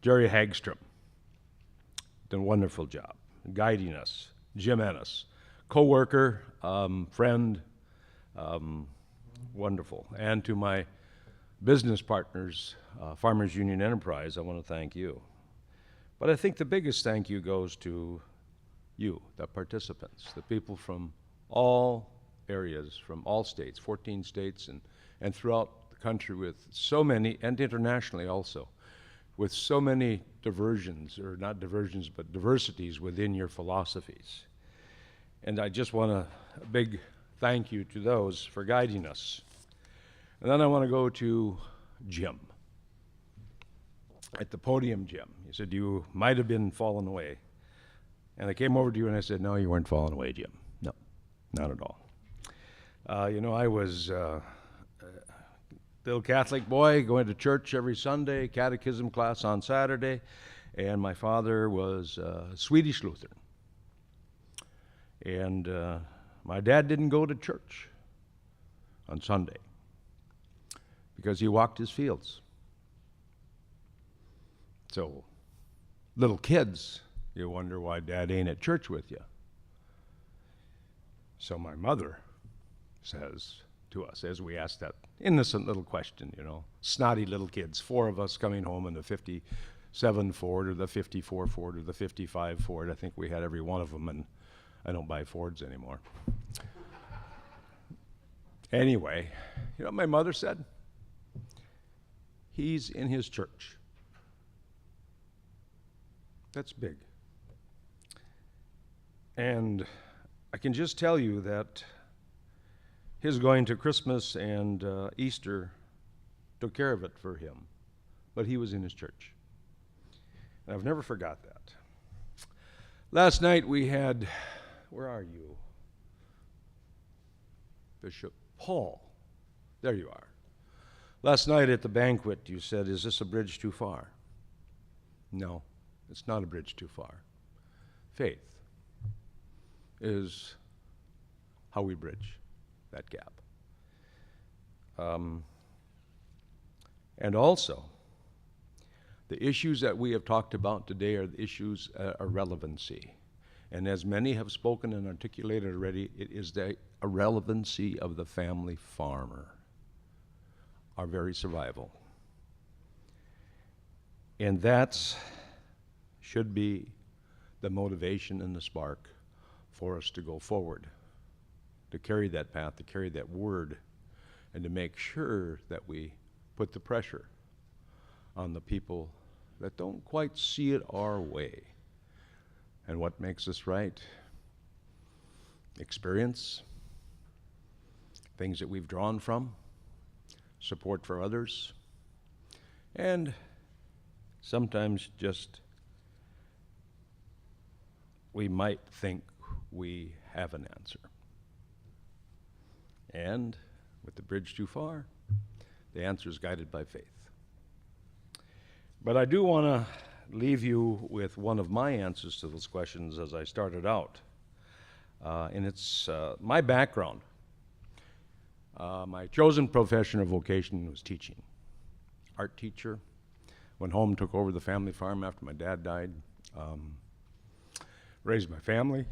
Jerry Hagstrom did a wonderful job guiding us. Jim Ennis, co-worker, friend, wonderful. And to my business partners, Farmers Union Enterprise, I want to thank you. But I think the biggest thank you goes to you, the participants, the people from all areas, from all states, 14 states, and throughout the country with so many, and internationally also, with so many diversions, or not diversions, but diversities within your philosophies. And I just want a big thank you to those for guiding us. And then I want to go to Jim. At the podium, Jim, you said you might have been falling away. And I came over to you and I said, no, you weren't falling away, Jim. No, not at all. You know, I was a little Catholic boy going to church every Sunday, catechism class on Saturday, and my father was Swedish Lutheran. And my dad didn't go to church on Sunday because he walked his fields. So, little kids, you wonder why Dad ain't at church with you. So my mother says to us, as we ask that innocent little question, you know, snotty little kids, 4 of us coming home in the 57 Ford or the 54 Ford or the 55 Ford. I think we had every one of them, and I don't buy Fords anymore. Anyway, you know what my mother said? He's in his church. That's big. And I can just tell you that his going to Christmas and Easter took care of it for him, but he was in his church. And I've never forgot that. Last night we had, where are you? Bishop Paul. There you are. Last night at the banquet you said, is this a bridge too far? No. It's not a bridge too far. Faith is how we bridge that gap. And also, the issues that we have talked about today are the issues of relevancy. And as many have spoken and articulated already, it is the irrelevancy of the family farmer, our very survival. And that's should be the motivation and the spark for us to go forward, to carry that path, to carry that word, and to make sure that we put the pressure on the people that don't quite see it our way. And what makes us right? Experience, things that we've drawn from, support for others, and sometimes just we might think we have an answer. And with the bridge too far, the answer is guided by faith. But I do want to leave you with one of my answers to those questions as I started out. And it's my background. My chosen profession or vocation was teaching. Art teacher. Went home, took over the family farm after my dad died. Raised my family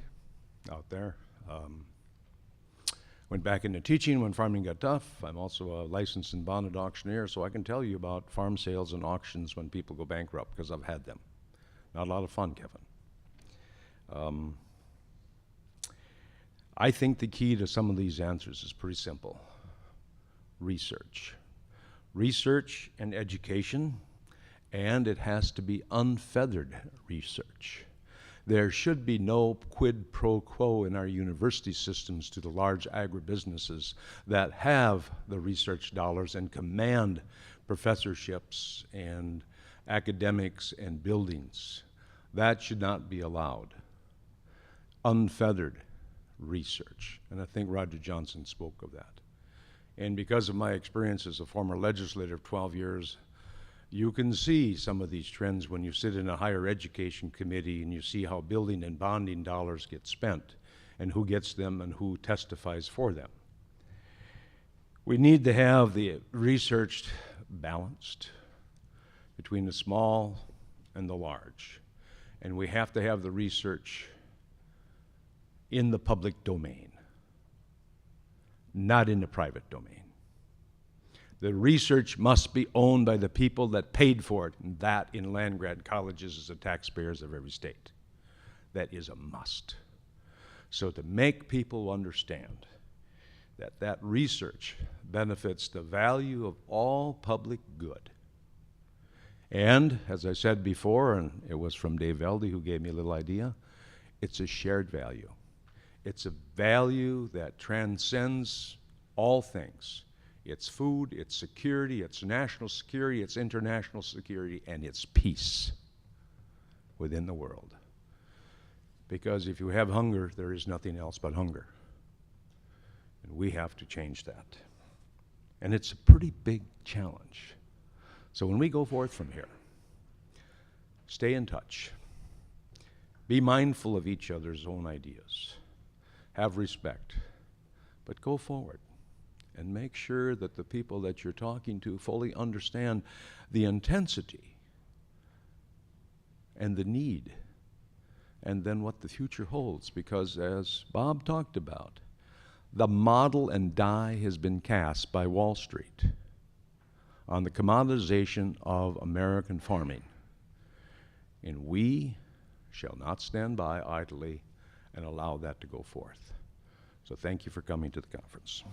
out there. Went back into teaching when farming got tough. I'm also a licensed and bonded auctioneer, so I can tell you about farm sales and auctions when people go bankrupt, because I've had them. Not a lot of fun, Kevin. I think the key to some of these answers is pretty simple. Research. Research and education, and it has to be unfeathered research. There should be no quid pro quo in our university systems to the large agribusinesses that have the research dollars and command professorships and academics and buildings. That should not be allowed. Unfeathered research, and I think Roger Johnson spoke of that. And because of my experience as a former legislator of 12 years, you can see some of these trends when you sit in a higher education committee and you see how building and bonding dollars get spent and who gets them and who testifies for them. We need to have the research balanced between the small and the large. And we have to have the research in the public domain, not in the private domain. The research must be owned by the people that paid for it, and that in land-grant colleges is the taxpayers of every state. That is a must. So to make people understand that that research benefits the value of all public good. And, as I said before, and it was from Dave Velde who gave me a little idea, it's a shared value. It's a value that transcends all things. It's food, it's security, it's national security, it's international security, and it's peace within the world. Because if you have hunger, there is nothing else but hunger. And we have to change that. And it's a pretty big challenge. So when we go forth from here, stay in touch. Be mindful of each other's own ideas. Have respect. But go forward. And make sure that the people that you're talking to fully understand the intensity and the need, and then what the future holds. Because as Bob talked about, the model and die has been cast by Wall Street on the commoditization of American farming. And we shall not stand by idly and allow that to go forth. So thank you for coming to the conference.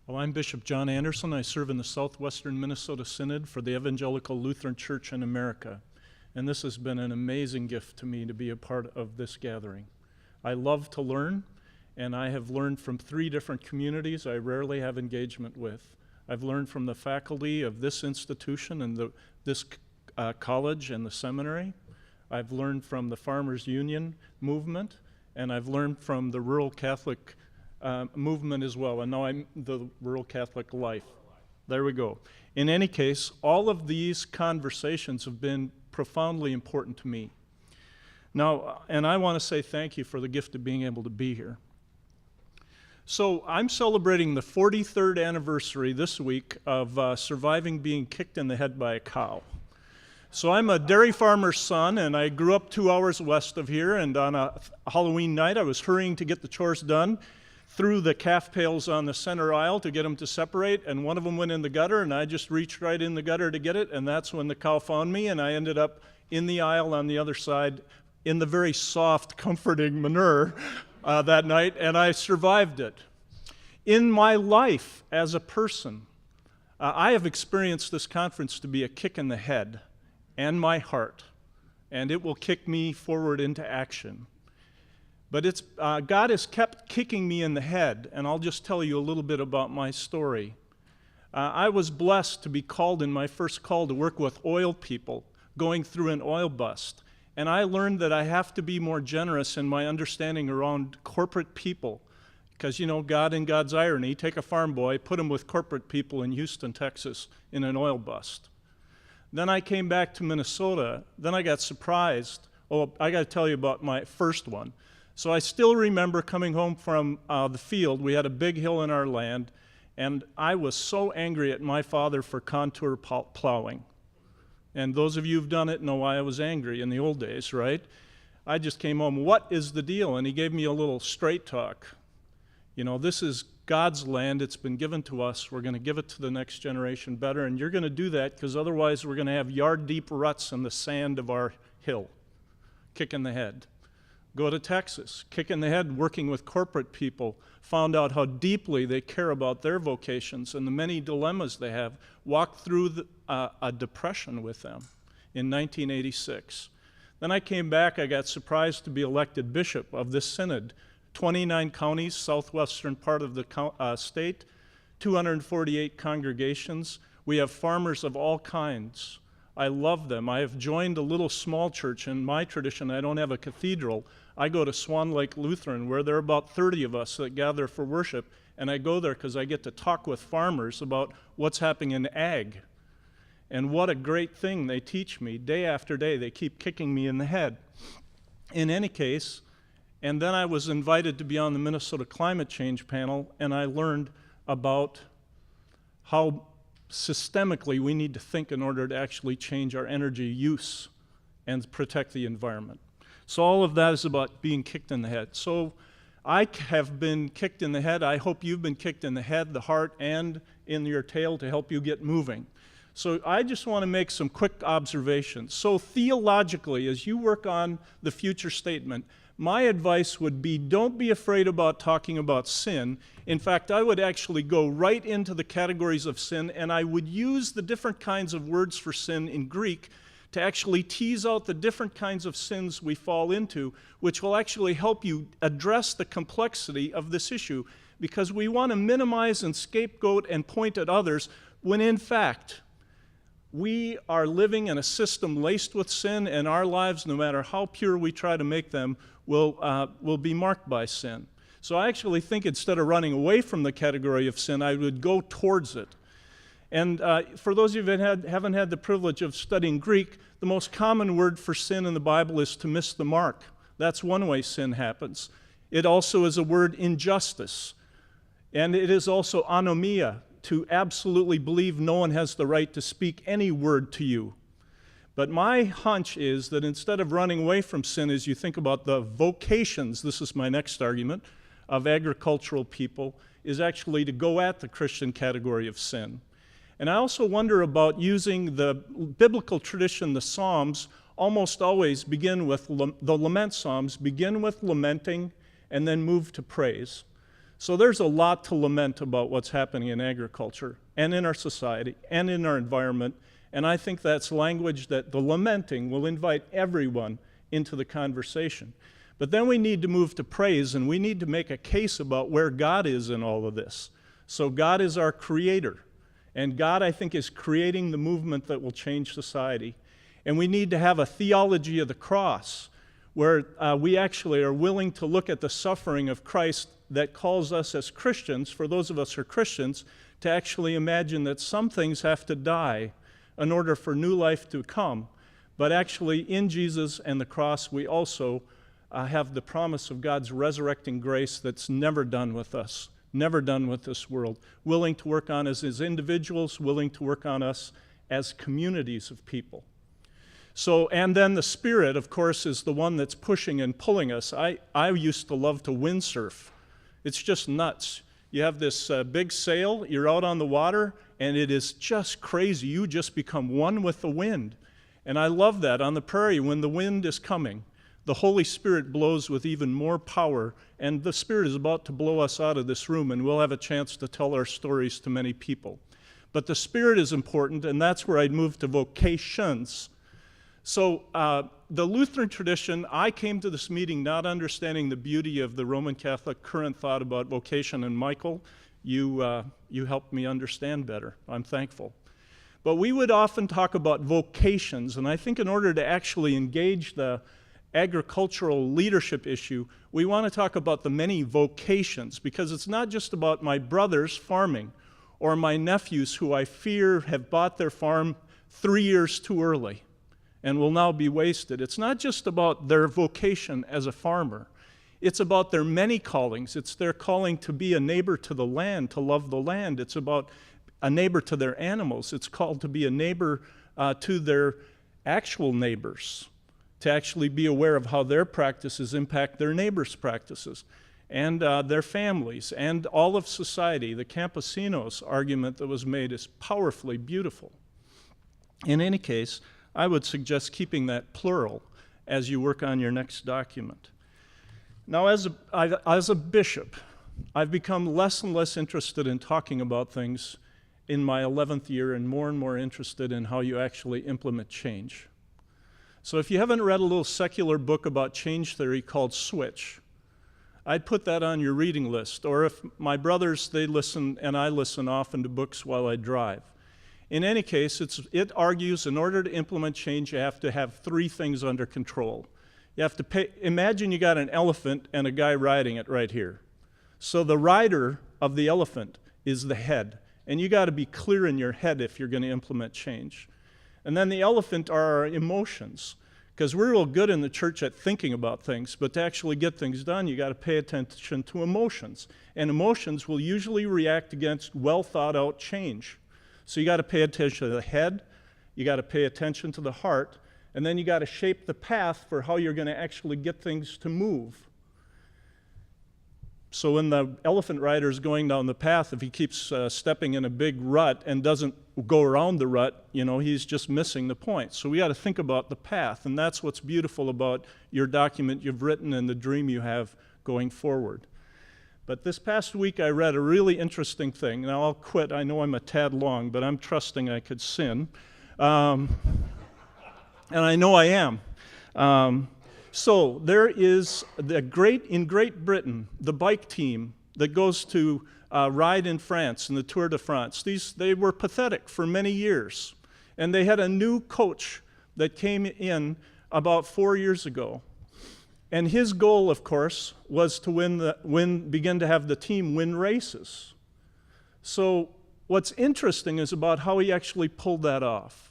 Well, I'm Bishop John Anderson. I serve in the Southwestern Minnesota Synod for the Evangelical Lutheran Church in America. And this has been an amazing gift to me to be a part of this gathering. I love to learn, and I have learned from 3 different communities I rarely have engagement with. I've learned from the faculty of this institution and this college and the seminary. I've learned from the Farmers Union movement, and I've learned from the Rural Catholic movement as well, and now I'm the Rural Catholic Life. There we go. In any case, all of these conversations have been profoundly important to me. Now, and I want to say thank you for the gift of being able to be here. So I'm celebrating the 43rd anniversary this week of surviving being kicked in the head by a cow. So I'm a dairy farmer's son, and I grew up 2 hours west of here, and on a Halloween night I was hurrying to get the chores done, threw the calf pails on the center aisle to get them to separate, and one of them went in the gutter, and I just reached right in the gutter to get it, and that's when the cow found me, and I ended up in the aisle on the other side in the very soft, comforting manure that night, and I survived it. In my life as a person, I have experienced this conference to be a kick in the head and my heart, and it will kick me forward into action. But it's, God has kept kicking me in the head, and I'll just tell you a little bit about my story. I was blessed to be called in my first call to work with oil people going through an oil bust. And I learned that I have to be more generous in my understanding around corporate people. Because, you know, God in God's irony, take a farm boy, put him with corporate people in Houston, Texas, in an oil bust. Then I came back to Minnesota. Then I got surprised. Oh, I got to tell you about my first one. So I still remember coming home from the field. We had a big hill in our land, and I was so angry at my father for contour plowing. And those of you who've done it know why I was angry in the old days, right? I just came home, what is the deal? And he gave me a little straight talk. You know, this is God's land. It's been given to us. We're going to give it to the next generation better, and you're going to do that because otherwise we're going to have yard-deep ruts in the sand of our hill. Kick in the head. Go to Texas. Kick in the head working with corporate people. Found out how deeply they care about their vocations and the many dilemmas they have. Walked through a depression with them in 1986. Then I came back. I got surprised to be elected bishop of this synod. 29 counties, southwestern part of the state, 248 congregations. We have farmers of all kinds. I love them. I have joined a little small church. In my tradition, I don't have a cathedral. I go to Swan Lake Lutheran, where there are about 30 of us that gather for worship, and I go there because I get to talk with farmers about what's happening in ag. And what a great thing they teach me. Day after day, they keep kicking me in the head. In any case, and then I was invited to be on the Minnesota Climate Change panel, and I learned about how systemically we need to think in order to actually change our energy use and protect the environment. So all of that is about being kicked in the head. So I have been kicked in the head. I hope you've been kicked in the head, the heart, and in your tail to help you get moving. So I just want to make some quick observations. So theologically, as you work on the future statement, my advice would be don't be afraid about talking about sin. In fact, I would actually go right into the categories of sin, and I would use the different kinds of words for sin in Greek to actually tease out the different kinds of sins we fall into, which will actually help you address the complexity of this issue, because we want to minimize and scapegoat and point at others when in fact we are living in a system laced with sin, and our lives, no matter how pure we try to make them, will be marked by sin. So I actually think instead of running away from the category of sin, I would go towards it. And for those of you that haven't had the privilege of studying Greek, the most common word for sin in the Bible is to miss the mark. That's one way sin happens. It also is a word injustice. And it is also anomia, to absolutely believe no one has the right to speak any word to you. But my hunch is that instead of running away from sin, as you think about the vocations, this is my next argument, of agricultural people, is actually to go at the Christian category of sin. And I also wonder about using the biblical tradition, the Psalms, almost always begin with, the lament Psalms begin with lamenting and then move to praise. So there's a lot to lament about what's happening in agriculture and in our society and in our environment. And I think that's language that the lamenting will invite everyone into the conversation. But then we need to move to praise, and we need to make a case about where God is in all of this. So God is our creator. And God, I think, is creating the movement that will change society. And we need to have a theology of the cross where we actually are willing to look at the suffering of Christ that calls us as Christians, for those of us who are Christians, to actually imagine that some things have to die in order for new life to come. But actually, in Jesus and the cross, we also have the promise of God's resurrecting grace that's never done with us, never done with this world, willing to work on us as individuals, willing to work on us as communities of people. So, and then the Spirit, of course, is the one that's pushing and pulling us. I used to love to windsurf. It's just nuts. You have this big sail, you're out on the water, and it is just crazy. You just become one with the wind. And I love that on the prairie when the wind is coming. The Holy Spirit blows with even more power, and the Spirit is about to blow us out of this room, and we'll have a chance to tell our stories to many people. But the Spirit is important, and that's where I'd move to vocations. So the Lutheran tradition, I came to this meeting not understanding the beauty of the Roman Catholic current thought about vocation, and Michael, you helped me understand better. I'm thankful. But we would often talk about vocations, and I think in order to actually engage the agricultural leadership issue, we want to talk about the many vocations, because it's not just about my brothers farming or my nephews who I fear have bought their farm 3 years too early and will now be wasted. It's not just about their vocation as a farmer. It's about their many callings. It's their calling to be a neighbor to the land, to love the land. It's about a neighbor to their animals. It's called to be a neighbor to their actual neighbors, to actually be aware of how their practices impact their neighbors' practices and their families and all of society. The campesinos argument that was made is powerfully beautiful. In any case, I would suggest keeping that plural as you work on your next document. Now, as a bishop, I've become less and less interested in talking about things in my 11th year and more interested in how you actually implement change. So if you haven't read a little secular book about change theory called Switch, I'd put that on your reading list. Or if my brothers, they listen, and I listen often to books while I drive. In any case, it argues in order to implement change, you have to have 3 things under control. You have to imagine you got an elephant and a guy riding it right here. So the rider of the elephant is the head. And you got to be clear in your head if you're going to implement change. And then the elephant are our emotions. Because we're real good in the church at thinking about things, but to actually get things done, you got to pay attention to emotions. And emotions will usually react against well thought out change. So you got to pay attention to the head, you got to pay attention to the heart, and then you got to shape the path for how you're going to actually get things to move. So when the elephant rider is going down the path, if he keeps stepping in a big rut and doesn't go around the rut, he's just missing the point. So we got to think about the path, and that's what's beautiful about your document you've written and the dream you have going forward. But this past week I read a really interesting thing. Now I'll quit. I know I'm a tad long, but I'm trusting I could sin. And I know I am. So there is in Great Britain, the bike team that goes to ride in France in the Tour de France. They were pathetic for many years. And they had a new coach that came in about 4 years ago. And his goal, of course, was to begin to have the team win races. So what's interesting is about how he actually pulled that off.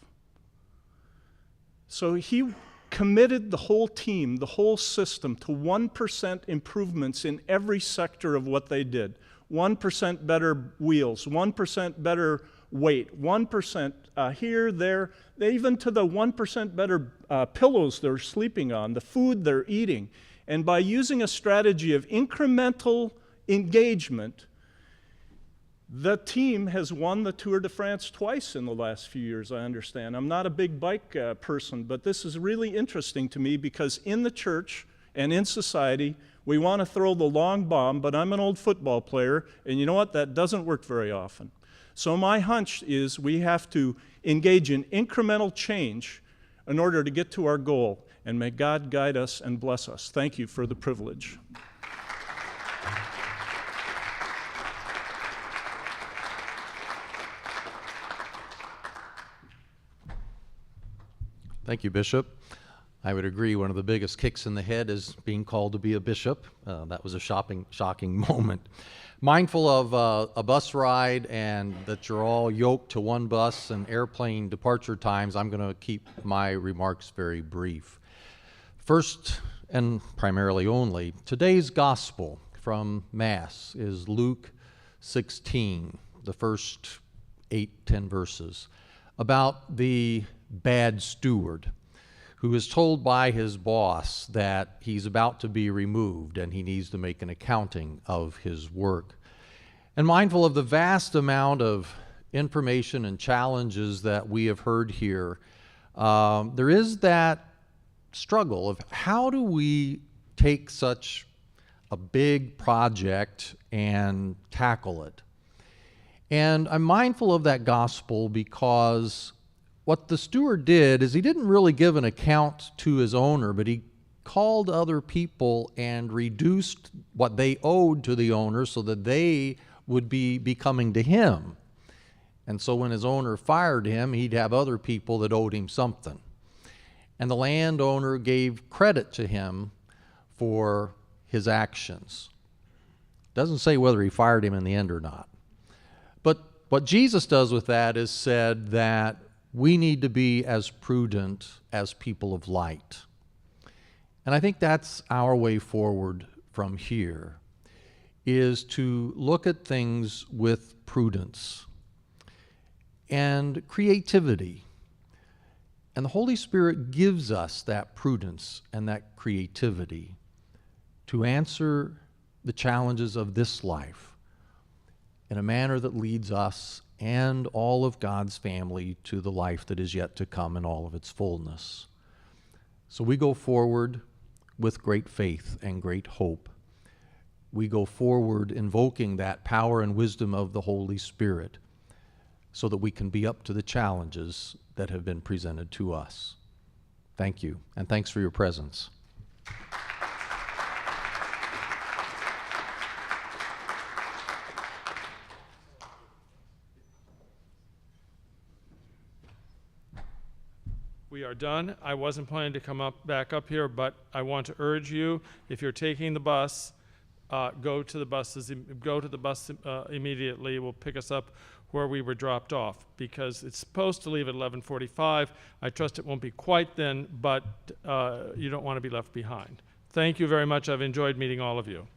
So he committed the whole team, the whole system, to 1% improvements in every sector of what they did. 1% better wheels, 1% better weight, 1% here, there, even to the 1% better pillows they're sleeping on, the food they're eating. And by using a strategy of incremental engagement, the team has won the Tour de France twice in the last few years, I understand. I'm not a big bike person, but this is really interesting to me because in the church and in society, we want to throw the long bomb, but I'm an old football player, and you know what? That doesn't work very often. So my hunch is we have to engage in incremental change in order to get to our goal, and may God guide us and bless us. Thank you for the privilege. Thank you, Bishop. I would agree one of the biggest kicks in the head is being called to be a bishop. That was a shocking moment. Mindful of a bus ride and that you're all yoked to one bus and airplane departure times, I'm going to keep my remarks very brief. First, and primarily only, today's gospel from Mass is Luke 16, the first 8-10 verses, about the bad steward who is told by his boss that he's about to be removed and he needs to make an accounting of his work. And mindful of the vast amount of information and challenges that we have heard here, there is that struggle of how do we take such a big project and tackle it. And I'm mindful of that gospel because what the steward did is he didn't really give an account to his owner, but he called other people and reduced what they owed to the owner so that they would be coming to him. And so when his owner fired him, he'd have other people that owed him something. And the landowner gave credit to him for his actions. Doesn't say whether he fired him in the end or not. But what Jesus does with that is said that we need to be as prudent as people of light. And I think that's our way forward from here, is to look at things with prudence and creativity. And the Holy Spirit gives us that prudence and that creativity to answer the challenges of this life in a manner that leads us and all of God's family to the life that is yet to come in all of its fullness. So we go forward with great faith and great hope. We go forward invoking that power and wisdom of the Holy Spirit so that we can be up to the challenges that have been presented to us. Thank you, and thanks for your presence. We are done. I wasn't planning to come back up here, but I want to urge you, if you're taking the bus, go to the bus immediately. We'll pick us up where we were dropped off, because it's supposed to leave at 11:45. I trust it won't be quite then, but you don't want to be left behind. Thank you very much. I've enjoyed meeting all of you.